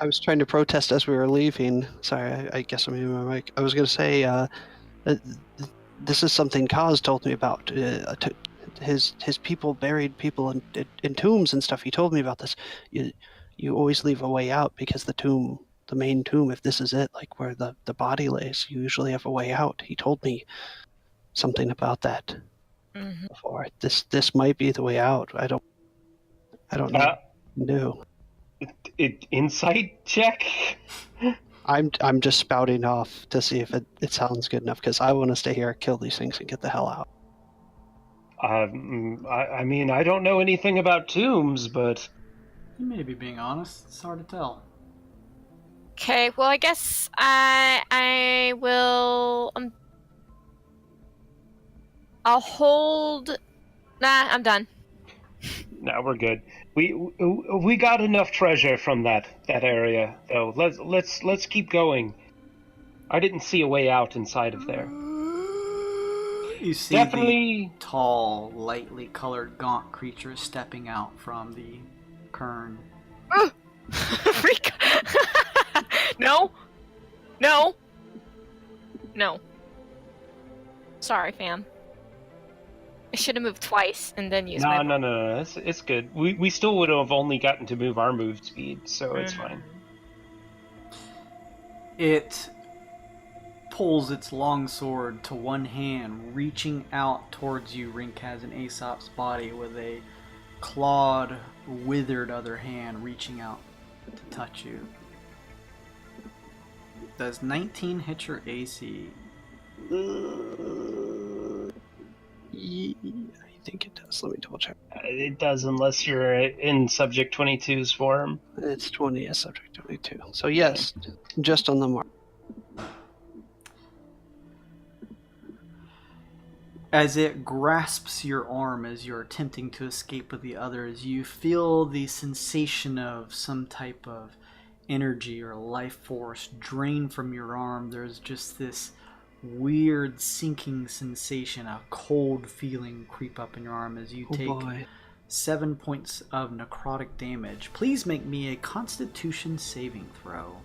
D: was trying to protest as we were leaving. Sorry, I guess I'm in my mic. I was going to say, this is something Kaz told me about. His people buried people in tombs and stuff. He told me about this. You always leave a way out because the main tomb, if this is it, like where the body lays, you usually have a way out. He told me something about that before. This might be the way out. I don't know. No.
B: Insight check?
D: I'm just spouting off to see if it sounds good enough, because I want to stay here, kill these things, and get the hell out.
B: I mean, I don't know anything about tombs, but...
A: You may be being honest. It's hard to tell.
C: Okay, well, I guess I will... I'll hold... Nah, I'm done.
B: No, we're good. We got enough treasure from that area, though. Let's keep going. I didn't see a way out inside of there.
A: You see the tall, lightly colored, gaunt creature stepping out from the cairn.
C: Freak! No! No! No. Sorry, fam. I should have moved twice and then used my...
B: No. It's good. We still would have only gotten to move our move speed, so it's fine.
A: It pulls its long sword to one hand, reaching out towards you, Rinkaz, and Aesop's body, with a clawed, withered other hand reaching out to touch you. Does 19 hit your AC?
D: I think it does. Let me double check.
B: It does, unless you're in Subject 22's form.
D: It's 20 as subject 22. So yes, just on the mark.
A: as it grasps your arm as you're attempting to escape with the others, you feel the sensation of some type of energy or life force drain from your arm. There's just this weird sinking sensation, a cold feeling creep up in your arm as you take 7 points of necrotic damage. Please make me a Constitution saving throw.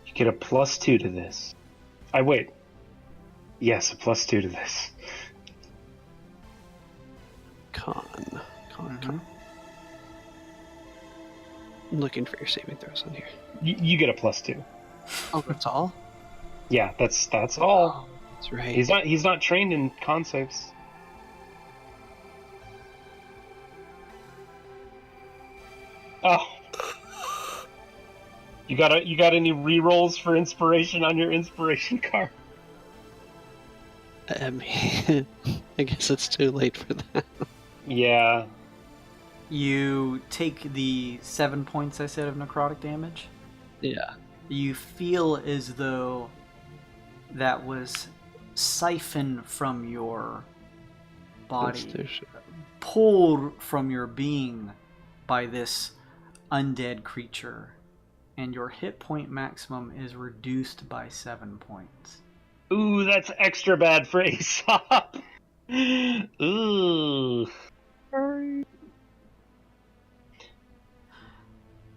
B: You get a +2 to this. Wait. Yes, a +2 to this.
D: Con. I'm looking for your saving throws on here.
B: You get a +2.
D: Oh, that's all?
B: Yeah, that's all.
D: That's right.
B: He's not trained in con saves. Oh. You got any rerolls for inspiration on your inspiration card?
D: I mean, I guess it's too late for that.
B: Yeah.
A: You take the 7 points I said of necrotic damage.
D: Yeah.
A: You feel as though that was siphoned from your body, pulled from your being by this undead creature, and your hit point maximum is reduced by 7 points.
B: Ooh, that's extra bad for Aesop. Ooh.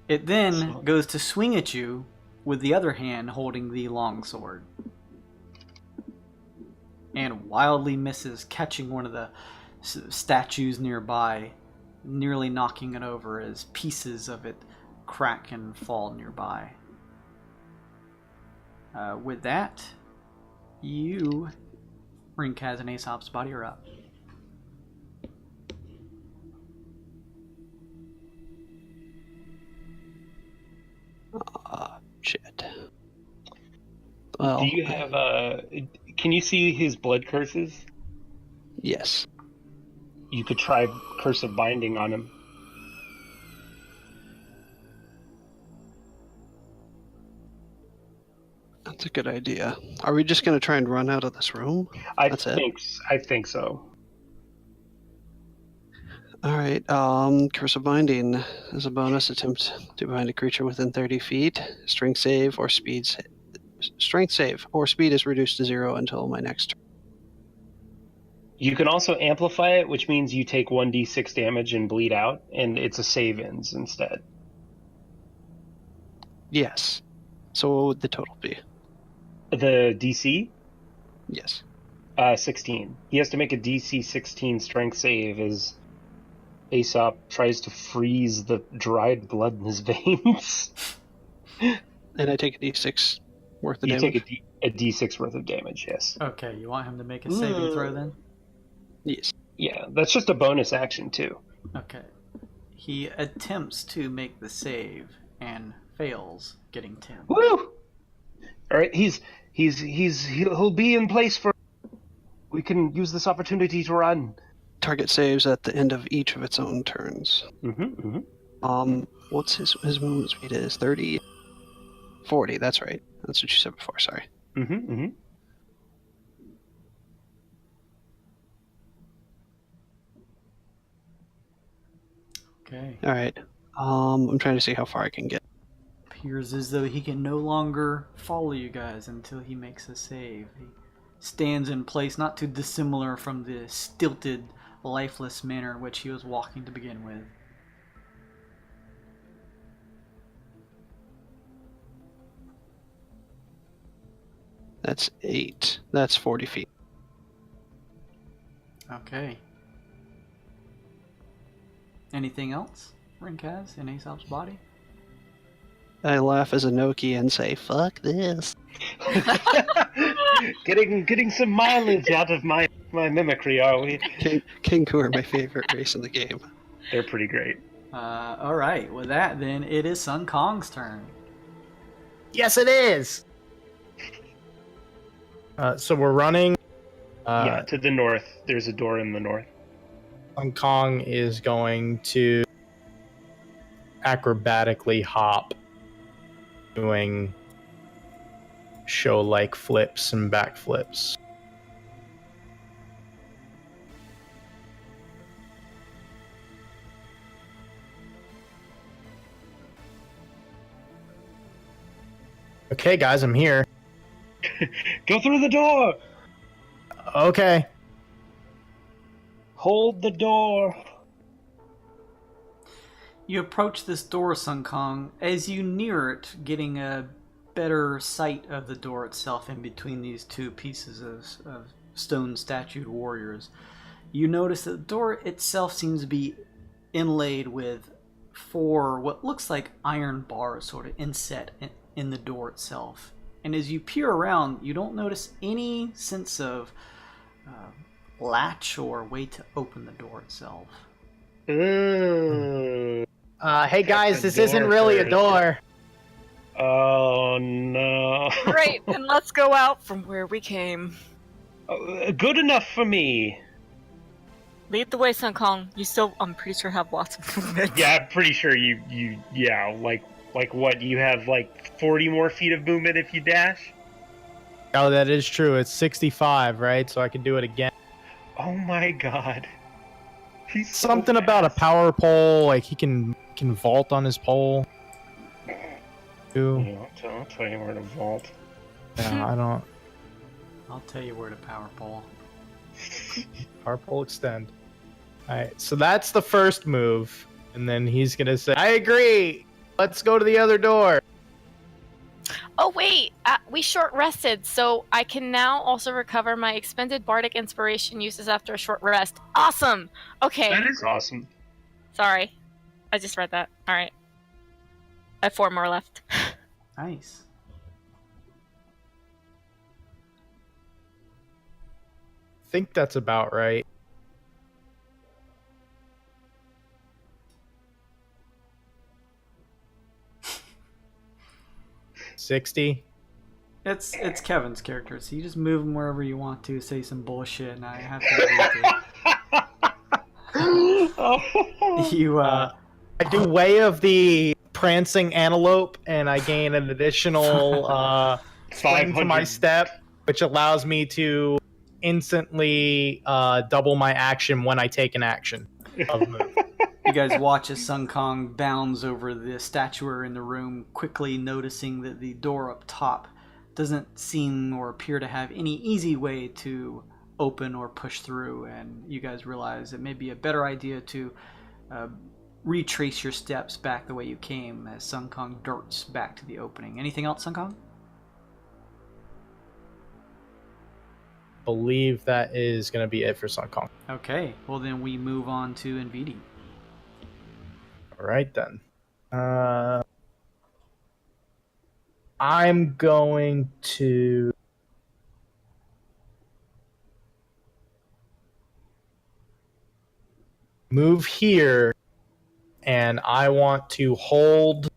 A: It then goes to swing at you with the other hand holding the longsword, and wildly misses, catching one of the statues nearby, nearly knocking it over as pieces of it crack and fall nearby. With that, you, Rinkaz and Aesop's body, are up.
D: Shit. Well,
B: do you have can you see his blood curses?
D: Yes.
B: You could try Curse of Binding on him.
D: That's a good idea. Are we just going to try and run out of this room?
B: I think so.
D: Alright, Curse of Binding is a bonus attempt to bind a creature within 30 feet. Strength save or speed is reduced to 0 until my next turn.
B: You can also amplify it, which means you take 1d6 damage and bleed out, and it's a save ends instead.
D: Yes. So what would the total be?
B: The DC?
D: Yes.
B: 16. He has to make a DC 16 strength save as Aesop tries to freeze the dried blood in his veins.
D: And I take a d6 worth of damage?
B: You take a d6 worth of damage, yes.
A: Okay, you want him to make a saving throw then?
D: Yes.
B: Yeah, that's just a bonus action too.
A: Okay. He attempts to make the save and fails, getting 10.
B: Woo! Alright, he'll be in place for... We can use this opportunity to run.
D: Target saves at the end of each of its own turns. What's his movement speed is? 30? 40, that's right. That's what you said before, sorry.
A: Okay.
D: Alright. I'm trying to see how far I can get.
A: Appears as though he can no longer follow you guys until he makes a save. He stands in place, not too dissimilar from the stilted, lifeless manner in which he was walking to begin with.
D: That's 8. That's 40 feet.
A: Okay. Anything else, Rinkaz, in Aesop's body?
D: I laugh as a Noki and say, "Fuck this."
B: Getting some mileage out of my mimicry, are we?
D: Kenku are my favorite race in the game.
B: They're pretty great.
A: Alright, with that then, it is Sun Kong's turn.
E: Yes, it is.
F: So we're running.
B: Yeah, to the north. There's a door in the north.
F: Hong Kong is going to acrobatically hop, doing show-like flips and backflips. Okay, guys, I'm here.
B: Go through the door!
F: Okay.
B: Hold the door.
A: You approach this door, Sun Kong. As you near it, getting a better sight of the door itself in between these two pieces of stone statued warriors, you notice that the door itself seems to be inlaid with 4 what looks like iron bars sort of inset in the door itself. And as you peer around, you don't notice any sense of latch or way to open the door itself.
B: Ooh.
F: Hey guys, this isn't really a door.
B: Oh no.
G: Great, then let's go out from where we came.
B: Good enough for me.
G: Lead the way, Sun Kong. You still, I'm pretty sure, have lots of movement.
B: Yeah, I'm pretty sure you like what, you have like 40 more feet of movement if you dash?
F: Oh, that is true. It's 65, right? So I can do it again.
B: Oh my god. He's so
F: Something about a
B: fast.
F: power pole, like he can vault on his pole. Too.
B: Yeah, I'll tell you where to vault.
F: Yeah, I don't.
A: I'll tell you where to power pole.
F: Power pole extend. Alright, so that's the first move. And then he's gonna say, I agree! Let's go to the other door.
C: Oh wait, we short rested, so I can now also recover my expended bardic inspiration uses after a short rest. Awesome! Okay.
B: That is awesome.
C: Sorry. I just read that. Alright. I have 4 more left.
A: Nice.
F: I think that's about right. $60.
A: It's Kevin's character, so you just move him wherever you want to, say some bullshit, and I have to agree to. You
F: I do Way of the Prancing Antelope, and I gain an additional spring to my
B: 500.
F: step, which allows me to instantly double my action when I take an action of move.
A: You guys watch as Sun Kong bounds over the statuary in the room, quickly noticing that the door up top doesn't seem or appear to have any easy way to open or push through, and you guys realize it may be a better idea to retrace your steps back the way you came as Sun Kong darts back to the opening. Anything else, Sun Kong?
F: Believe that is going to be it for Sun Kong.
A: Okay, well then we move on to NVD.
F: All right, then. I'm going to move here, and I want to hold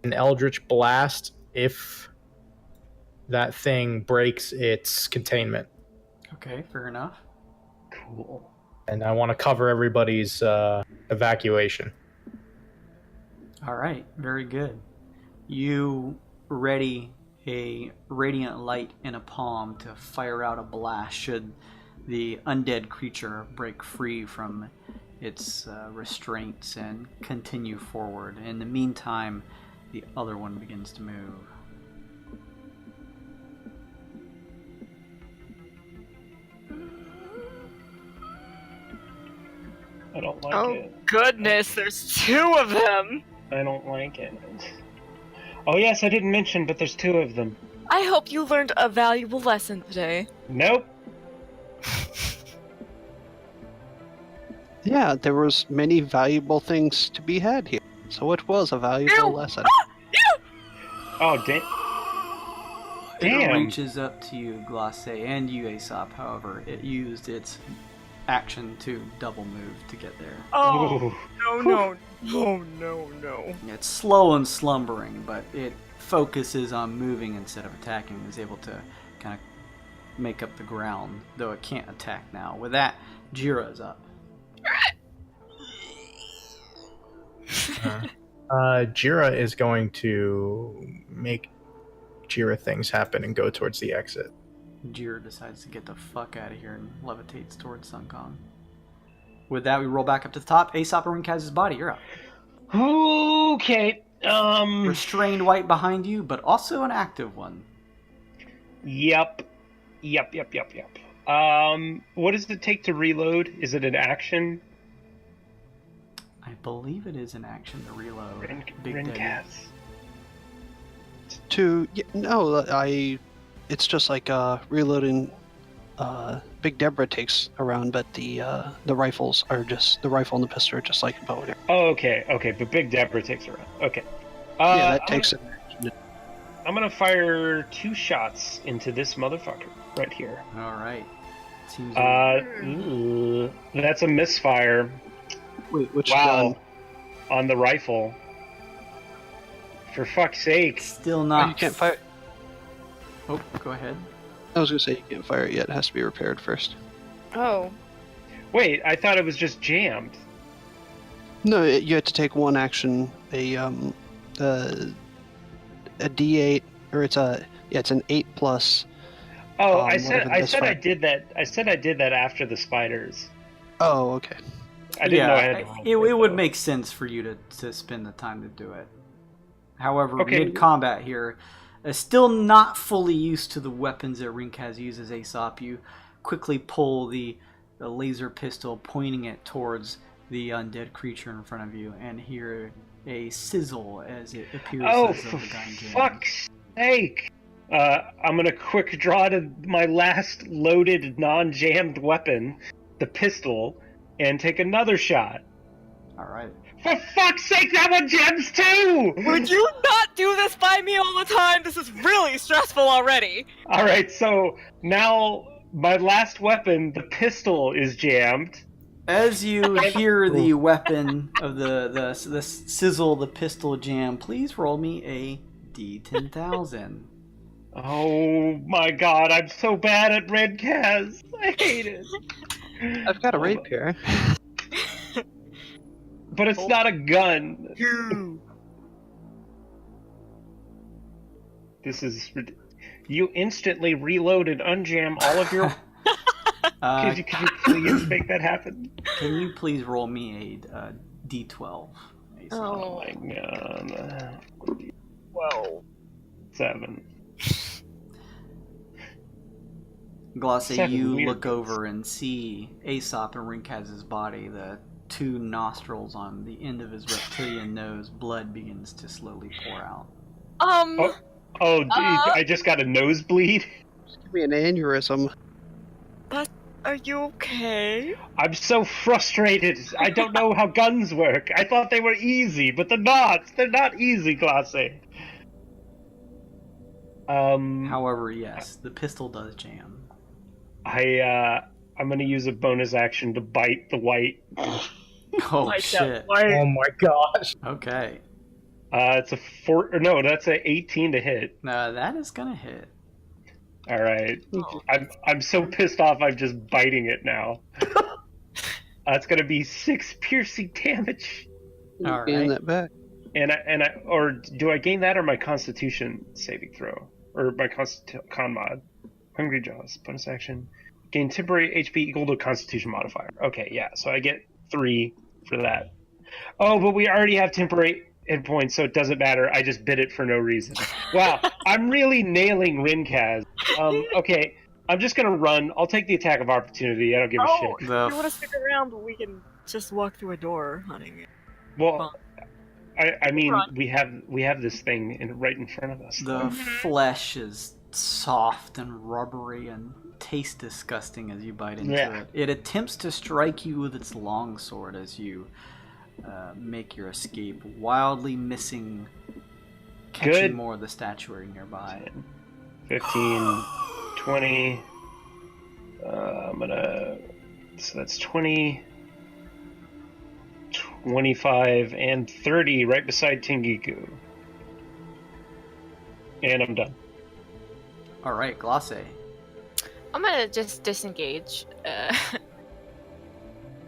F: an Eldritch Blast if that thing breaks its containment.
A: Okay, fair enough.
B: Cool.
F: And I want to cover everybody's evacuation.
A: All right, very good. You ready a radiant light in a palm to fire out a blast should the undead creature break free from its restraints and continue forward. In the meantime, the other one begins to move.
B: I don't like
G: Oh
B: it.
G: goodness, there's 2 of them!
B: I don't like it. Oh yes, I didn't mention, but there's 2 of them.
G: I hope you learned a valuable lesson today.
B: Nope.
D: Yeah, there was many valuable things to be had here. So it was a valuable
G: Ew!
D: lesson.
B: Oh, damn.
A: It
B: Damn.
A: reaches up to you, Glace, and you, Aesop. However, it used its action to double move to get there.
G: Oh,
B: Ooh.
G: no.
A: It's slow and slumbering, but it focuses on moving instead of attacking. Is able to kind of make up the ground, though it can't attack now. With that, Jira is up.
F: Jira is going to make Jira things happen and go towards the exit.
A: Jira decides to get the fuck out of here and levitates towards Sun Kong. With that, we roll back up to the top. Aesop and Kaz's body, you're up.
B: Okay.
A: Restrained white behind you, but also an active one.
B: Yep. What does it take to reload? Is it an action?
A: I believe it is an action to reload. Big Daddy.
B: Rincaz.
D: It's just like reloading. Big Deborah takes around, but the rifles are just the rifle and the pistol are just like a bow and arrow.
B: Oh, okay, but Big Deborah takes around. Okay.
D: Yeah, that takes it.
B: I'm gonna fire 2 shots into this motherfucker right here.
A: All right. Seems
B: that's a misfire.
D: Wait, which
B: Wow.
D: gun?
B: On the rifle. For fuck's sake.
A: still
D: Oh,
A: not.
D: you can't fire.
A: Oh, go ahead.
D: I was gonna say you can't fire it yet. It has to be repaired first.
G: Oh.
B: Wait, I thought it was just jammed.
D: No, you had to take one action. A D8, or it's an 8 plus.
B: Oh, I said
D: whatever this
B: I
D: fire-
B: did that. I said I did that after the spiders.
D: Oh, okay.
B: I didn't know I had to roll
A: it would
B: though.
A: make sense for you to spend the time to do it. However,
B: Okay.
A: mid-combat here, still not fully used to the weapons that Rincaz uses, Aesop, you quickly pull the laser pistol, pointing it towards the undead creature in front of you, and hear a sizzle as it appears
B: Oh,
A: as
B: for
A: though the gun jammed.
B: fuck's sake! I'm gonna quick draw to my last loaded, non-jammed weapon, the pistol, and take another shot.
A: All right.
B: For fuck's sake, that one jams too!
G: Would you not do this by me all the time? This is really stressful already.
B: Alright, so now my last weapon, the pistol, is jammed.
A: As you hear the weapon of the sizzle, the pistol jam, please roll me a D10,000.
B: Oh my god, I'm so bad at Red Kaz. I hate it.
D: I've got a rapier.
B: But it's not a gun. This is... You instantly reload and unjam all of your... Could you please make that happen?
A: Can you please roll me a D12?
B: Oh my god.
G: Whoa.
B: 7.
A: Glosse,
B: Seven
A: you
B: weird
A: look
B: ones.
A: over and see Aesop and Rincaz's body, the 2 nostrils on the end of his reptilian nose, blood begins to slowly pour out.
B: Oh, dude, I just got a nosebleed.
D: Just give me an aneurysm.
G: Are you okay?
B: I'm so frustrated. I don't know how guns work. I thought they were easy, but they're not. They're not easy, Glosse.
A: However, yes, the pistol does jam.
B: I'm gonna use a bonus action to bite the white.
A: Oh,
G: Like
A: shit.
G: that white-
F: Oh my gosh.
A: Okay.
B: It's a 4. Or no, that's a 18 to hit.
A: That is gonna hit.
B: All right.
G: Oh.
B: I'm so pissed off. I'm just biting it now. It's gonna be 6 piercing damage.
A: All
D: Gain
A: right.
D: that back.
B: Or do I gain that or my Constitution saving throw or my con mod? Hungry Jaws bonus action. Gain temporary HP equal to Constitution modifier. Okay, yeah. So I get 3 for that. Oh, but we already have temporary hit points, so it doesn't matter. I just bit it for no reason. Wow, I'm really nailing Rincaz. Okay, I'm just gonna run. I'll take the attack of opportunity. I don't give a shit.
G: If you want to stick around, we can just walk through a door, honey.
B: Well, I mean,
G: Run.
B: we have this thing right in front of us.
A: The flesh is soft and rubbery and tastes disgusting as you bite into
B: Yeah.
A: it. It attempts to strike you with its longsword as you make your escape, wildly missing catching
B: Good.
A: more of the statuary nearby.
B: 15, 20. So that's 20, 25, and 30 right beside Tengiku. And I'm done.
A: All right, Glosse.
C: I'm gonna just disengage.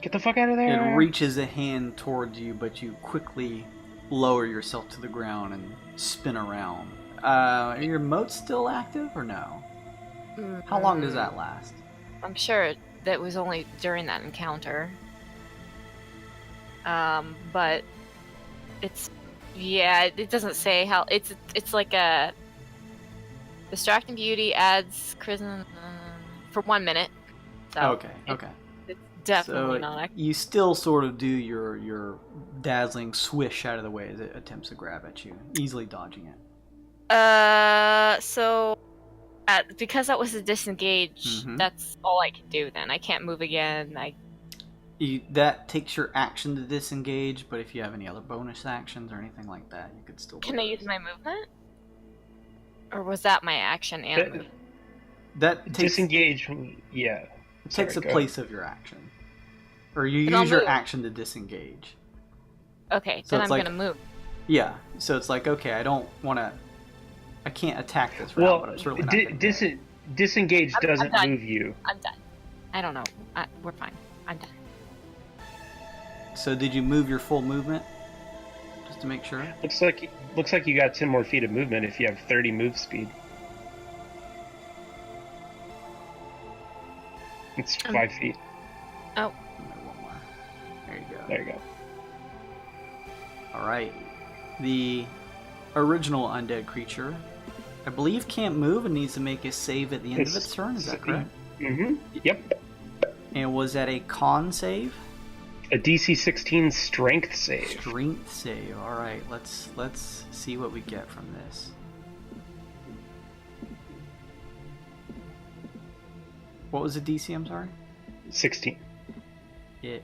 B: Get the fuck out of there!
A: It reaches a hand towards you, but you quickly lower yourself to the ground and spin around. Are your moats still active or no? How long does that last?
C: I'm sure that was only during that encounter. But it's Yeah, it doesn't say how. It's like a distracting beauty adds charisma for 1 minute. So
A: Okay.
C: it's definitely
A: So
C: not.
A: you still sort of do your dazzling swish out of the way as it attempts to grab at you, easily dodging it.
C: So because that was a disengage,
A: Mhm.
C: that's all I can do. Then I can't move again.
A: That takes your action to disengage, but if you have any other bonus actions or anything like that, you could still.
C: Can I use my movement? Or was that my action and movement?
A: That takes,
B: Disengage. Yeah.
A: takes
B: Sorry,
A: the
B: go
A: place of your action, or you
C: But I'll
A: use your
C: move.
A: action to disengage.
C: Okay,
A: So
C: then
A: it's
C: I'm
A: like-
C: gonna move.
A: Yeah, so it's like, okay, I can't attack this round,
B: Well,
A: but I'm certainly not gonna get it.
B: disengage
C: I'm
B: doesn't
C: done.
B: move you.
C: I'm done. I don't know. We're fine. I'm done.
A: So did you move your full movement? Just to make sure?
B: Looks like you got 10 more feet of movement if you have 30 move speed. It's 5 feet.
C: Oh,
A: One more. There you go.
B: There you go.
A: Alright. The original undead creature, I believe, can't move and needs to make a save at the end of its turn, is that correct?
B: Mm-hmm. Yep.
A: And was that a con save?
B: A DC 16 strength save.
A: Strength save. Alright, let's see what we get from this. What was the DC, I'm sorry?
B: 16.
A: It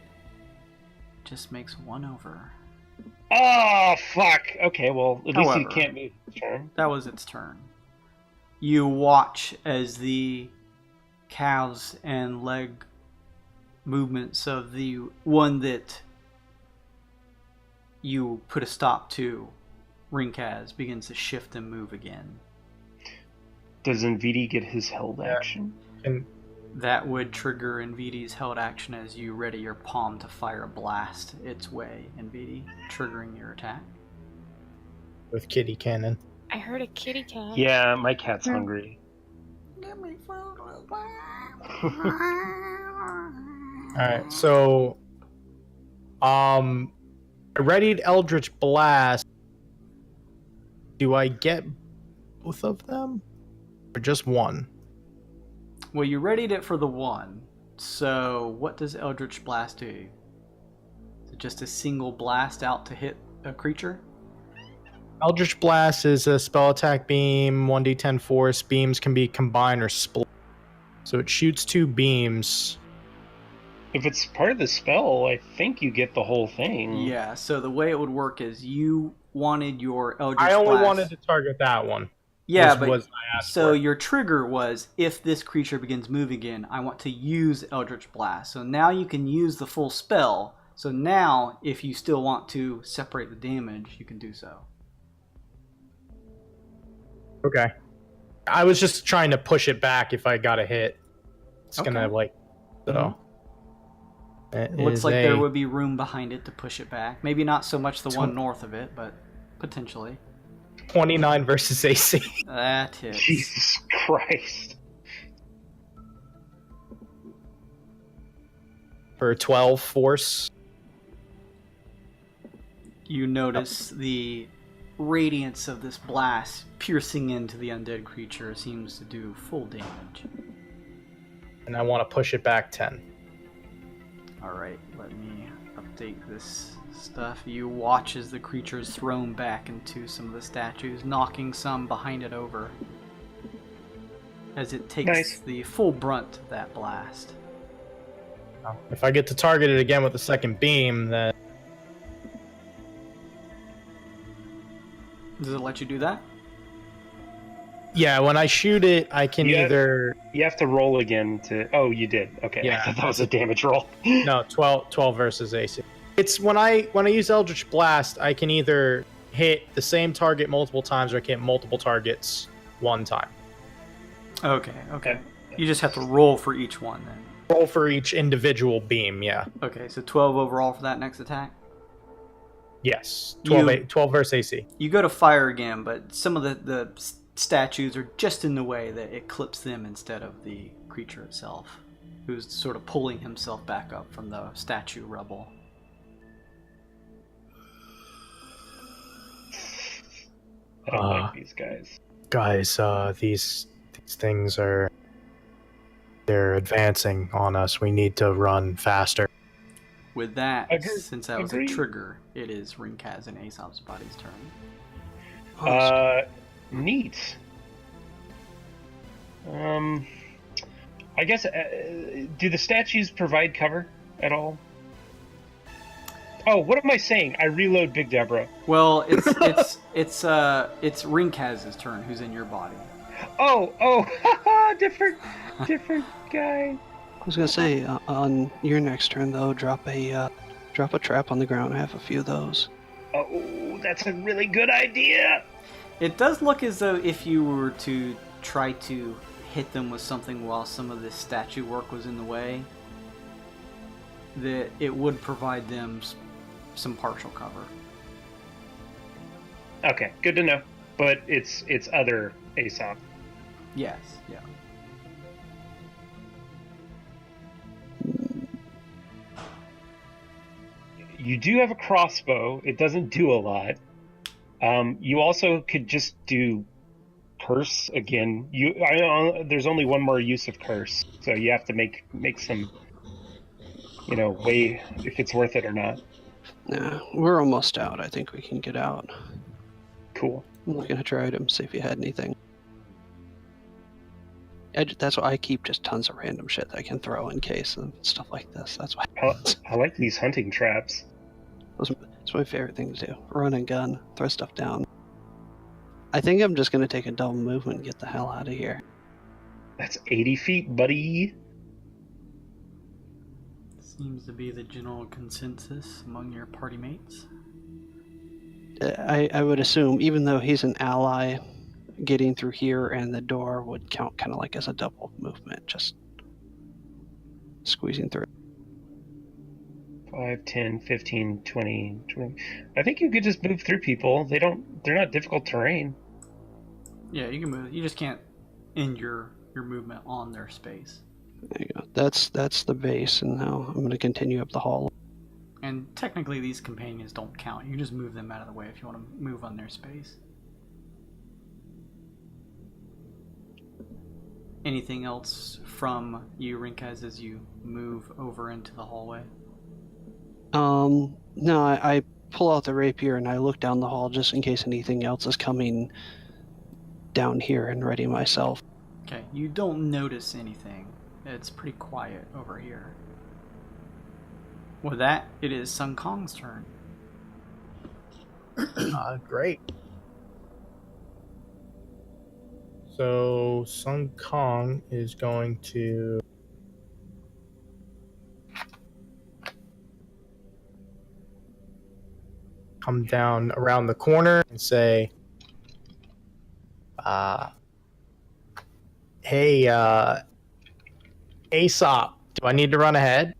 A: just makes 1 over.
B: Oh, fuck! Okay, well, at least
A: However,
B: you can't move this turn.
A: That was its turn. You watch as the calves and leg movements of the one that you put a stop to, Rinkaz, begins to shift and move again.
B: Does Nvidi get his held action?
F: And
A: That would trigger Nvidi's held action as you ready your palm to fire a blast its way, Nvidi, triggering your attack.
F: with kitty cannon.
C: I heard a kitty cat.
B: Yeah, my cat's hungry.
F: Alright, so I readied Eldritch Blast. Do I get both of them? Or just one?
A: Well, you readied it for the one, so what does Eldritch Blast do? Is it just a single blast out to hit a creature?
F: Eldritch Blast is a spell attack beam, 1d10 force. Beams can be combined or split. So it shoots 2 beams.
B: If it's part of the spell, I think you get the whole thing.
A: Yeah, so the way it would work is you wanted your Eldritch
F: I only
A: Blast.
F: wanted to target that one.
A: Yeah,
F: was
A: but
F: I asked
A: so
F: for.
A: your trigger was, if this creature begins moving again, I want to use Eldritch Blast. So now you can use the full spell. So now, if you still want to separate the damage, you can do so.
F: Okay. I was just trying to push it back if I got a hit. It's gonna
A: Okay.
F: like so. It
A: Looks
F: is
A: like
F: a
A: there would be room behind it to push it back. Maybe not so much the one
F: Tw-
A: north of it, but potentially.
F: 29 versus AC.
A: That hits.
B: Jesus Christ.
F: For 12 force.
A: You notice the radiance of this blast piercing into the undead creature seems to do full damage.
F: And I want to push it back 10.
A: Alright, let me update this stuff. You watch as the creature is thrown back into some of the statues, knocking some behind it over as it takes
B: Nice.
A: the full brunt of that blast.
F: If I get to target it again with the second beam, then
A: Does it let you do that?
F: yeah, when I shoot it, I can
B: Yeah.
F: either
B: You have to roll again to... Oh, you did. Okay.
F: Yeah.
B: I thought that was a damage roll.
F: no 12 versus AC. It's when I use Eldritch Blast, I can either hit the same target multiple times or I can hit multiple targets one time.
A: Okay. You just have to roll for each one then.
F: Roll for each individual beam, yeah.
A: Okay, so 12 overall for that next attack.
F: Yes.
A: You-
F: 12 versus AC.
A: You go to fire again, but some of the statues are just in the way that it clips them instead of the creature itself, who's sort of pulling himself back up from the statue rubble.
B: I don't like these guys.
F: Guys, these things they're advancing on us. We need to run faster.
A: With that,
B: Agreed.
A: since that was a
B: Agreed.
A: trigger, it is Rinkaz and Aesop's body's turn.
B: Neat. I guess, do the statues provide cover at all? Oh, what am I saying? I reload Big Deborah.
A: Well, it's Rinkaz's turn, who's in your body.
B: Oh, different guy.
D: I was gonna say, on your next turn though, drop a trap on the ground. I have a few of those.
B: Oh, that's a really good idea.
A: It does look as though if you were to try to hit them with something while some of this statue work was in the way, that it would provide them some partial cover.
B: Okay, good to know. But it's other Aesop.
A: Yes, yeah.
B: You do have a crossbow. It doesn't do a lot. You also could just do curse again. There's only one more use of curse, so you have to make some, weigh if it's worth it or not.
D: Yeah, we're almost out. I think we can get out.
B: Cool.
D: I'm looking at your items, see if you had anything. That's why I keep just tons of random shit that I can throw in case and stuff like this. That's why.
B: I like these hunting traps.
D: It's my favorite thing to do. Run and gun, throw stuff down. I think I'm just going to take a double movement and get the hell out of here.
B: That's 80 feet, buddy.
A: Seems to be the general consensus among your party mates.
D: I would assume, even though he's an ally, getting through here and the door would count kind of like as a double movement, just squeezing through.
B: 5, 10, 15, 20. I think you could just move through people. They're not difficult terrain.
A: Yeah, you can move. You just can't end your movement on their space.
D: There you go. That's the base, and now I'm going to continue up the hall.
A: And technically these companions don't count. You just move them out of the way if you want to move on their space. Anything else from you, Rinkaz, as you move over into the hallway?
D: No, I pull out the rapier and I look down the hall just in case anything else is coming down here and ready myself.
A: Okay, you don't notice anything. It's pretty quiet over here. With that, it is Sun Kong's turn.
F: Great. So Sun Kong is going to come down around the corner and say, hey, Aesop, do I need to run ahead?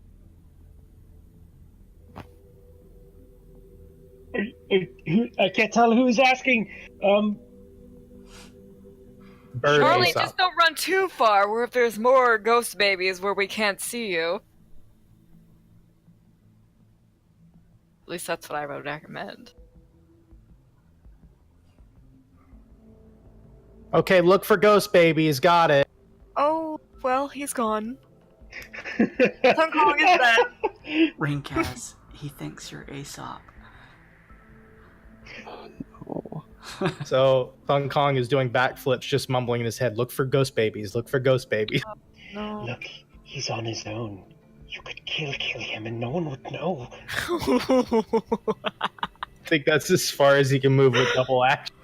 B: I can't tell who's asking.
F: Bird
G: Charlie,
F: Aesop.
G: just don't run too far, where if there's more ghost babies where we can't see you. At least that's what I would recommend.
F: Okay, look for ghost babies. Got it.
G: Oh, well, he's gone. Sun Kong is dead.
A: Rinkaz, he thinks you're Aesop.
D: Oh.
F: So Sun Kong is doing backflips, just mumbling in his head, look for ghost babies, look for ghost babies.
G: No.
B: Look, he's on his own. You could kill him and no one would know.
F: I think that's as far as he can move with double action.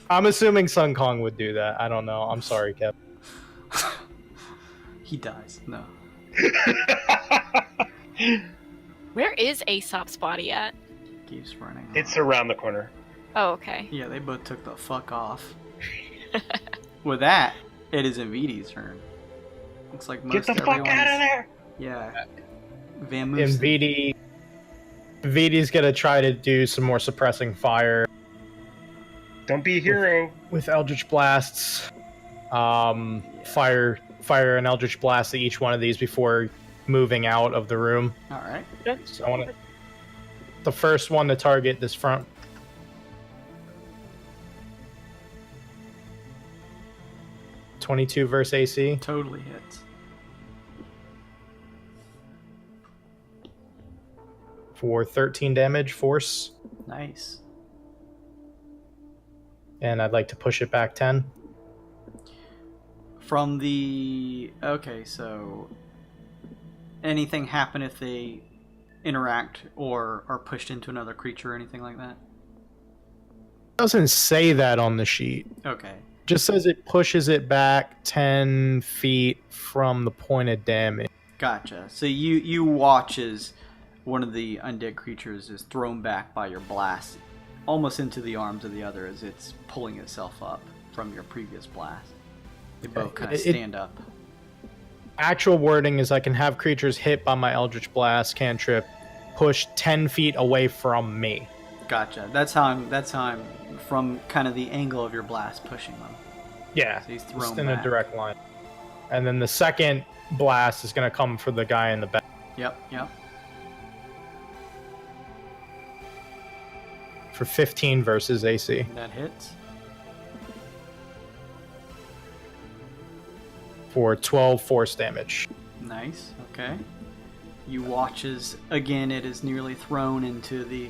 F: I'm assuming Sun Kong would do that. I don't know. I'm sorry, Kev.
A: He dies. No.
C: Where is Aesop's body at?
A: Keeps running.
B: It's around the corner.
C: Oh, okay.
A: Yeah, they both took the fuck off. With that, it is Invidi's turn. Looks like most
B: Get the fuck out of there!
A: Yeah. Vamoose.
F: Vidi's gonna try to do some more suppressing fire
B: Don't be a hero.
F: with Eldritch Blasts. Fire an Eldritch Blast at each one of these before moving out of the room.
A: Alright.
F: So I want the first one to target this front 22 versus AC
A: Totally hits.
F: for 13 damage force.
A: Nice.
F: And I'd like to push it back 10.
A: From the... Okay, so... Anything happen if they interact or are pushed into another creature or anything like that?
F: Doesn't say that on the sheet.
A: Okay.
F: Just says it pushes it back 10 feet from the point of damage.
A: Gotcha. So you watch as one of the undead creatures is thrown back by your blast, almost into the arms of the other as it's pulling itself up from your previous blast. They both kind of stand up.
F: Actual wording is I can have creatures hit by my Eldritch Blast cantrip pushed 10 feet away from me.
A: Gotcha. That's how I'm from kind of the angle of your blast pushing them.
F: Yeah,
A: So he's thrown
F: just in
A: back.
F: a direct line. And then the second blast is going to come for the guy in the back.
A: Yep.
F: For 15 versus AC.
A: That hits.
F: For 12 force damage.
A: Nice. Okay. You watch as, again, it is nearly thrown into the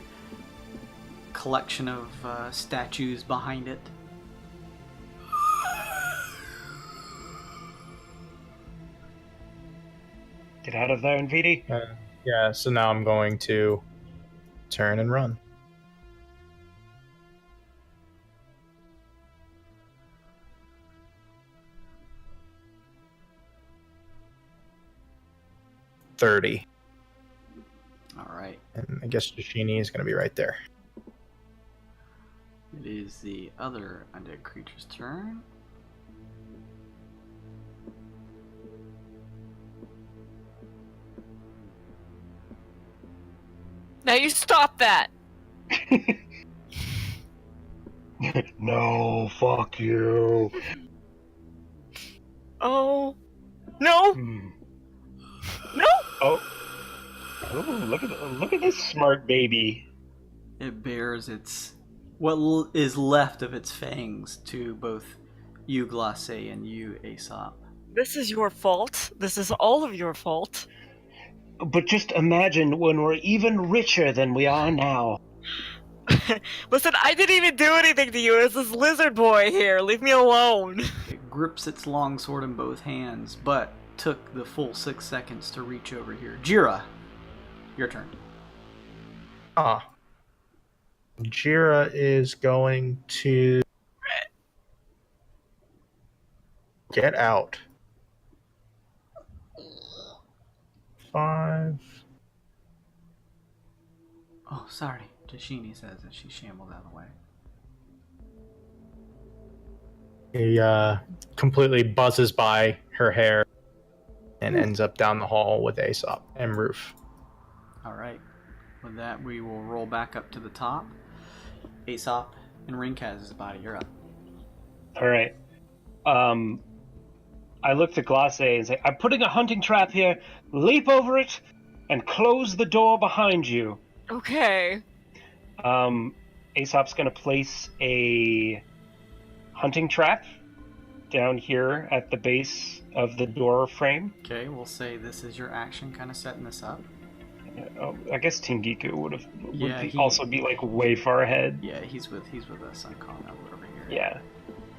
A: collection of statues behind it.
B: Get out of there, Nvidi.
F: Yeah, so now I'm going to turn and run. $30.
A: All right.
F: And I guess Jashini is going to be right there.
A: It is the other undead creature's turn.
G: Now you stop that!
B: No, fuck you.
G: Oh. No! No!
B: Oh, look at this smart baby.
A: It bears its is left of its fangs to both you, Glace, and you, Aesop.
G: This is your fault. This is all of your fault.
B: But just imagine when we're even richer than we are now.
G: Listen, I didn't even do anything to you. It's this lizard boy here. Leave me alone.
A: It grips its long sword in both hands, but took the full 6 seconds to reach over here. Jira, your turn.
F: Jira is going to get out. 5.
A: Oh, sorry. Tashini says that she shambled out of the way.
F: He completely buzzes by her hair and ends up down the hall with Aesop and Roof.
A: All right. With that, we will roll back up to the top. Aesop and Rinkaz's body, you're up.
B: All right. I looked at Glace and say, I'm putting a hunting trap here. Leap over it and close the door behind you.
G: Okay.
B: Aesop's going to place a hunting trap down here at the base of the door frame.
A: Okay, we'll say this is your action, kind of setting this up.
B: I guess Tingiku would
A: Yeah,
B: also be like way far ahead.
A: Yeah, he's with us on Kong over here.
B: Yeah.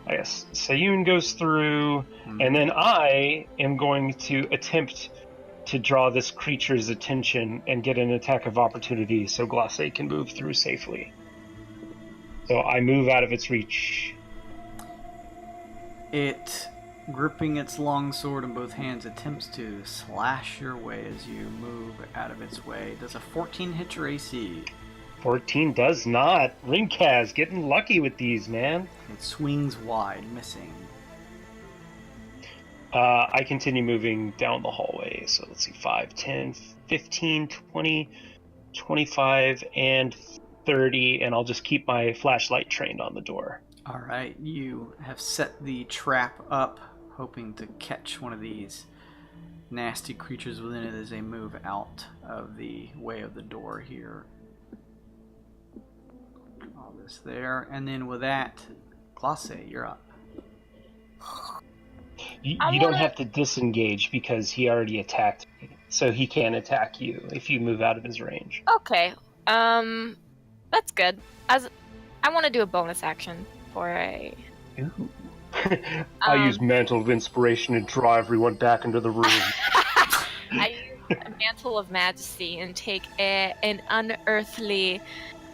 B: I guess Sayun goes through, and then I am going to attempt to draw this creature's attention and get an attack of opportunity so Glace can move through safely. So I move out of its reach.
A: It, gripping its long sword in both hands, attempts to slash your way as you move out of its way. Does a 14 hit your AC?
B: 14 does not. Rinkaz getting lucky with these, man.
A: It swings wide, missing.
B: I continue moving down the hallway. So let's see, 5, 10, 15, 20, 25, and 30. And I'll just keep my flashlight trained on the door.
A: All right, you have set the trap up, hoping to catch one of these nasty creatures within it as they move out of the way of the door here. All this there, and then with that, Glace, you're up.
B: You don't have to disengage because he already attacked me. So he can't attack you if you move out of his range.
C: Okay. That's good. As I want to do a bonus action for a.
B: Ooh. I use Mantle of Inspiration and draw everyone back into the room.
C: I use a Mantle of Majesty and take an unearthly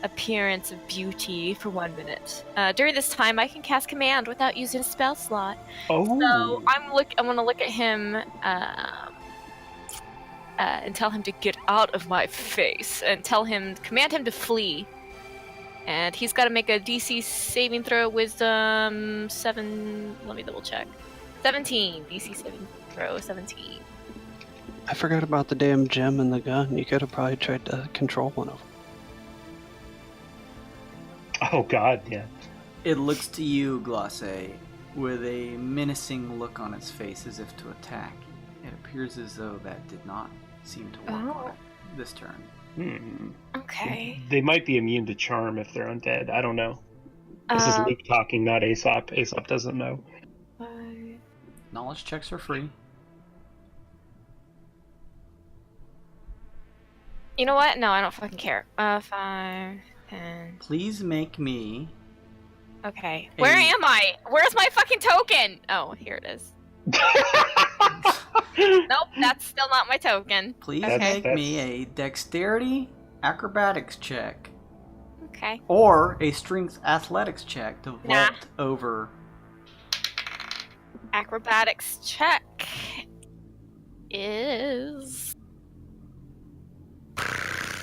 C: appearance of beauty for 1 minute. During this time, I can cast Command without using a spell slot.
B: Oh.
C: So I'm gonna look at him and tell him to get out of my face, and command him to flee. And he's got to make a DC saving throw, Wisdom 7. Let me double check. 17. DC saving throw 17.
D: I forgot about the damn gem and the gun. You could have probably tried to control one of them.
B: Oh god, yeah.
A: It looks to you, Glace, with a menacing look on its face as if to attack. It appears as though that did not seem to work on it this turn.
C: Okay.
B: They might be immune to charm if they're undead. I don't know. This is Luke talking, not Aesop. Aesop doesn't know.
A: Knowledge checks are free.
C: You know what? No, I don't fucking care. 5, 10.
A: Please make me...
C: Okay. Where am I? Where's my fucking token? Oh, here it is. Nope, that's still not my token.
A: Please
C: Okay.
A: make me a dexterity acrobatics check.
C: Okay.
A: Or a strength athletics check to vault over.
C: Acrobatics check is...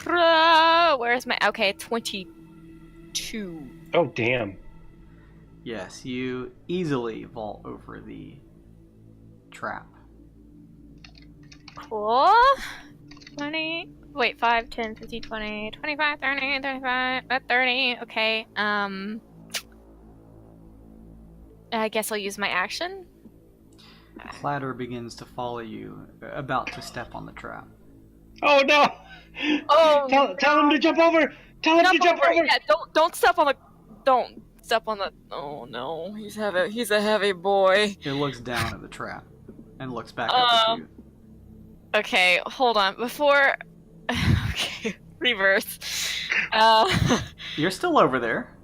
C: Where's my... Okay, 22.
B: Oh, damn.
A: Yes, you easily vault over the trap.
C: Cool. 20. Wait, 5, 10, 15, 20, 25, 30, 35, 30. Okay. I guess I'll use my action.
A: Clatter begins to follow you, about to step on the trap.
B: Oh no!
C: Oh,
B: tell him to jump over! Tell him to jump over!
C: Yeah, don't step on the... Don't step on the... Oh no, he's a heavy boy.
A: It looks down at the trap and looks back up at you.
C: Okay, hold on. Before... Okay, reverse.
A: You're still over there.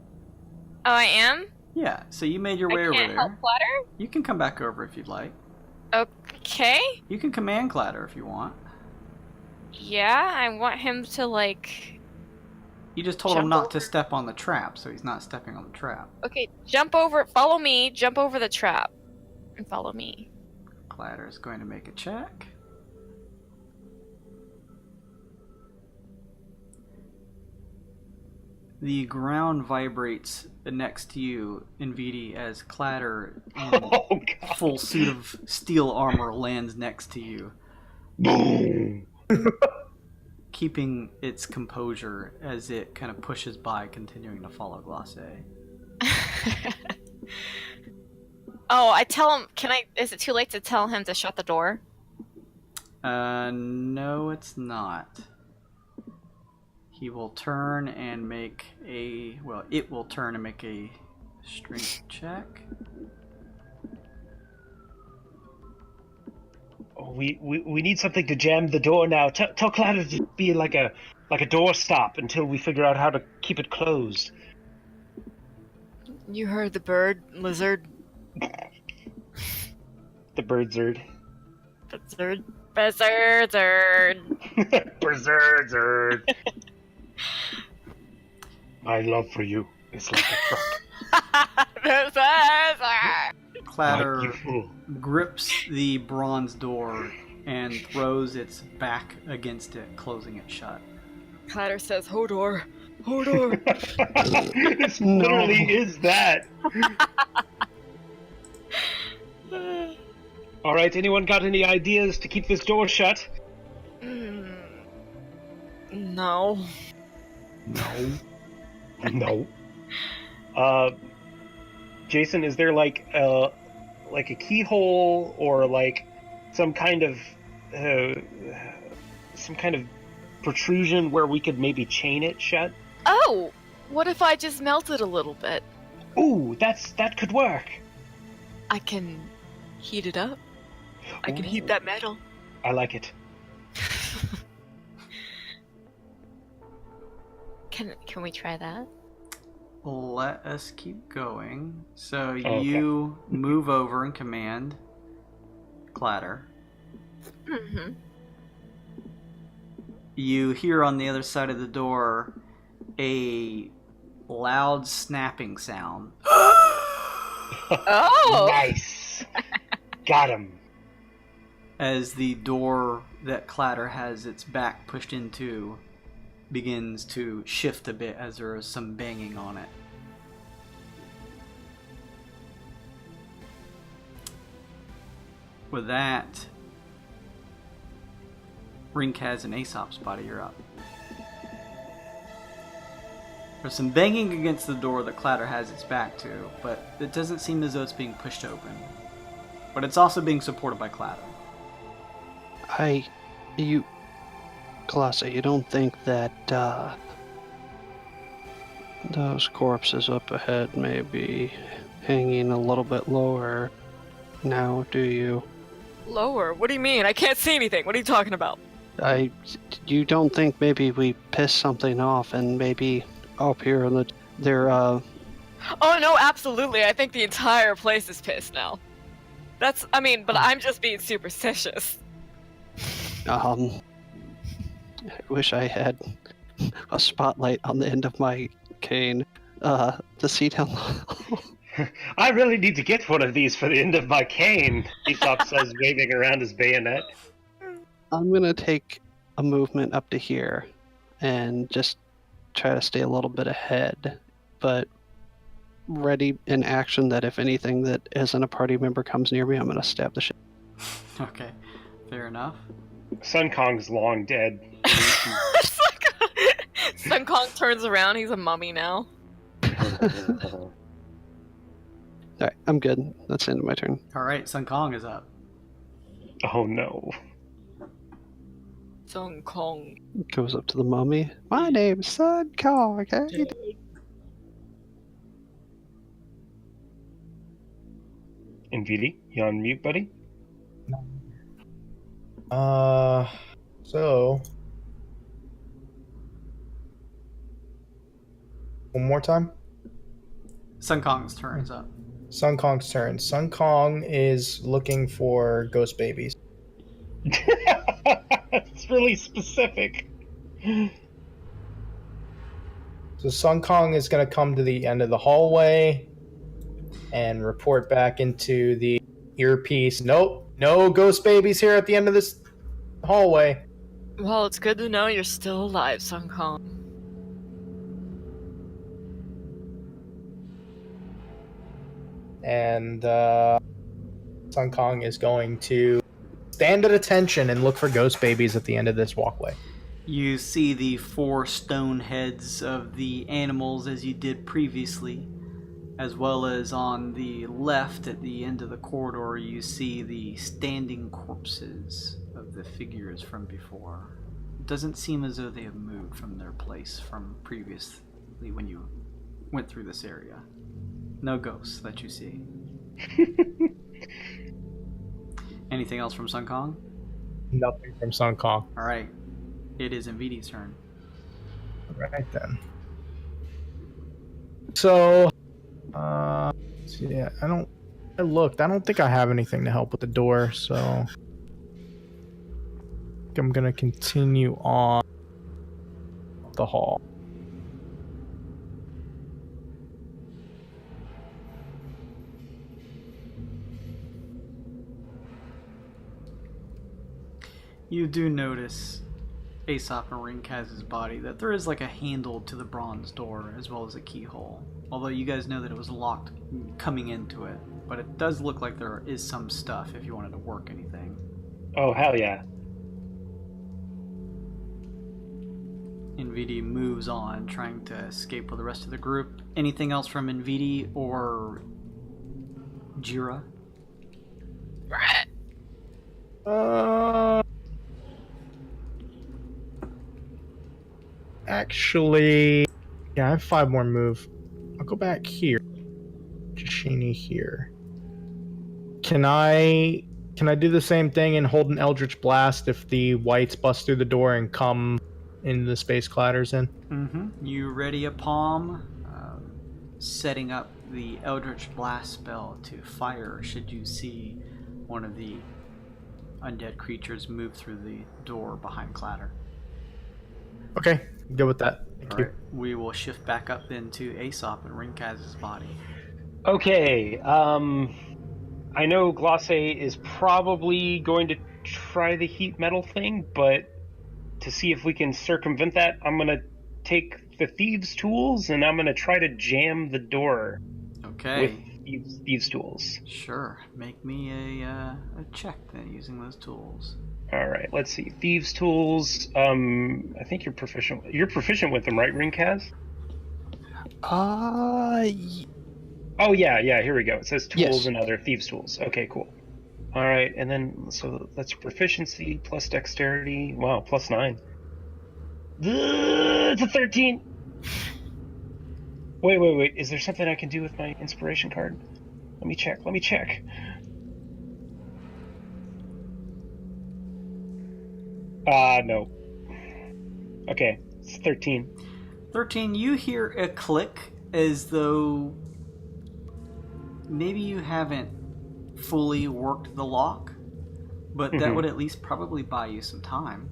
C: Oh, I am?
A: Yeah, so you made your way over
C: I can't
A: there.
C: help Clatter?
A: You can come back over if you'd like.
C: Okay.
A: You can command Clatter if you want.
C: Yeah, I want him to, like...
A: You just told him
C: Jump
A: not to
C: over.
A: step on the trap, so he's not stepping on the trap.
C: Okay, jump over, follow me, jump over the trap, and follow me.
A: Clatter is going to make a check. The ground vibrates next to you, Nvidi, as Clatter in
B: Oh god.
A: full suit of steel armor lands next to you,
B: Boom!
A: keeping its composure as it kind of pushes by, continuing to follow Glace.
C: Oh, I tell him, is it too late to tell him to shut the door?
A: No, it's not. He will turn and make a... Well, it will turn and make a strength check.
B: Oh, we need something to jam the door now. Tell Clatter to be like a door stop until we figure out how to keep it closed.
G: You heard the bird, lizard,
B: The birdzard.
G: lizard.
C: Berserker.
B: Berserdzard. My love for you is like a truck.
C: Berserker.
A: Clatter
B: You fool.
A: grips the bronze door and throws its back against it, closing it shut.
G: Clatter says, Hodor, Hodor.
B: This literally is that. Alright, anyone got any ideas to keep this door shut?
G: No.
B: No. Jason, is there like a keyhole or like some kind of protrusion where we could maybe chain it shut?
G: Oh, what if I just melted a little bit?
B: Ooh, that could work.
G: I can Heat it up. I can heat that metal.
B: I like it.
C: Can we try that?
A: Let us keep going. So
B: Okay.
A: you move over and command Clatter.
C: Mm-hmm.
A: You hear on the other side of the door a loud snapping sound.
C: Oh!
B: Nice. Got him.
A: As the door that Clatter has its back pushed into begins to shift a bit as there is some banging on it. With that, Rinkaz and Aesop's body, you're up. There's some banging against the door that Clatter has its back to, but it doesn't seem as though it's being pushed open. But it's also being supported by Clatter.
D: Colossi, you don't think that, those corpses up ahead may be hanging a little bit lower now, do you?
G: Lower? What do you mean? I can't see anything. What are you talking about?
D: You don't think maybe we pissed something off and maybe up here in they're,
G: Oh no, absolutely. I think the entire place is pissed now. But I'm just being superstitious.
D: I wish I had a spotlight on the end of my cane, to see down low.
B: I really need to get one of these for the end of my cane, Aesop says, waving around his bayonet.
D: I'm gonna take a movement up to here and just try to stay a little bit ahead, but ready in action that if anything that isn't a party member comes near me, I'm gonna stab the shit.
A: Okay, fair enough.
B: Sun Kong's long dead.
G: Sun Kong turns around. He's a mummy now.
D: Alright, I'm good. That's the end of my turn.
A: Alright, Sun Kong is up.
B: Oh no.
G: Sun Kong.
D: Goes up to the mummy. My name's Sun Kong, okay?
B: Invidi, you on mute, buddy?
F: So one more time.
A: Sun Kong's turn is up.
F: Sun Kong's turn. Sun Kong is looking for ghost babies.
B: It's really specific.
F: So Sun Kong is going to come to the end of the hallway and report back into the earpiece. Nope, no ghost babies here at the end of this hallway.
G: Well, it's good to know you're still alive, Sun Kong.
F: And Sun Kong is going to stand at attention and look for ghost babies at the end of this walkway.
A: You see the 4 stone heads of the animals as you did previously, as well as on the left at the end of the corridor you see the standing corpses of the figures from before. It doesn't seem as though they have moved from their place from previously when you went through this area. No ghosts that you see. Anything else from Sun Kong?
F: Nothing from Sun Kong.
A: Alright. It is Invidi's turn.
F: Right then. So, yeah, I looked. I don't think I have anything to help with the door, so I think I'm gonna continue on the hall.
A: You do notice Aesop and Rinkaz's body that there is like a handle to the bronze door as well as a keyhole. Although you guys know that it was locked coming into it, but it does look like there is some stuff if you wanted to work anything.
B: Oh, hell yeah.
A: Invidi moves on, trying to escape with the rest of the group. Anything else from Invidi or Jira?
F: Actually, yeah, I have 5 more move. I'll go back here. Jashini here. Can I do the same thing and hold an Eldritch Blast if the whites bust through the door and come into the space clatters in?
A: Mm-hmm. You ready a palm, setting up the Eldritch Blast spell to fire should you see one of the undead creatures move through the door behind Clatter.
F: Okay, good with that. Thank you.
A: Alright, we will shift back up then to Aesop and Rinkaz's body.
B: Okay, I know Glace is probably going to try the heat metal thing, but to see if we can circumvent that, I'm going to take the thieves' tools and I'm going to try to jam the door
A: Okay.
B: with thieves' tools.
A: Sure. Make me a check then using those tools.
B: All right, let's see. Thieves' tools. I think you're proficient. You're proficient with them, right, Rinkaz? Oh yeah. Here we go. It says tools
D: Yes.
B: and other thieves' tools. Okay, cool. All right, and then so that's proficiency plus dexterity. Wow, plus 9. It's a 13. Wait. Is there something I can do with my inspiration card? Let me check. No. Okay, it's 13.
A: 13, you hear a click as though maybe you haven't fully worked the lock, but that would at least probably buy you some time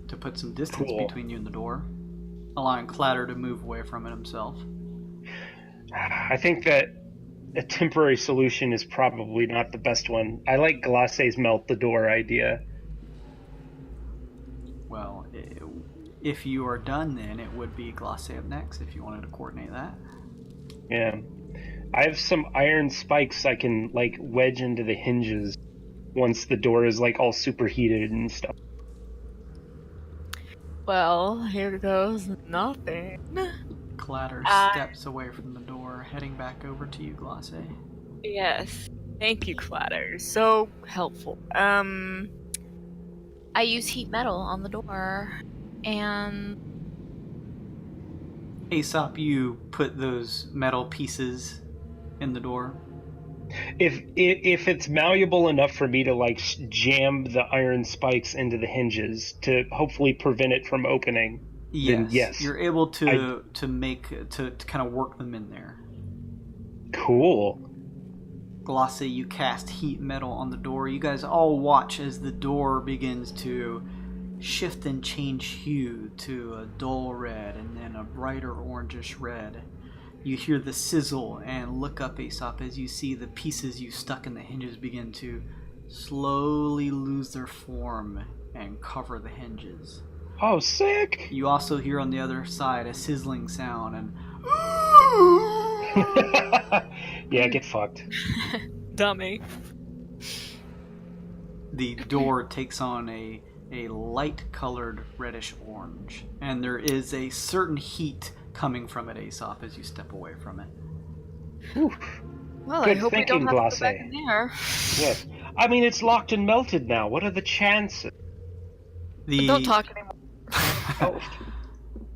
A: to put some distance between you and the door, allowing Clatter to move away from it himself.
B: I think that a temporary solution is probably not the best one. I like Glace's melt the door idea.
A: Well, if you are done then, it would be Glace up next if you wanted to coordinate that.
B: Yeah. I have some iron spikes I can, like, wedge into the hinges once the door is, like, all superheated and stuff.
G: Well, here goes nothing.
A: Clatter steps away from the door, heading back over to you, Glace.
G: Yes. Thank you, Clatter. So helpful.
C: I use heat metal on the door, and
A: Aesop, you put those metal pieces in the door.
B: If it's malleable enough for me to, like, jam the iron spikes into the hinges to hopefully prevent it from opening, then yes.
A: You're able to kind of work them in there.
B: Cool.
A: Glace, you cast heat metal on the door. You guys all watch as the door begins to shift and change hue to a dull red and then a brighter orangish red. You hear the sizzle and look up, Aesop, as you see the pieces you stuck in the hinges begin to slowly lose their form and cover the hinges.
B: Oh, sick!
A: You also hear on the other side a sizzling sound and
B: yeah, get fucked.
G: Dummy.
A: the door takes on a light-colored reddish orange, and there is a certain heat coming from it, Aesop, as you step away from it.
B: Whew.
G: Well,
B: Good
G: I hope we
B: thinking,
G: don't have to go back
B: Glace.
G: in there.
B: Yes. I mean, it's locked and melted now. What are the chances?
G: Don't talk anymore.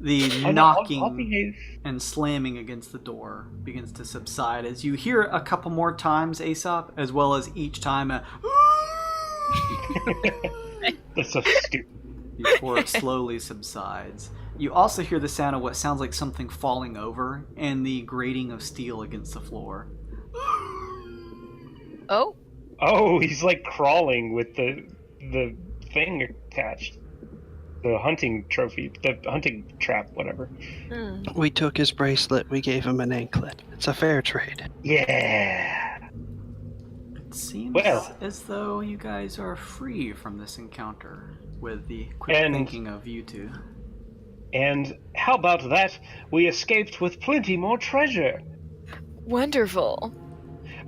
A: The
B: I'll
A: knocking
B: behave.
A: and slamming against the door begins to subside as you hear it a couple more times, Aesop, as well as each time a
B: That's so stupid.
A: before it slowly subsides. You also hear the sound of what sounds like something falling over and the grating of steel against the floor.
G: Oh?
B: Oh, he's like crawling with the thing attached. The hunting trophy, the hunting trap, whatever.
D: We took his bracelet, we gave him an anklet. It's a fair trade.
B: Yeah.
A: It seems
B: Well.
A: as though you guys are free from this encounter with the quick
B: And-
A: thinking of you two.
B: And how about that? We escaped with plenty more treasure.
G: Wonderful.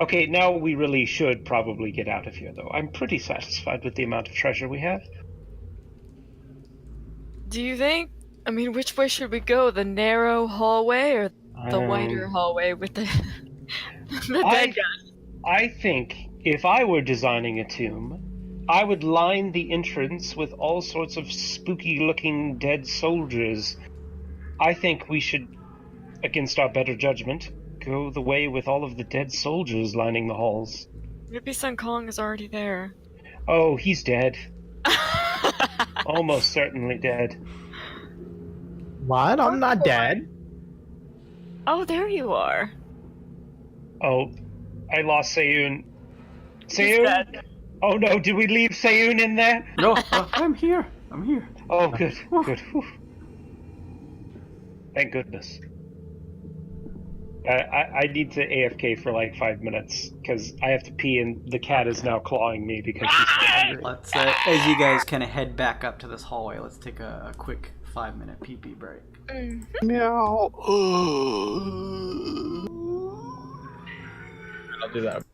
B: Okay, now we really should probably get out of here, though. I'm pretty satisfied with the amount of treasure we have.
G: Do you think? I mean, which way should we go? The narrow hallway or the wider hallway with the dead guy?
B: I think if I were designing a tomb, I would line the entrance with all sorts of spooky-looking dead soldiers. I think we should, against our better judgment, go the way with all of the dead soldiers lining the halls.
G: Maybe Sun Kong is already there.
B: Oh, he's dead. Almost certainly dead.
E: What? I'm not dead.
G: Oh, there you are.
B: Oh, I lost Sayun.
G: He's
B: Sayun?
G: dead.
B: Oh no, did we leave Sayun in there?
A: No, I'm here. I'm here.
B: Oh, good, good. Whew. Thank goodness. I need to AFK for like 5 minutes because I have to pee and the cat is now clawing me because she's so hungry.
A: Let's, as you guys kind of head back up to this hallway, let's take a quick 5-minute pee-pee break.
D: Meow.
F: I'll do that.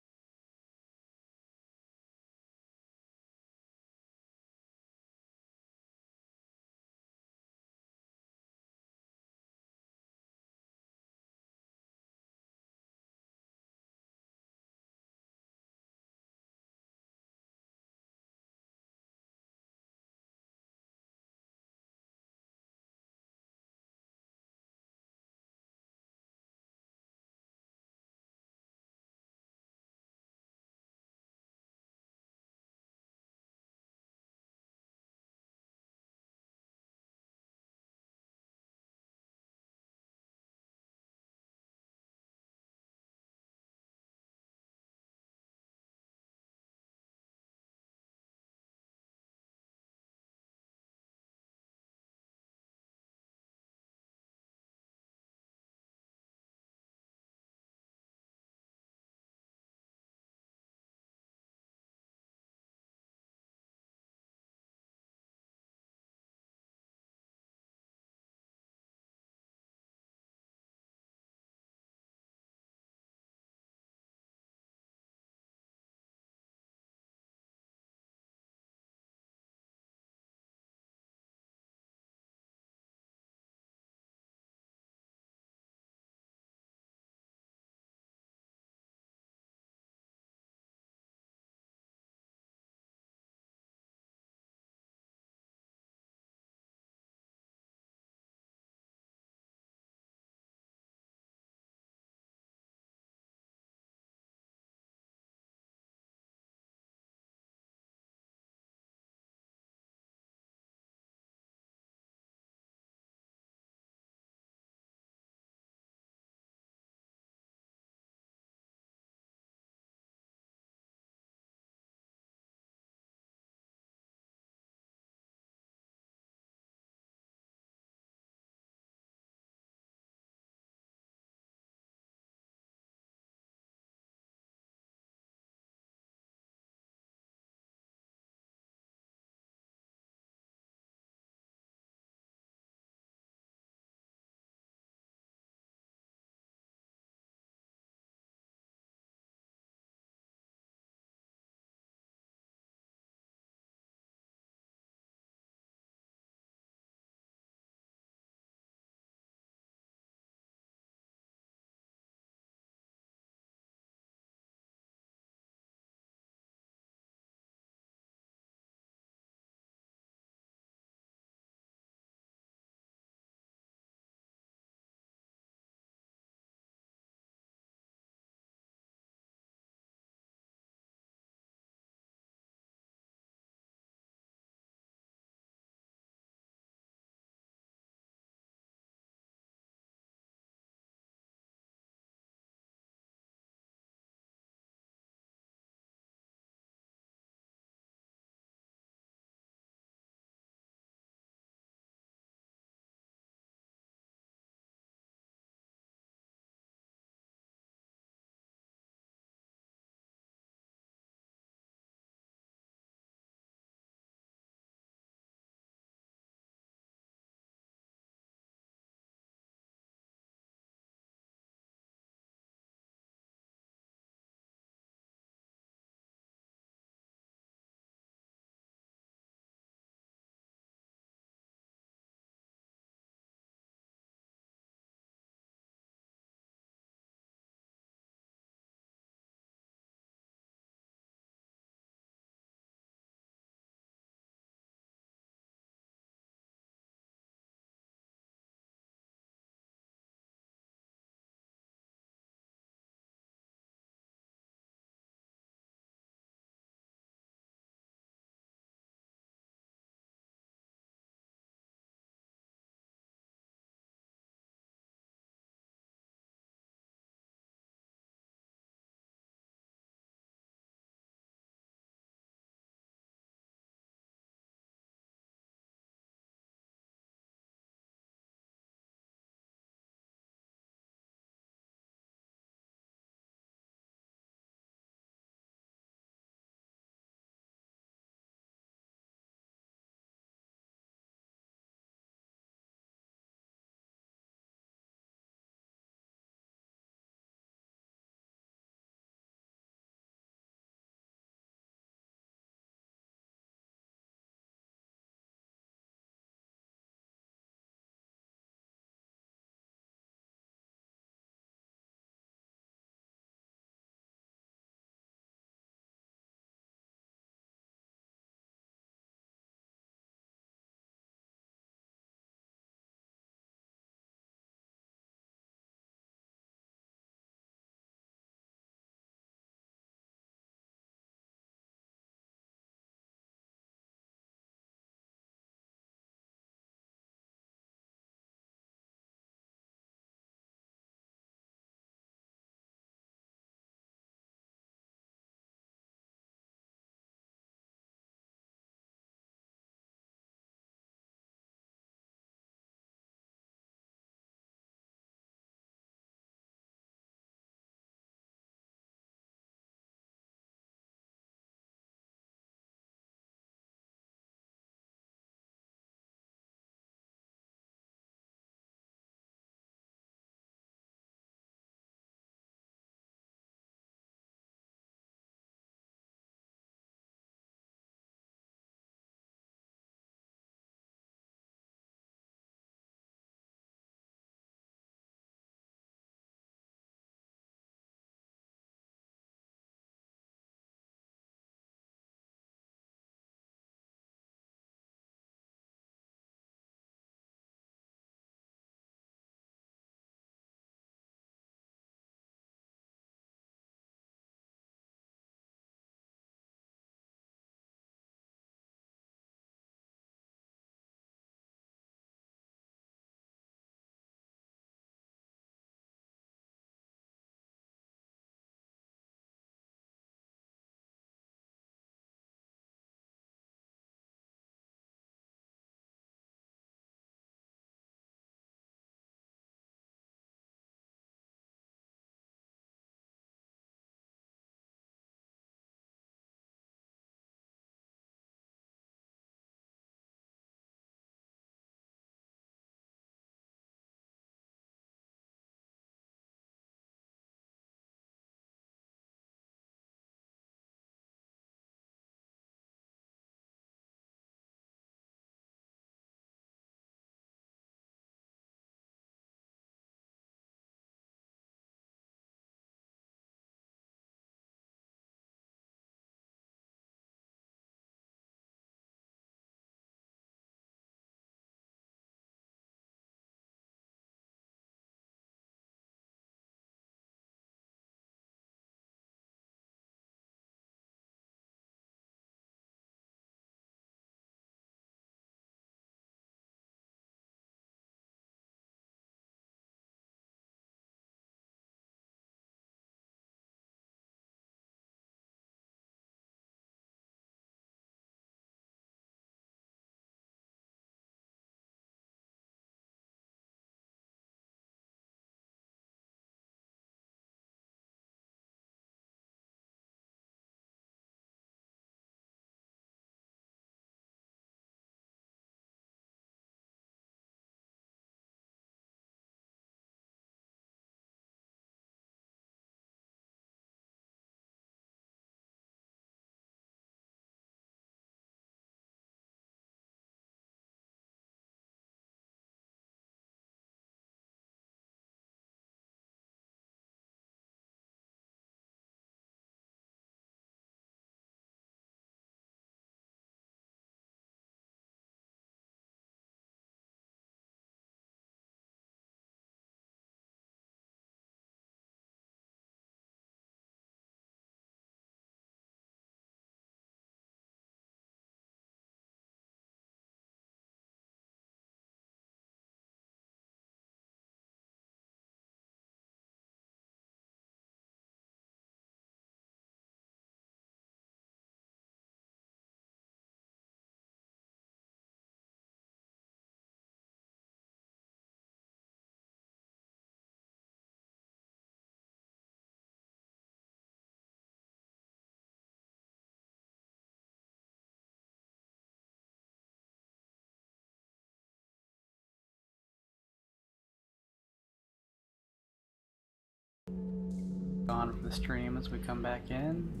A: On for the stream as we come back in.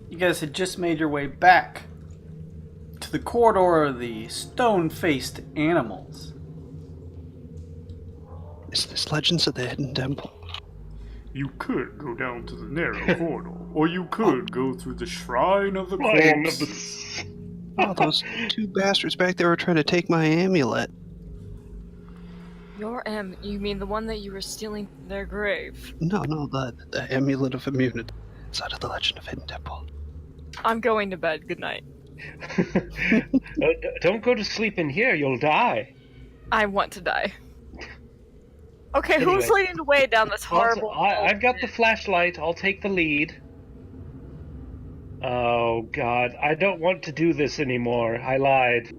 A: You guys had just made your way back to the corridor of the stone-faced animals.
D: Is this Legends of the Hidden Temple?
H: You could go down to the narrow corridor, or you could go through the Shrine of the
B: Shrine of
H: Corpse.
D: Oh, those two bastards back there were trying to take my amulet.
G: Your you mean the one that you were stealing from their grave?
D: No, the amulet of immunity. It's out of the Legend of Hidden Temple.
G: I'm going to bed. Good night.
B: Don't go to sleep in here, you'll die.
G: I want to die. Okay,
B: Anyway.
G: who's leading the way down this horrible...
B: I've got the flashlight, I'll take the lead. Oh god, I don't want to do this anymore, I lied.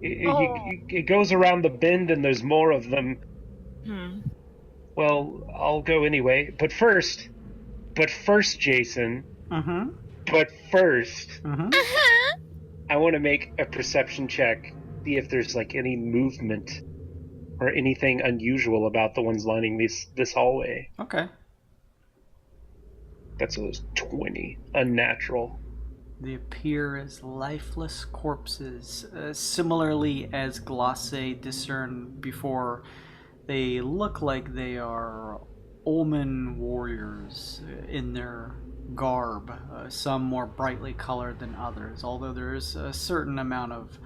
B: It goes around the bend and there's more of them. Well, I'll go anyway. But first, Jason. But first, I want to make a perception check, see if there's like any movement or anything unusual about the ones lining this hallway.
A: Okay.
B: That's a 20. Unnatural.
A: They appear as lifeless corpses, similarly as Glace discerned before. They look like they are Omen warriors in their garb, some more brightly colored than others, although there is a certain amount of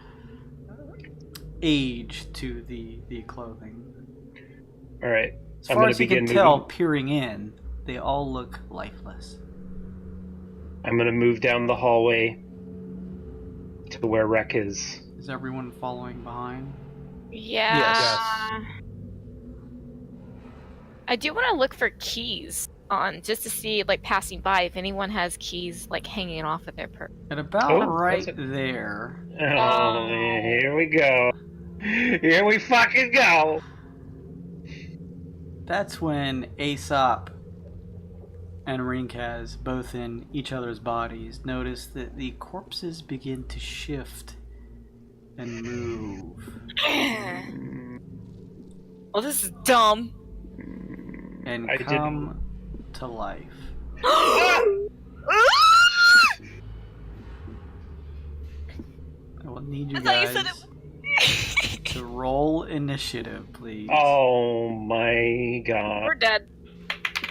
A: age to the clothing.
B: Alright.
A: As far as you can tell, peering in, they all look lifeless.
B: I'm gonna move down the hallway to where Rek is.
A: Is everyone following behind?
C: Yeah.
F: Yes.
C: I do want to look for keys on, just to see, like, passing by, if anyone has keys, like, hanging off of their purse.
A: And about right there.
B: Oh, here we go. Here we fucking go.
A: That's when Aesop and Rinkaz, both in each other's bodies, notice that the corpses begin to shift and move.
G: Well, this is dumb.
A: And
B: I
A: come to life. I will need you
G: I thought you
A: guys
G: said it.
A: to roll initiative, please.
B: Oh my god.
G: We're dead.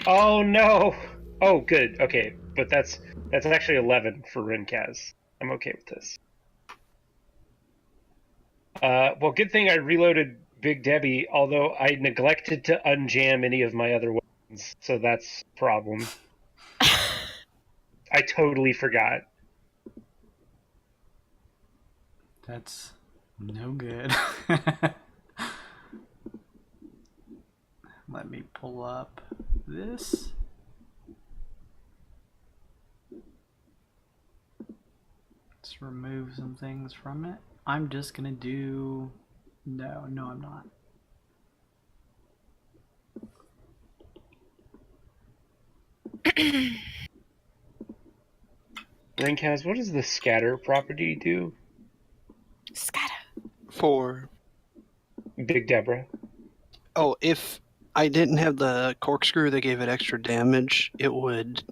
B: Oh no. Oh good. Okay, but that's actually 11 for Rinkaz. I'm okay with this. Well, good thing I reloaded Big Debbie, although I neglected to unjam any of my other weapons, so that's a problem. I totally forgot.
A: That's no good. Let me pull up this. Let's remove some things from it. I'm just gonna do... No, I'm not.
B: Rinkaz, what does the scatter property do?
C: Scatter.
D: For
B: Big Deborah.
D: Oh, if I didn't have the corkscrew that gave it extra damage, it would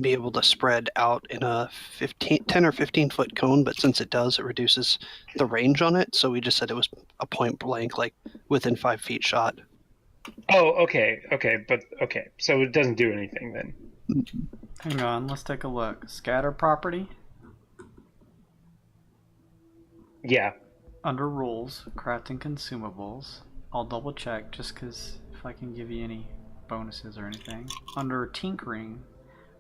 D: be able to spread out in a 10 or 15 foot cone, but since it does, it reduces the range on it, so we just said it was a point blank, like within 5 feet shot.
B: Oh, okay, so it doesn't do anything then.
A: Hang on, let's take a look. Scatter property.
B: Yeah.
A: Under rules, crafting consumables. I'll double check just because if I can give you any bonuses or anything. Under tinkering,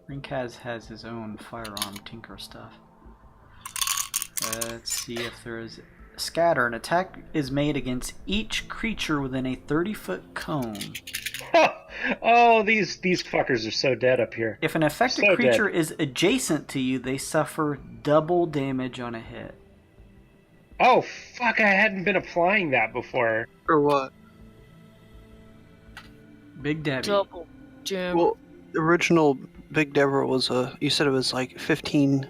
A: Rinkaz has his own firearm tinker stuff. Let's see if there is scatter. An attack is made against each creature within a 30-foot cone.
B: Oh, these fuckers are so dead up here.
A: If an affected creature is adjacent to you, they suffer double damage on a hit.
B: Oh, fuck, I hadn't been applying that before.
D: Or what?
A: Big Debbie.
G: Double jam.
D: Well, the original Big Deborah was you said it was like 15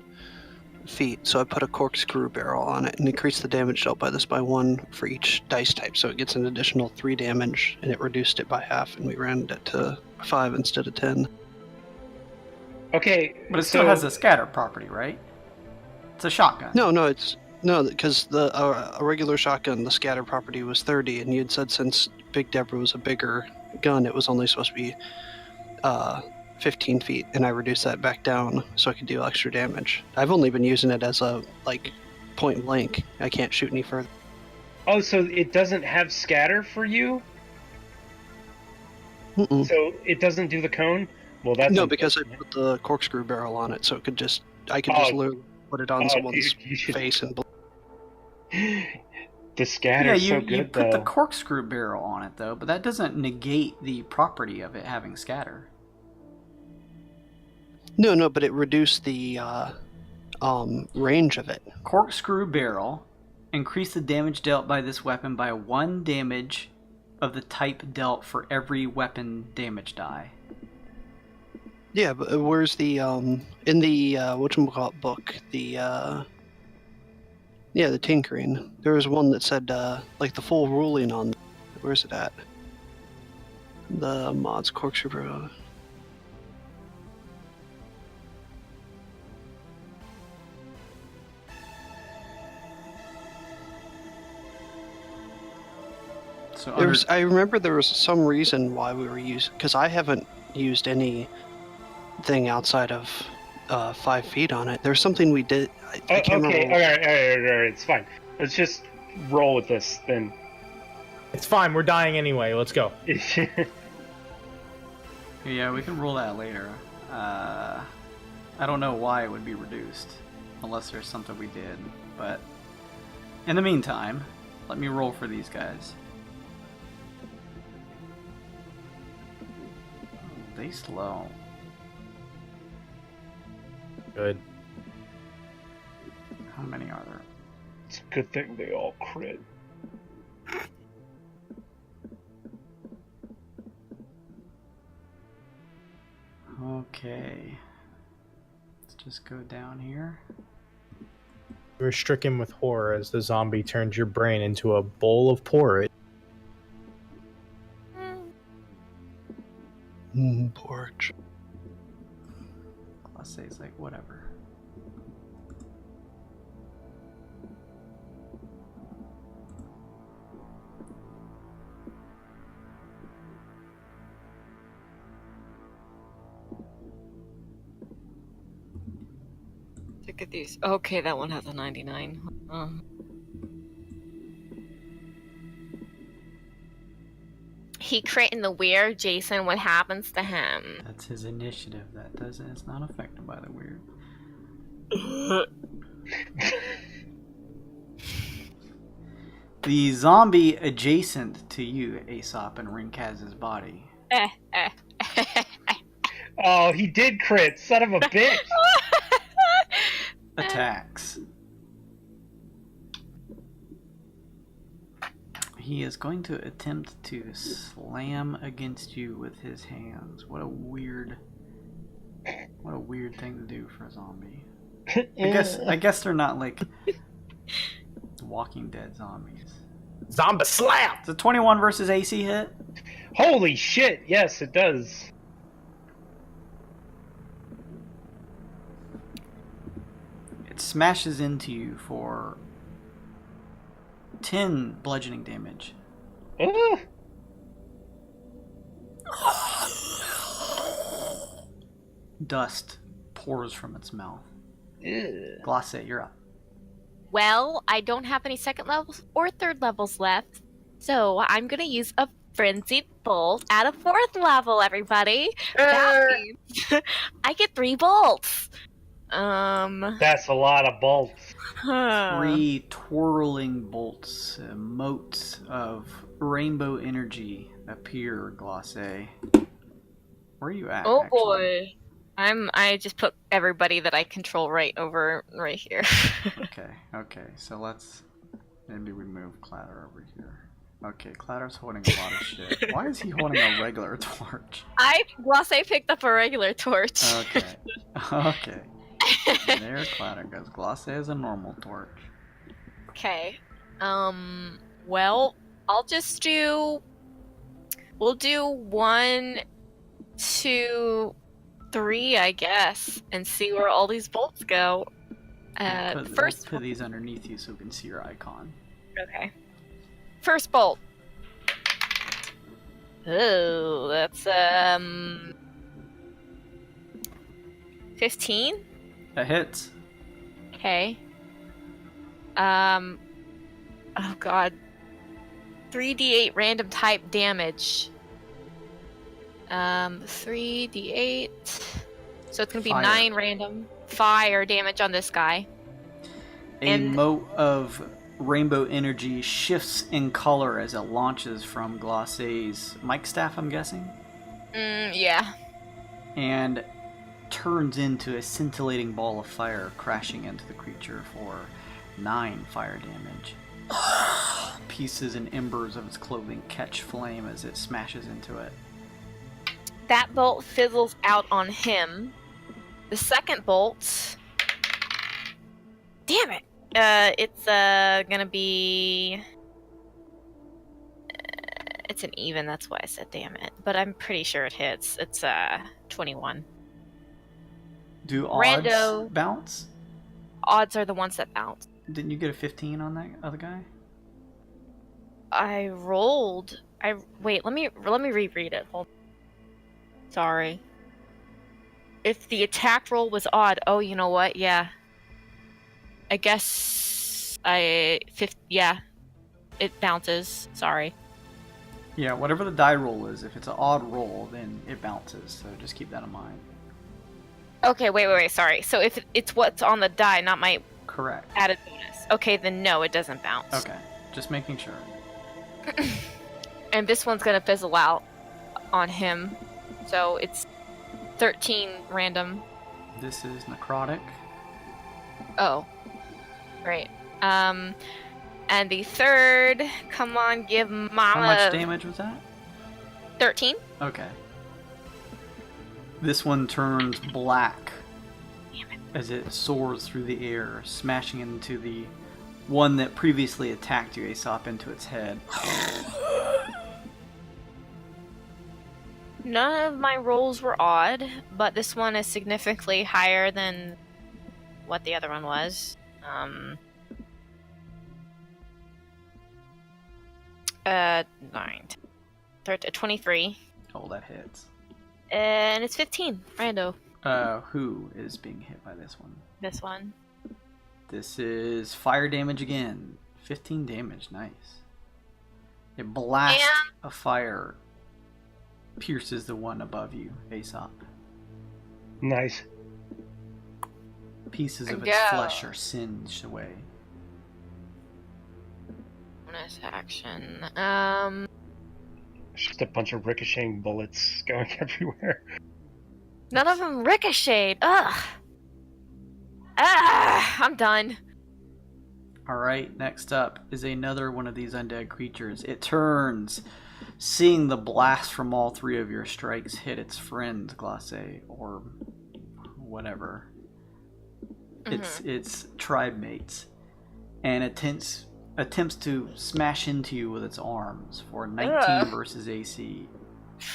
D: feet, so I put a corkscrew barrel on it and increased the damage dealt by this by 1 for each dice type, so it gets an additional 3 damage, and it reduced it by half, and we rounded it to 5 instead of 10.
B: Okay,
A: But it still has a scatter property, right? It's a shotgun.
D: No, because a regular shotgun, the scatter property was 30, and you had said since Big Deborah was a bigger gun, it was only supposed to be 15 feet, and I reduced that back down so I could deal extra damage. I've only been using it as a, point blank. I can't shoot any further.
B: Oh, so it doesn't have scatter for you?
D: Mm-mm.
B: So it doesn't do the cone? Well, that's
D: No, because I put the corkscrew barrel on it, so it could just literally put it on someone's face and
B: The scatter's
A: you
B: so good,
A: put
B: though.
A: the corkscrew barrel on it, though, but that doesn't negate the property of it having scatter.
D: No, but it reduced the range of it.
A: Corkscrew barrel. Increase the damage dealt by this weapon by 1 damage of the type dealt for every weapon damage die.
D: Yeah, but where's the in the whatchamacallit book, the the tinkering, there was one that said the full ruling on, where's it at? The mods corkscrew.
A: So
D: I remember there was some reason why we were using, because I haven't used anything outside of 5 feet on it. There's something we did. I can't remember.
B: All right, it's fine. Let's just roll with this then.
F: It's fine. We're dying anyway. Let's go.
A: Yeah, we can roll that later. I don't know why it would be reduced, unless there's something we did. But in the meantime, let me roll for these guys. They slow.
F: Good.
A: How many are there?
B: It's a good thing they all crit.
A: Okay. Let's just go down here.
F: You were stricken with horror as the zombie turns your brain into a bowl of porridge.
D: Porch.
A: Let's say it's like whatever.
G: Look at these. Okay, that one has a 99.
C: He crit in the Wyrd, Jason, what happens to him?
A: That's his initiative. That doesn't. It's not affected by the Wyrd. The zombie adjacent to you, Aesop, and Rinkaz's body.
B: Oh, he did crit, son of a bitch!
A: Attacks. He is going to attempt to slam against you with his hands. What a weird thing to do for a zombie. I guess they're not like Walking Dead zombies.
F: Zombie slap!
A: It's a 21 versus AC hit.
B: Holy shit! Yes, it does.
A: It smashes into you for 10 bludgeoning damage. Dust pours from its mouth. Glosse, you're up.
C: Well, I don't have any second levels or third levels left, so I'm gonna use a frenzied bolt at a 4th level, everybody. That means I get 3 bolts.
B: That's a lot of bolts.
A: 3 twirling bolts, motes of rainbow energy appear, Glosse. Where are you at?
C: Oh
A: actually?
C: boy. I just put everybody that I control right here.
A: Okay. So let's maybe we move Clatter over here. Okay, Clatter's holding a lot of shit. Why is he holding a regular torch?
C: Glosse picked up a regular torch.
A: Okay. There, Clatter goes. Gloss has a normal torch.
C: Okay. Well, I'll just do. We'll do 1, 2, 3, I guess, and see where all these bolts go. First.
A: Put these underneath you so we can see your icon.
C: Okay. First bolt. Oh, that's 15.
A: That hits.
C: Okay. Oh god. 3d8 random type damage. 3d8. So it's gonna be
A: Fire.
C: 9 random fire damage on this guy.
A: A mote of rainbow energy shifts in color as it launches from Glacé's mic staff, I'm guessing?
C: Yeah.
A: And turns into a scintillating ball of fire, crashing into the creature for 9 fire damage. Pieces and embers of its clothing catch flame as it smashes into it.
C: That bolt fizzles out on him. The second bolt... Damn it! It's gonna be... It's an even, that's why I said damn it. But I'm pretty sure it hits. It's 21.
A: Do odds
C: Rando.
A: bounce?
C: Odds are the ones that bounce.
A: Didn't you get a 15 on that other guy?
C: I rolled... Wait, let me reread it. Hold. Sorry. If the attack roll was odd... Oh, you know what? Yeah. I guess... Yeah. It bounces. Sorry.
A: Yeah, whatever the die roll is, if it's an odd roll, then it bounces, so just keep that in mind.
C: Okay, wait, sorry. So if it's what's on the die, not my
A: Correct.
C: added bonus. Okay, then no, it doesn't bounce.
A: Okay, just making sure.
C: And this one's gonna fizzle out on him. So it's 13 random.
A: This is necrotic.
C: Oh. Great. And the third, come on, give mama...
A: How much damage was that?
C: 13.
A: Okay. This one turns black as it soars through the air, smashing into the one that previously attacked you, Aesop, into its head.
C: None of my rolls were odd, but this one is significantly higher than what the other one was. 23.
A: Oh, that hits.
C: And it's 15. Rando.
A: Who is being hit by this one?
C: This one.
A: This is fire damage again. 15 damage, nice. It blasts a fire, pierces the one above you, Aesop.
B: Nice.
A: Pieces of its flesh are singed away.
C: Bonus action.
B: It's just a bunch of ricocheting bullets going everywhere.
C: None of them ricocheted. Ugh. I'm done.
A: Alright, next up is another one of these undead creatures. It turns, seeing the blast from all 3 of your strikes hit its friend, Glacé, or whatever. Its tribe mates. And attempts to smash into you with its arms for 19 versus AC.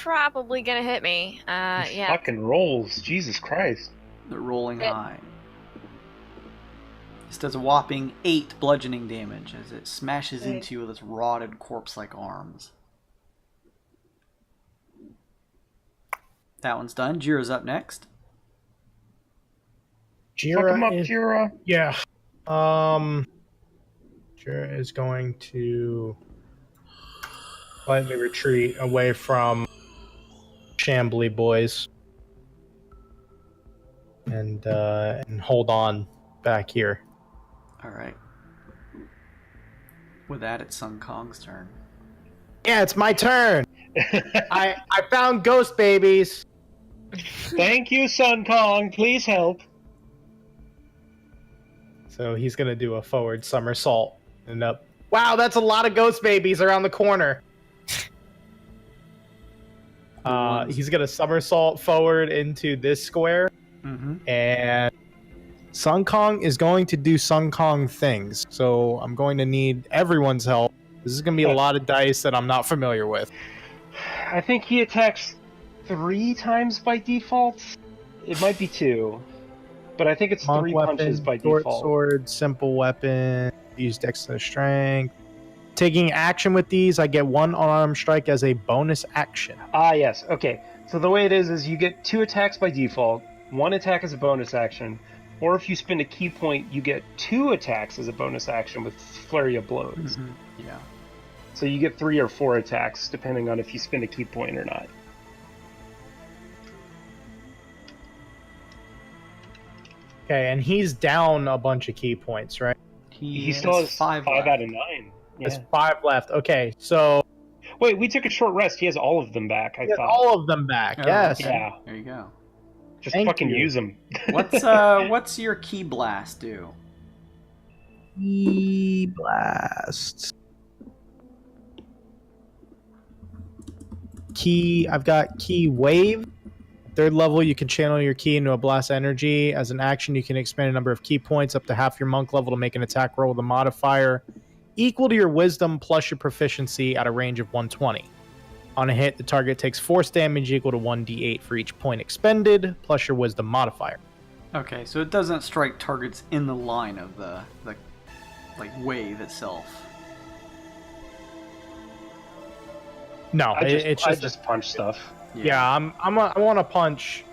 C: Probably gonna hit me. Yeah.
B: Fucking rolls, Jesus Christ.
A: They're rolling high. This does a whopping 8 bludgeoning damage as it smashes into you with its rotted corpse-like arms. That one's done. Jira's up next.
F: Jira
B: Fuck him up,
F: is,
B: Jira.
F: Yeah. Jira is going to slightly retreat away from Shambly boys and hold on back here.
A: All right. With that, it's Sun Kong's turn.
E: Yeah, it's my turn. I found ghost babies.
B: Thank you, Sun Kong. Please help.
F: So he's gonna do a forward somersault and up. Wow, that's a lot of ghost babies around the corner. He's gonna somersault forward into this square and Sun Kong is going to do Sun Kong things, so I'm going to need everyone's help. This is going to be a lot of dice that I'm not familiar with.
B: I think he attacks 3 times by default. It might be 2, but I think it's
F: Monk
B: 3
F: weapon,
B: punches by
F: short
B: default.
F: sword, simple weapon, use dex and strength. Taking action with these, I get 1 unarmed strike as a bonus action.
B: Ah, yes. Okay. So the way it is you get 2 attacks by default, 1 attack as a bonus action, or if you spend a key point, you get 2 attacks as a bonus action with flurry of blows.
A: Mm-hmm. Yeah.
B: So you get 3 or 4 attacks, depending on if you spend a key point or not.
F: Okay, and he's down a bunch of key points, right?
B: He still has 5 out of 9.
F: There's
B: Yeah.
F: 5 left. Okay, so
B: Wait, we took a short rest. He has all of them back, I
F: he has
B: thought.
F: all of them back.
A: Oh,
F: Yes.
A: okay.
B: Yeah.
A: There you go.
B: Just
F: Thank
B: fucking
F: you.
B: use them.
A: What's your key blast do?
F: Key blast. I've got key wave. 3rd level, you can channel your key into a blast energy. As an action, you can expand a number of key points up to half your monk level to make an attack roll with a modifier equal to your wisdom plus your proficiency at a range of 120. On a hit, the target takes force damage equal to 1d8 for each point expended, plus your wisdom modifier.
A: Okay, so it doesn't strike targets in the line of the like wave itself.
F: No,
B: I
F: it's just
B: just punch stuff.
F: yeah. I want to punch.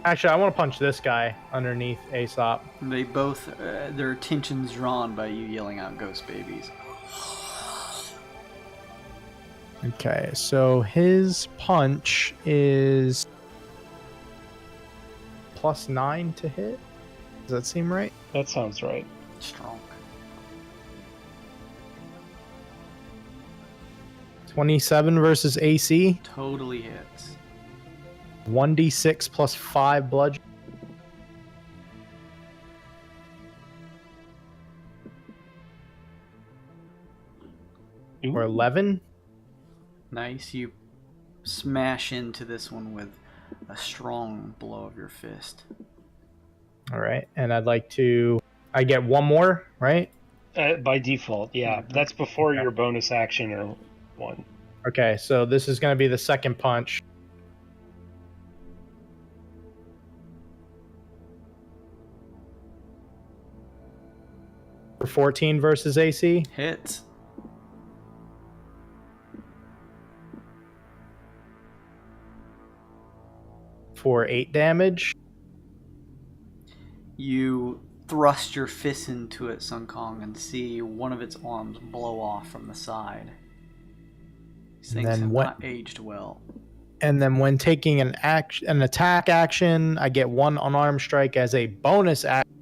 F: Actually, I want to punch this guy underneath Aesop.
A: They both their attention's drawn by you yelling out "Ghost babies."
F: Okay, so his punch is +9 to hit. Does that seem right?
B: That sounds right.
A: Strong.
F: 27 versus AC.
A: Totally hits.
F: 1d6 plus 5 bludgeon. Or 11.
A: Nice. You smash into this one with a strong blow of your fist.
F: All right, and I get 1 more, right?
B: By default, yeah. That's before your bonus action or 1.
F: Okay, so this is going to be the second punch. For 14 versus AC.
A: Hits.
F: For 8 damage.
A: You thrust your fist into it, Sun Kong, and see one of its arms blow off from the side. These things have not aged well.
F: And then when taking an attack action, I get 1 unarmed strike as a bonus action.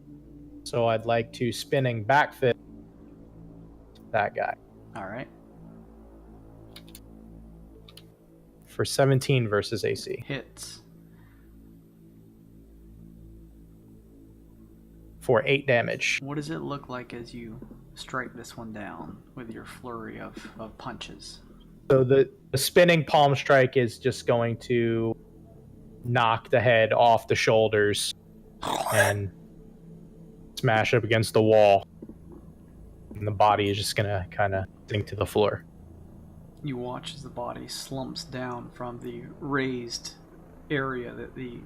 F: So I'd like to spinning backfist that guy.
A: All right.
F: For 17 versus AC.
A: Hits.
F: For 8 damage.
A: What does it look like as you strike this one down with your flurry of punches?
F: So the spinning palm strike is just going to knock the head off the shoulders and smash up against the wall. And the body is just going to kind of sink to the floor.
A: You watch as the body slumps down from the raised area that the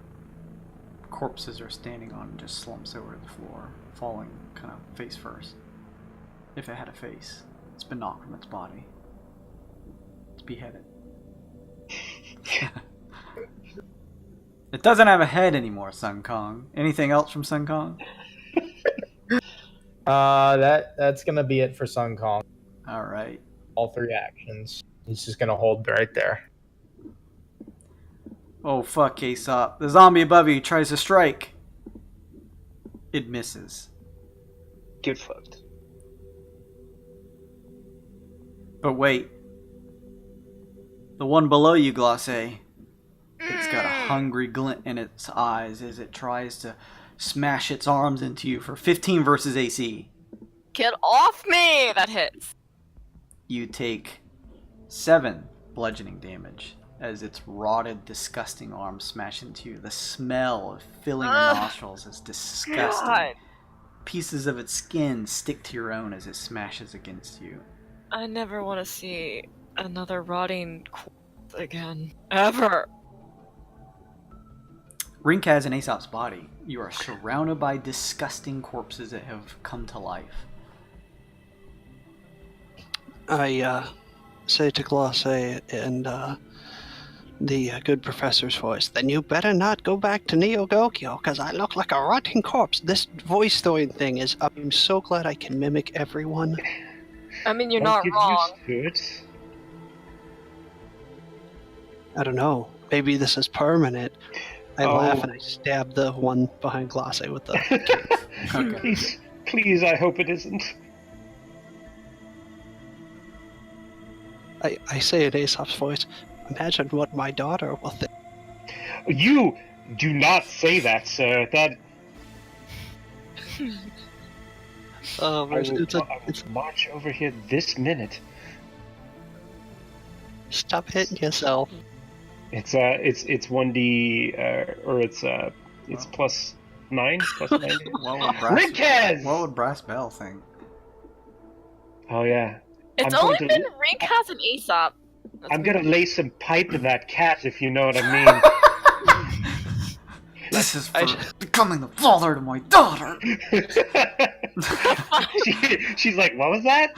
A: corpses are standing on and just slumps over the floor, falling kind of face first. If it had a face, it's been knocked from its body. It's beheaded. It doesn't have a head anymore, Sun Kong. Anything else from Sun Kong?
F: That's gonna be it for Sun Kong.
A: All right.
F: All 3 actions. He's just gonna hold right there.
A: Oh fuck, Aesop. The zombie above you tries to strike. It misses.
B: Get fucked.
A: But wait. The one below you, Glace, it's got a hungry glint in its eyes as it tries to smash its arms into you for 15 versus AC.
C: Get off me! That hits.
A: You take 7 bludgeoning damage as its rotted, disgusting arms smash into you. The smell filling your nostrils is disgusting.
G: God.
A: Pieces of its skin stick to your own as it smashes against you.
G: I never want to see another rotting corpse again. Ever.
A: Rinkaz and Aesop's body. You are surrounded by disgusting corpses that have come to life.
D: I say to Glosse in the good professor's voice, then you better not go back to Neo Gokyo, because I look like a rotting corpse. This voice throwing thing is, I'm so glad I can mimic everyone.
G: I mean, you're
B: Don't
G: not
B: get
G: wrong.
B: used to it.
D: I don't know. Maybe this is permanent. I
B: Oh.
D: laugh and I stab the one behind Glosse with the...
A: Okay.
B: Please, I hope it isn't.
D: I say in Aesop's voice, imagine what my daughter will think.
B: You do not say that, sir. That
D: Oh,
B: I will,
D: it's
B: I will march over here this minute.
D: Stop hitting yourself.
B: It's 1d or it's plus 9, plus 9. Rinkaz!
A: What would Brass Bell think?
B: Oh yeah.
G: It's
B: I'm
G: only
B: going to-
G: been Rinkaz and Aesop.
B: I'm gonna lay some pipe in that cat, if you know what I mean.
A: This is for becoming the father to my daughter.
B: She's like, what was that?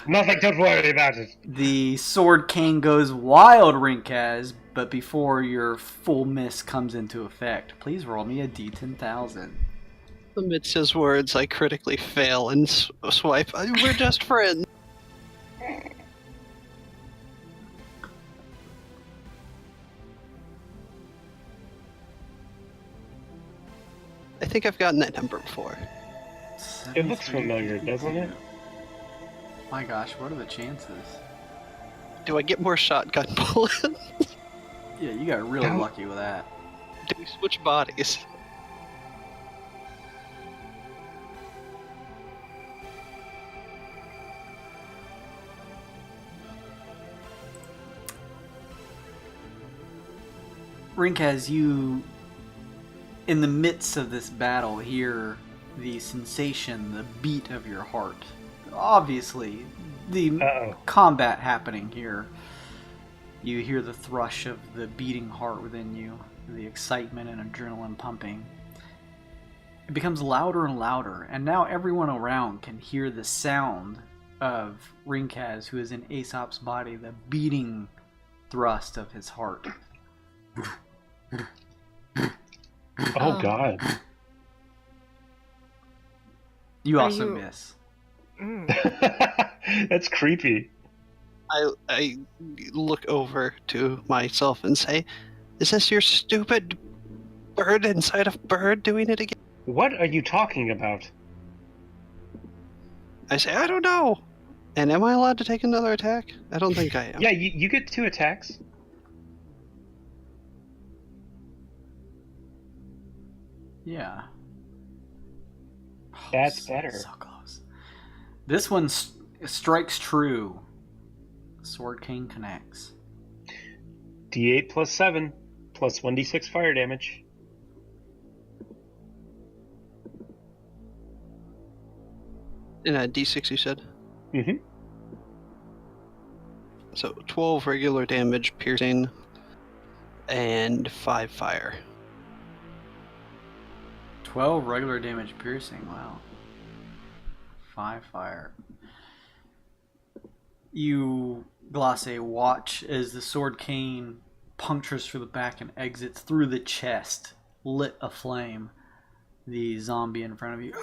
B: Nothing, don't worry about it.
A: The sword cane goes wild, Rinkaz, but before your full miss comes into effect, please roll me a d10,000.
D: Amidst his words, I critically fail and swipe. We're just friends. I think I've gotten that number before.
B: It looks familiar, doesn't it?
A: My gosh, what are the chances?
D: Do I get more shotgun bullets?
A: Yeah, you got really lucky with that.
D: Do we switch bodies?
A: Rinkaz, you, in the midst of this battle, hear the sensation, the beat of your heart. Obviously, the combat happening here. You hear the thrush of the beating heart within you, the excitement and adrenaline pumping. It becomes louder and louder, and now everyone around can hear the sound of Rinkaz, who is in Aesop's body, the beating thrust of his heart.
B: Oh god.
A: You
G: Are
A: also
G: you-
A: miss.
B: That's creepy.
D: I look over to myself and say, is this your stupid bird inside of bird doing it again?
B: What are you talking about?
D: I say, I don't know. And am I allowed to take another attack? I don't think I am.
B: Yeah, you get 2 attacks.
A: Yeah.
B: That's better.
A: So close. This one strikes true. Sword King connects.
B: D8 plus 7 plus 1d6 fire damage.
D: In a D6, you said?
B: Mm-hmm.
D: So 12 regular damage, piercing, and 5 fire.
A: 12 regular damage piercing, wow. 5 fire. You, Glace, watch as the sword cane punctures through the back and exits through the chest, lit aflame. The zombie in front of you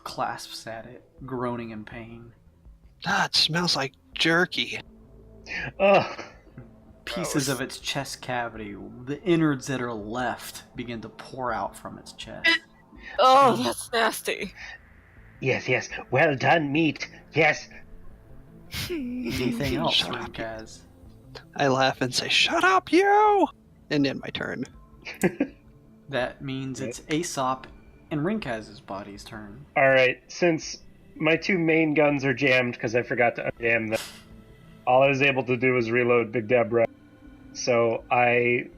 A: clasps at it, groaning in pain.
D: Ah, it smells like jerky.
B: Ugh.
A: Pieces of its chest cavity, the innards that are left, begin to pour out from its chest.
G: Oh, that's nasty.
B: Yes. Well done, meat. Yes.
A: Anything else,
D: Shut up.
A: Rinkaz?
D: I laugh and say, shut up, you! And end my turn.
A: That means it's Aesop and Rinkaz's body's turn.
B: Alright, since my 2 main guns are jammed because I forgot to unjam them, all I was able to do was reload Big Deborah. So I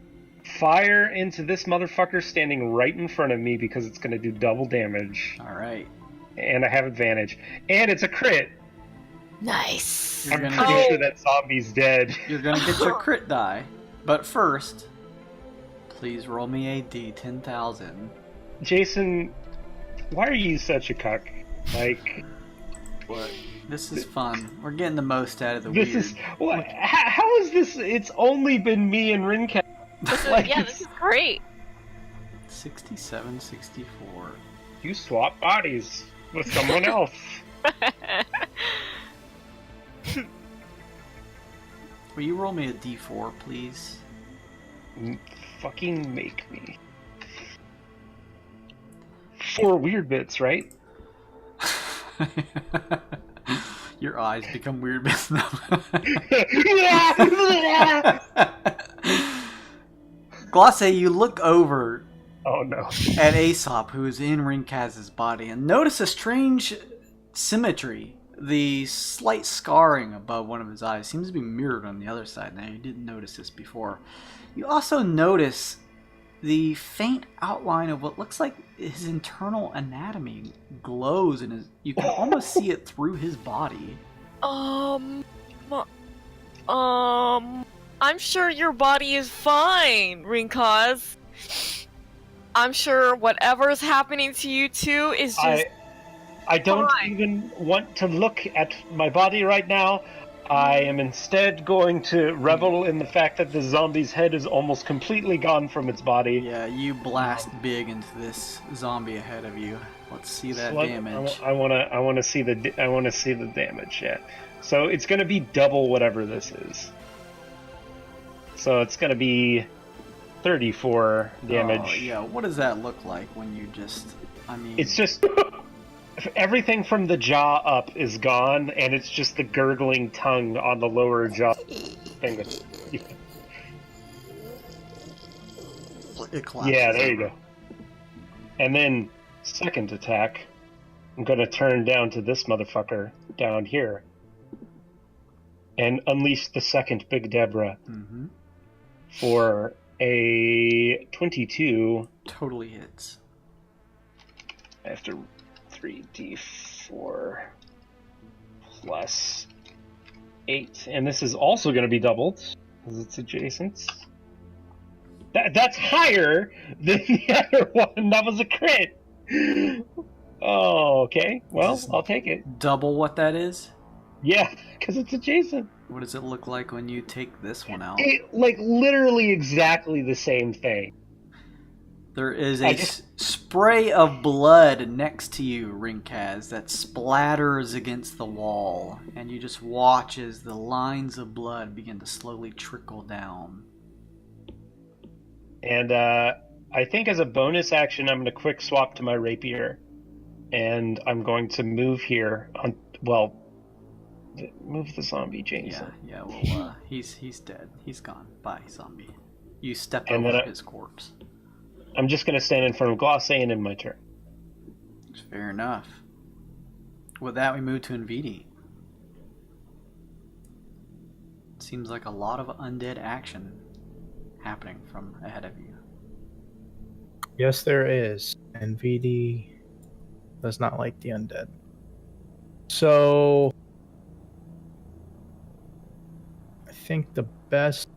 B: fire into this motherfucker standing right in front of me because it's going to do double damage.
A: All right.
B: And I have advantage. And it's a crit.
C: Nice.
A: You're
B: I'm
A: gonna
B: pretty
A: get-
B: sure that zombie's dead.
A: You're gonna get your crit die, but first, please roll me a d10,000.
B: Jason, why are you such a cuck? Like,
A: What? This is fun. We're getting the most out of the
B: this
A: weird.
B: is what? How is this? It's only been me and Rincat.
C: This is,
B: Like,
C: yeah, this is great.
A: 67, 64.
B: You swap bodies with someone else.
A: Will you roll me a d4, please?
B: Fucking make me. 4 weird bits, right?
A: Your eyes become weird bits now. Glace, you look over
B: Oh no.
A: at Aesop, who is in Rinkaz's body, and notice a strange symmetry. The slight scarring above one of his eyes seems to be mirrored on the other side. Now, you didn't notice this before. You also notice the faint outline of what looks like his internal anatomy glows, and you can almost see it through his body.
G: I'm sure your body is fine, Rinkaz. I'm sure whatever's happening to you two is just
B: I don't
G: fine.
B: even want to look at my body right now. I am instead going to revel in the fact that the zombie's head is almost completely gone from its body.
A: Yeah, you blast big into this zombie ahead of you. Let's see that damage.
B: I want to see the damage. Yeah. So it's going to be double whatever this is. So it's going to be 34 damage.
A: Oh, yeah, what does that look like when you just... I mean...
B: It's just... Everything from the jaw up is gone, and it's just the gurgling tongue on the lower jaw.
A: It collapses.
B: Yeah, there you go. And then, second attack, I'm gonna turn down to this motherfucker down here. And unleash the second Big Deborah
A: Mm-hmm.
B: for a 22.
A: Totally hits.
B: After 3d4 plus 8. And this is also going to be doubled, because it's adjacent. That's higher than the other one. That was a crit. Oh, okay. Well, I'll take it.
A: Double what that is?
B: Yeah, because it's adjacent.
A: What does it look like when you take this one out?
B: It, like, literally exactly the same thing.
A: There is a spray of blood next to you, Rinkaz, that splatters against the wall, and you just watch as the lines of blood begin to slowly trickle down.
B: And I think as a bonus action, I'm going to quick swap to my rapier, and I'm going to move here. Move the zombie, Jameson.
A: Yeah. Well, he's dead. He's gone. Bye, zombie. You stepped
B: And
A: over
B: then
A: his corpse.
B: I'm just going to stand in front of Glace and end my turn.
A: Fair enough. With that, we move to Envidi. Seems like a lot of undead action happening from ahead of you.
F: Yes, there is. And VD does not like the undead. So I think the best...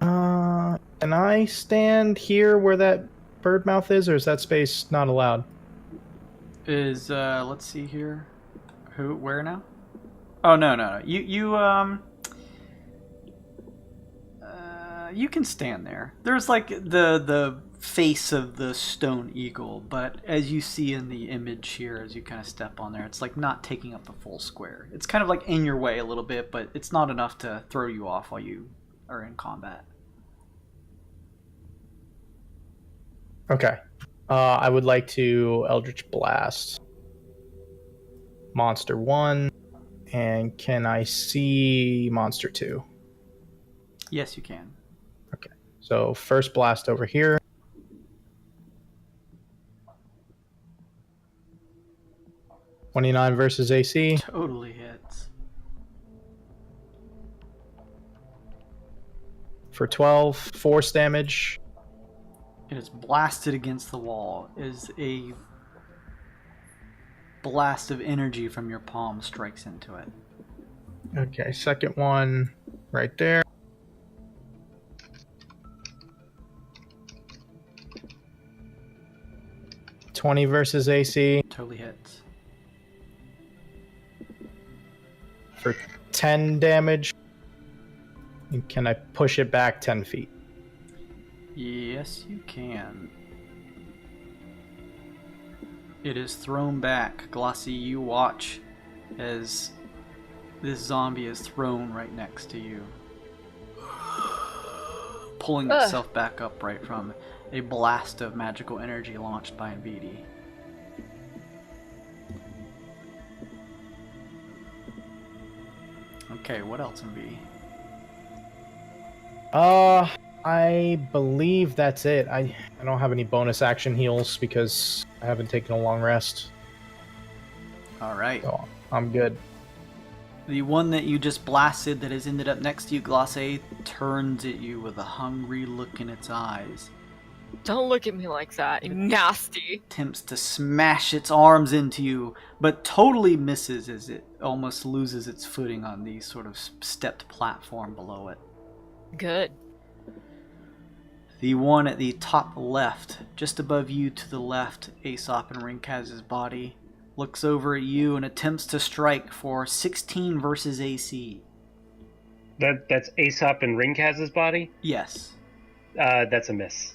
F: can I stand here where that bird mouth is, or is that space not allowed?
A: Is let's see here. Where now? Oh no. You can stand there. There's like the face of the stone eagle, but as you see in the image here, as you kind of step on there, it's like not taking up the full square. It's kind of like in your way a little bit, but it's not enough to throw you off while you are in combat.
F: Okay. I would like to Eldritch Blast Monster 1, and can I see Monster 2?
A: Yes, you can.
F: Okay. So first blast over here. .29 versus AC.
A: Totally hits.
F: for 12, force damage.
A: It is blasted against the wall. It is a blast of energy from your palm strikes into it.
F: Okay, second one right there. $20 versus AC
A: Totally hits.
F: for 10 damage. And can I push it back 10 feet?
A: Yes, you can. It is thrown back. Glossy, you watch as this zombie is thrown right next to you, pulling itself back up right from a blast of magical energy launched by Nvidi. Okay, what else, Nvidi?
F: I believe that's it. I don't have any bonus action heals because I haven't taken a long rest.
A: Alright.
F: So I'm good.
A: The one that you just blasted that has ended up next to you, Glossy, turns at you with a hungry look in its eyes.
G: Don't look at me like that, you nasty.
A: Attempts to smash its arms into you, but totally misses as it almost loses its footing on the sort of stepped platform below it.
G: Good.
A: The one at the top left, just above you to the left, Aesop and Rinkaz's body, looks over at you and attempts to strike for 16 versus AC.
B: That's Aesop and Rinkaz's body?
A: Yes.
B: That's a miss.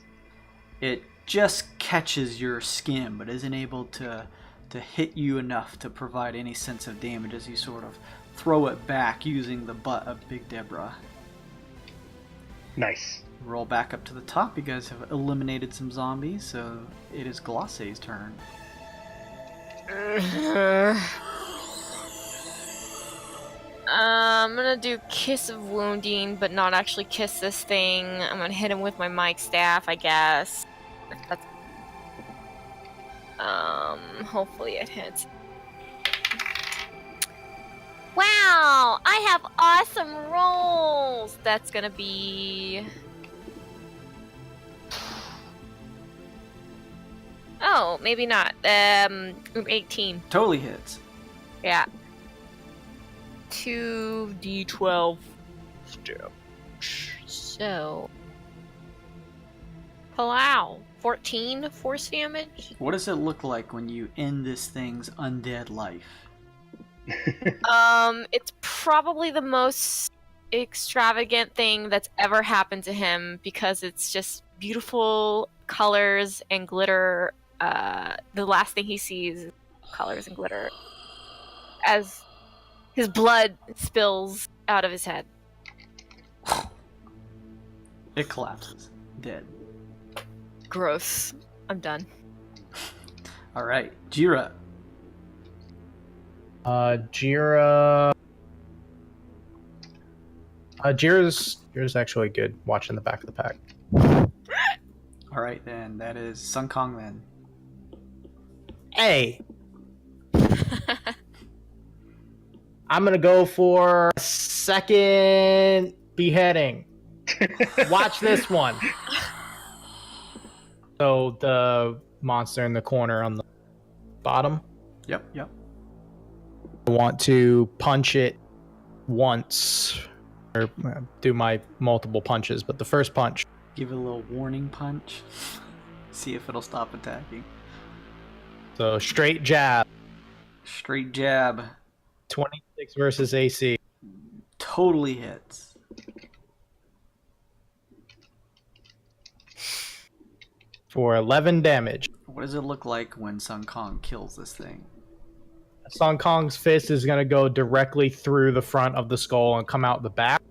A: It just catches your skin, but isn't able to hit you enough to provide any sense of damage as you sort of throw it back using the butt of Big Deborah.
B: Nice.
A: Roll back up to the top. You guys have eliminated some zombies, so it is Glossy's turn.
G: I'm gonna do Kiss of Wounding, but not actually kiss this thing. I'm gonna hit him with my mic staff, I guess. That's... hopefully it hits. Wow! I have awesome rolls! That's gonna be... Oh, maybe not. 18.
A: Totally hits.
G: Yeah. 2d12 damage. So... Palau. 14 force damage?
A: What does it look like when you end this thing's undead life?
G: It's probably the most extravagant thing that's ever happened to him because it's just beautiful colors and glitter. The last thing he sees is colors and glitter as his blood spills out of his head.
A: It collapses. Dead.
G: Gross. I'm done.
A: Alright, Jira.
F: Jira's actually good watching the back of the pack.
A: Alright then, that is Sun Kong then.
F: Hey! I'm gonna go for a second beheading. Watch this one. So the monster in the corner on the bottom.
A: Yep.
F: I want to punch it once, or do my multiple punches, but the first punch.
A: Give it a little warning punch. See if it'll stop attacking.
F: So straight jab.
A: Straight jab.
F: 26 versus AC.
A: Totally hits.
F: For 11 damage.
A: What does it look like when Sun Kong kills this thing?
F: Sun Kong's fist is going to go directly through the front of the skull and come out the back.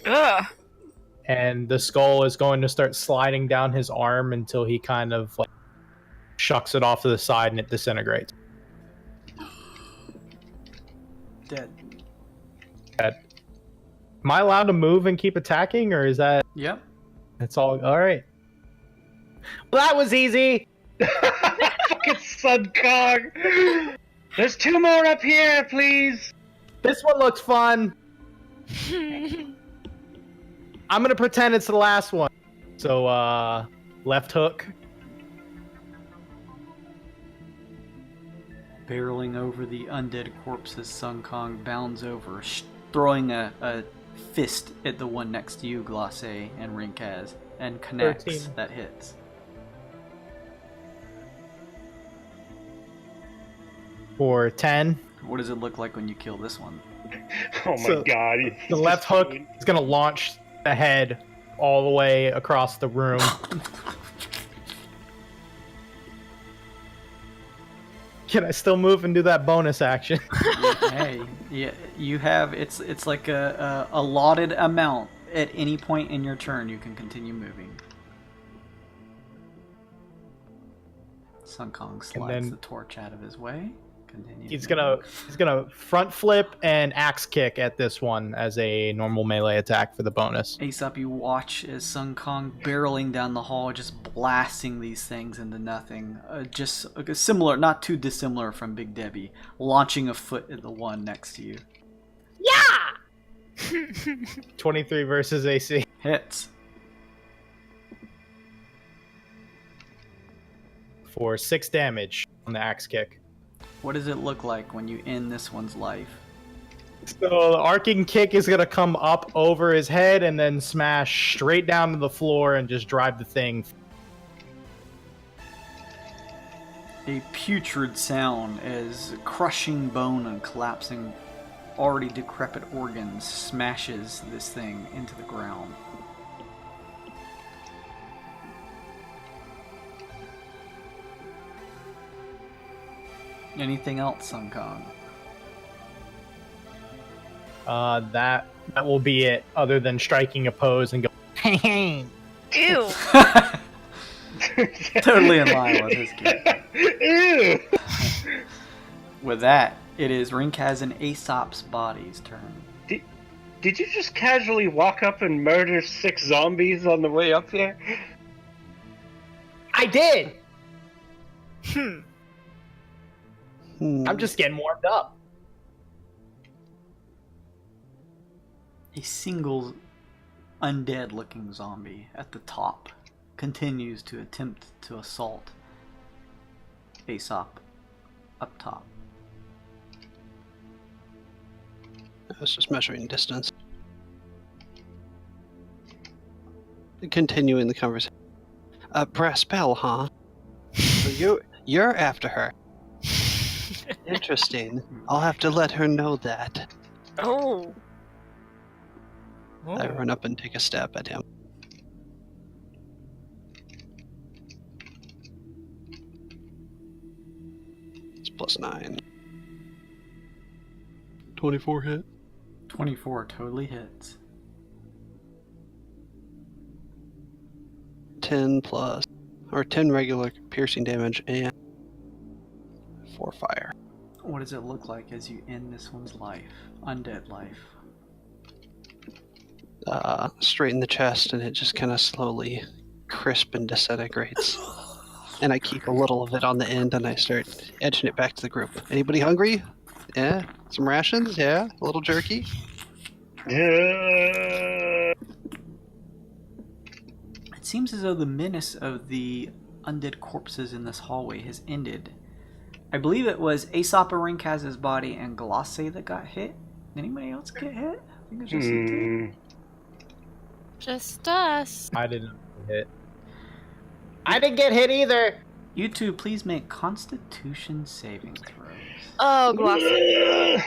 G: Ugh.
F: And the skull is going to start sliding down his arm until he kind of like shucks it off to the side and it disintegrates.
A: Dead.
F: Am I allowed to move and keep attacking, or is that...
A: Yep.
F: It's all right. Well, that was easy.
B: Fucking Sun Kong. There's 2 more up here, please.
F: This one looks fun. I'm gonna pretend it's the last one. So, left hook.
A: Barreling over the undead corpses, Sun Kong bounds over, throwing a fist at the one next to you, Glace and Rinkaz, and connects.
F: 13.
A: That hits.
F: For 10.
A: What does it look like when you kill this one?
B: Oh my god.
F: The left hook is gonna launch the head all the way across the room. Can I still move and do that bonus action?
A: Hey, yeah, you have it's like a allotted amount. At any point in your turn, you can continue moving. Sun Kong slides the torch out of his way. Continue.
F: He's gonna front flip and axe kick at this one as a normal melee attack for the bonus.
A: Aesop, you watch as Sun Kong barreling down the hall, just blasting these things into nothing. Just similar, not too dissimilar from Big Debbie, launching a foot at the one next to you.
G: Yeah!
F: 23 versus AC.
A: Hits.
F: For 6 damage on the axe kick.
A: What does it look like when you end this one's life?
F: So the arcing kick is gonna come up over his head and then smash straight down to the floor and just drive the thing.
A: A putrid sound as crushing bone and collapsing already decrepit organs smashes this thing into the ground. Anything else, Sun Kong?
F: That will be it, other than striking a pose and go,
G: Ew!
A: Totally in line with his character.
B: Ew!
A: With that, it is Rinkaz and Aesop's body's turn.
B: Did you just casually walk up and murder 6 zombies on the way up here?
F: I did!
D: Hmm.
F: I'm just getting warmed up.
A: A single undead-looking zombie at the top continues to attempt to assault Aesop up top.
D: I was just measuring distance. Continuing the conversation. Brass bell, huh? So you're after her. Interesting. I'll have to let her know that.
G: Oh.
D: I run up and take a stab at him. It's +9. 24 hit.
A: 24 totally hits.
D: 10 regular piercing damage and 4 fire.
A: What does it look like as you end this one's life? Undead life.
D: Straight in the chest, and it just kind of slowly crisp and disintegrates. And I keep a little of it on the end, and I start edging it back to the group. Anybody hungry? Yeah? Some rations? Yeah? A little jerky?
B: Yeah.
A: It seems as though the menace of the undead corpses in this hallway has ended. I believe it was Aesop and Rinkaz's body and Glace that got hit. Did anybody else get hit? I think it was just you two.
G: Just us.
F: I didn't get hit. I didn't get hit either.
A: You two, please make Constitution saving throws.
G: Oh, Glossy.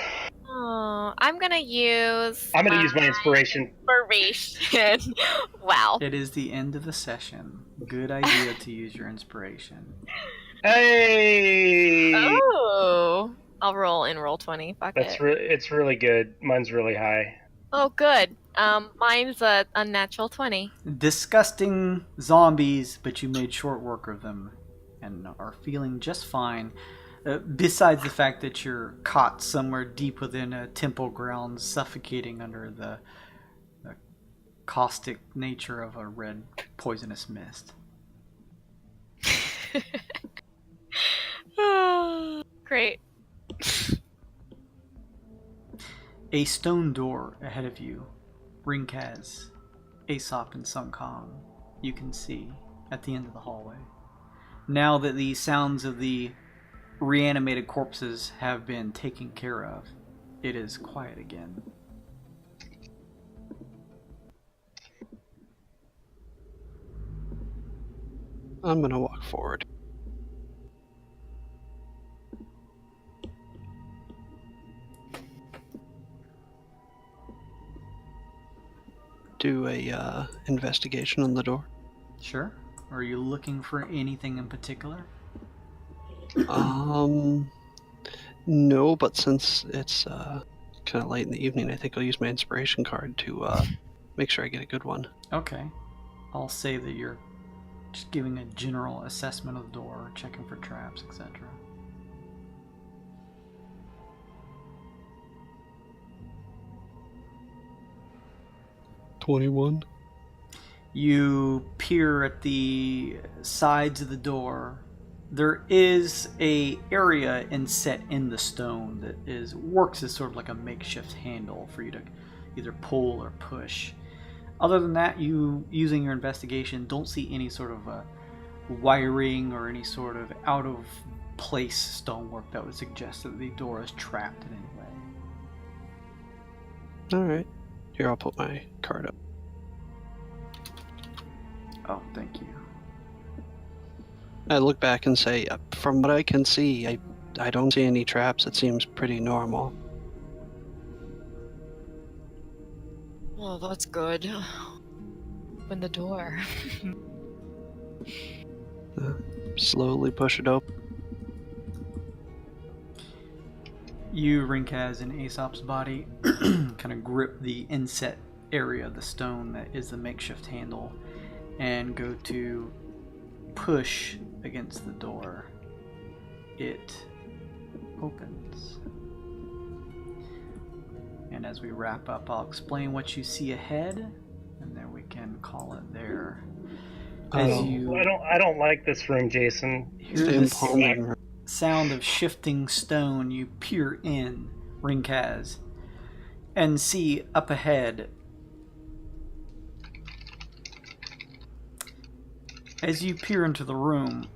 G: Oh, I'm gonna use
B: my inspiration.
G: Inspiration. Wow.
A: It is the end of the session. Good idea to use your inspiration.
B: Hey!
G: Oh. I'll roll in roll 20. Fuck
B: That's
G: it.
B: it's really good. Mine's really high.
G: Oh, good. Mine's a unnatural 20.
A: Disgusting zombies, but you made short work of them and are feeling just fine. Besides the fact that you're caught somewhere deep within a temple grounds, suffocating under the caustic nature of a red poisonous mist.
G: Great.
A: A stone door ahead of you, Ringkaz, Aesop, and Sun Kong, you can see at the end of the hallway. Now that the sounds of the reanimated corpses have been taken care of, it is quiet again.
D: I'm gonna walk forward. Do a investigation on the door.
A: Sure. Are you looking for anything in particular?
D: No, but since it's kind of late in the evening, I think I'll use my inspiration card to make sure I get a good one.
A: Okay. I'll say that you're just giving a general assessment of the door, checking for traps, etc.
D: $21.
A: You peer at the sides of the door. There is a area inset in the stone that works as sort of like a makeshift handle for you to either pull or push. Other than that, you, using your investigation, don't see any sort of wiring or any sort of out of place stonework that would suggest that the door is trapped in any way.
D: Alright. Here, I'll put my card up.
A: Oh, thank you.
D: I look back and say, from what I can see, I don't see any traps. It seems pretty normal.
G: Well, that's good. Open the door.
D: Slowly push it open.
A: You, Ringkaz, and Aesop's body kind of grip the inset area of the stone that is the makeshift handle and go to push against the door. It opens. And as we wrap up, I'll explain what you see ahead, and then we can call it there. As
B: I don't like this room, Jason.
A: hear the sound of shifting stone, you peer in, Ringkaz, and see up ahead. As you peer into the room,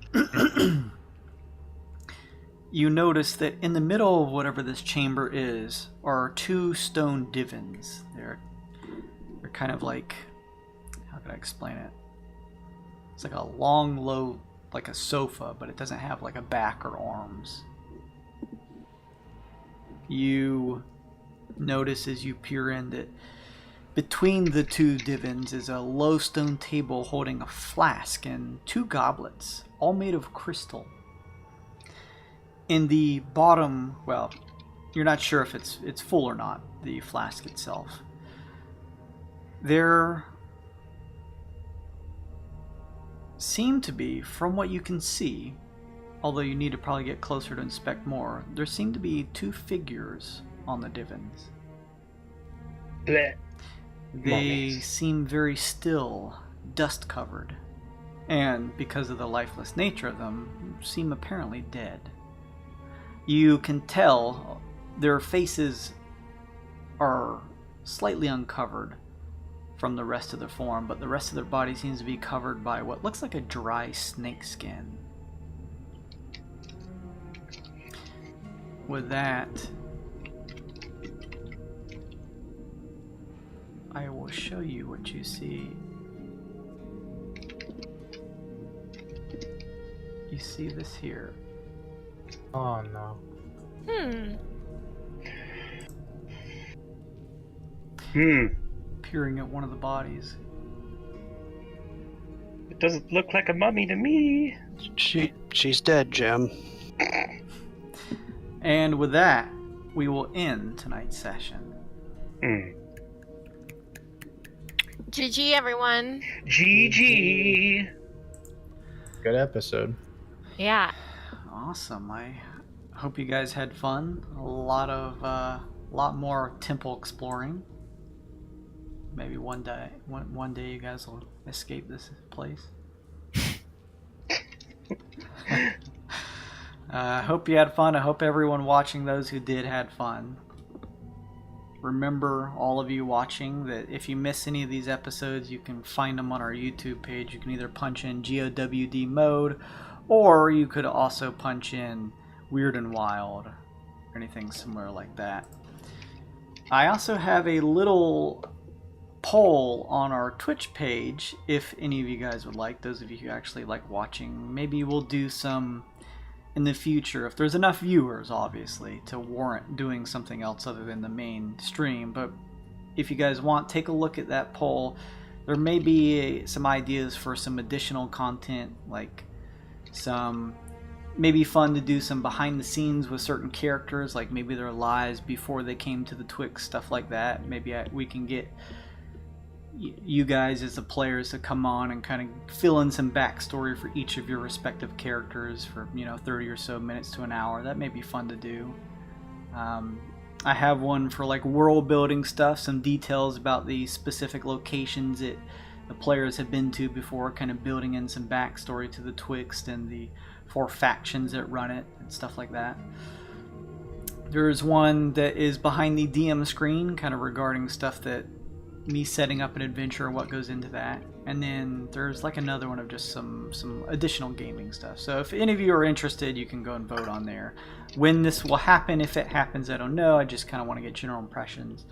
A: you notice that in the middle of whatever this chamber is are two stone divans. They're kind of like, how can I explain it? It's like a long, low, like a sofa, but it doesn't have like a back or arms. You notice as you peer in that between the two divans is a low stone table holding a flask and two goblets, all made of crystal. In the bottom, well, you're not sure if it's full or not, the flask itself. There seem to be, from what you can see, although you need to probably get closer to inspect more, there seem to be two figures on the divans.
B: Blech.
A: They seem very still, dust covered, and because of the lifeless nature of them, seem apparently dead. You can tell their faces are slightly uncovered from the rest of their form, but the rest of their body seems to be covered by what looks like a dry snake skin. With that, I will show you what you see. You see this here.
F: Oh no.
A: Peering at one of the bodies.
B: It doesn't look like a mummy to me.
D: She's dead, Jim.
A: And with that, we will end tonight's session.
G: GG, everyone.
B: GG.
F: Good episode.
G: Yeah.
A: Awesome. I hope you guys had fun. A lot more temple exploring. Maybe one day you guys will escape this place. I hope you had fun. I hope everyone watching, those who did, had fun. remember, all of you watching, that if you miss any of these episodes, you can find them on our YouTube page. You can either punch in GOWD mode, or you could also punch in Wyrd and Wyld, or anything similar like that. I also have a little poll on our Twitch page, if any of you guys would like, those of you who actually like watching. Maybe we'll do some in the future, if there's enough viewers, obviously, to warrant doing something else other than the main stream. But if you guys want, take a look at that poll. There may be some ideas for some additional content, like some, maybe fun to do some behind the scenes with certain characters, like maybe their lives before they came to the Twixt, stuff like that. Maybe we can get you guys as the players to come on and kind of fill in some backstory for each of your respective characters for 30 or so minutes to an hour. That may be fun to do. I have one for like world building stuff, some details about the specific locations that the players have been to before, kind of building in some backstory to the Twixt and the 4 factions that run it and stuff like that. There's one that is behind the DM screen, kind of regarding stuff that me setting up an adventure, what goes into that. And then there's like another one of just some additional gaming stuff. So if any of you are interested, you can go and vote on there. When this will happen, if it happens, I don't know. I just kind of want to get general impressions.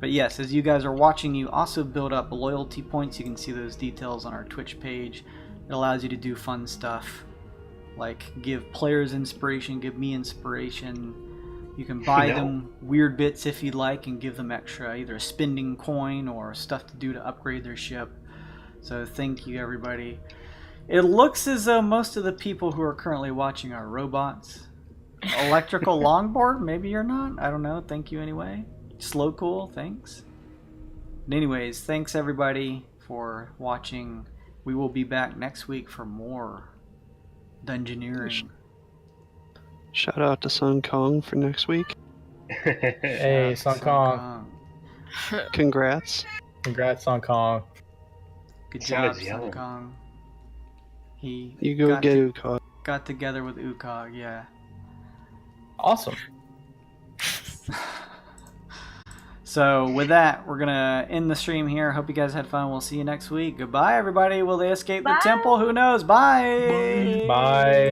A: But yes, as you guys are watching, you also build up loyalty points. You can see those details on our Twitch page. It allows you to do fun stuff like give players inspiration, give me inspiration. You can buy them weird bits if you'd like and give them extra, either a spending coin or stuff to do to upgrade their ship. So thank you, everybody. It looks as though most of the people who are currently watching are robots. Electrical longboard, maybe you're not. I don't know. Thank you anyway. Slow cool, thanks. But anyways, thanks everybody for watching. We will be back next week for more Dungeoneering.
D: Shout out to Sun Kong for next week.
F: Hey, Sun Kong.
D: Congrats.
F: Congrats, Sun Kong.
A: Good job,
B: Somebody's
A: Sun
B: yelling.
A: Kong. He
D: You go get Ukon.
A: got together with Ukog, yeah.
F: Awesome.
A: So with that, we're gonna end the stream here. Hope you guys had fun. We'll see you next week. Goodbye, everybody. Will they escape the temple? Who knows? Bye.
F: Bye.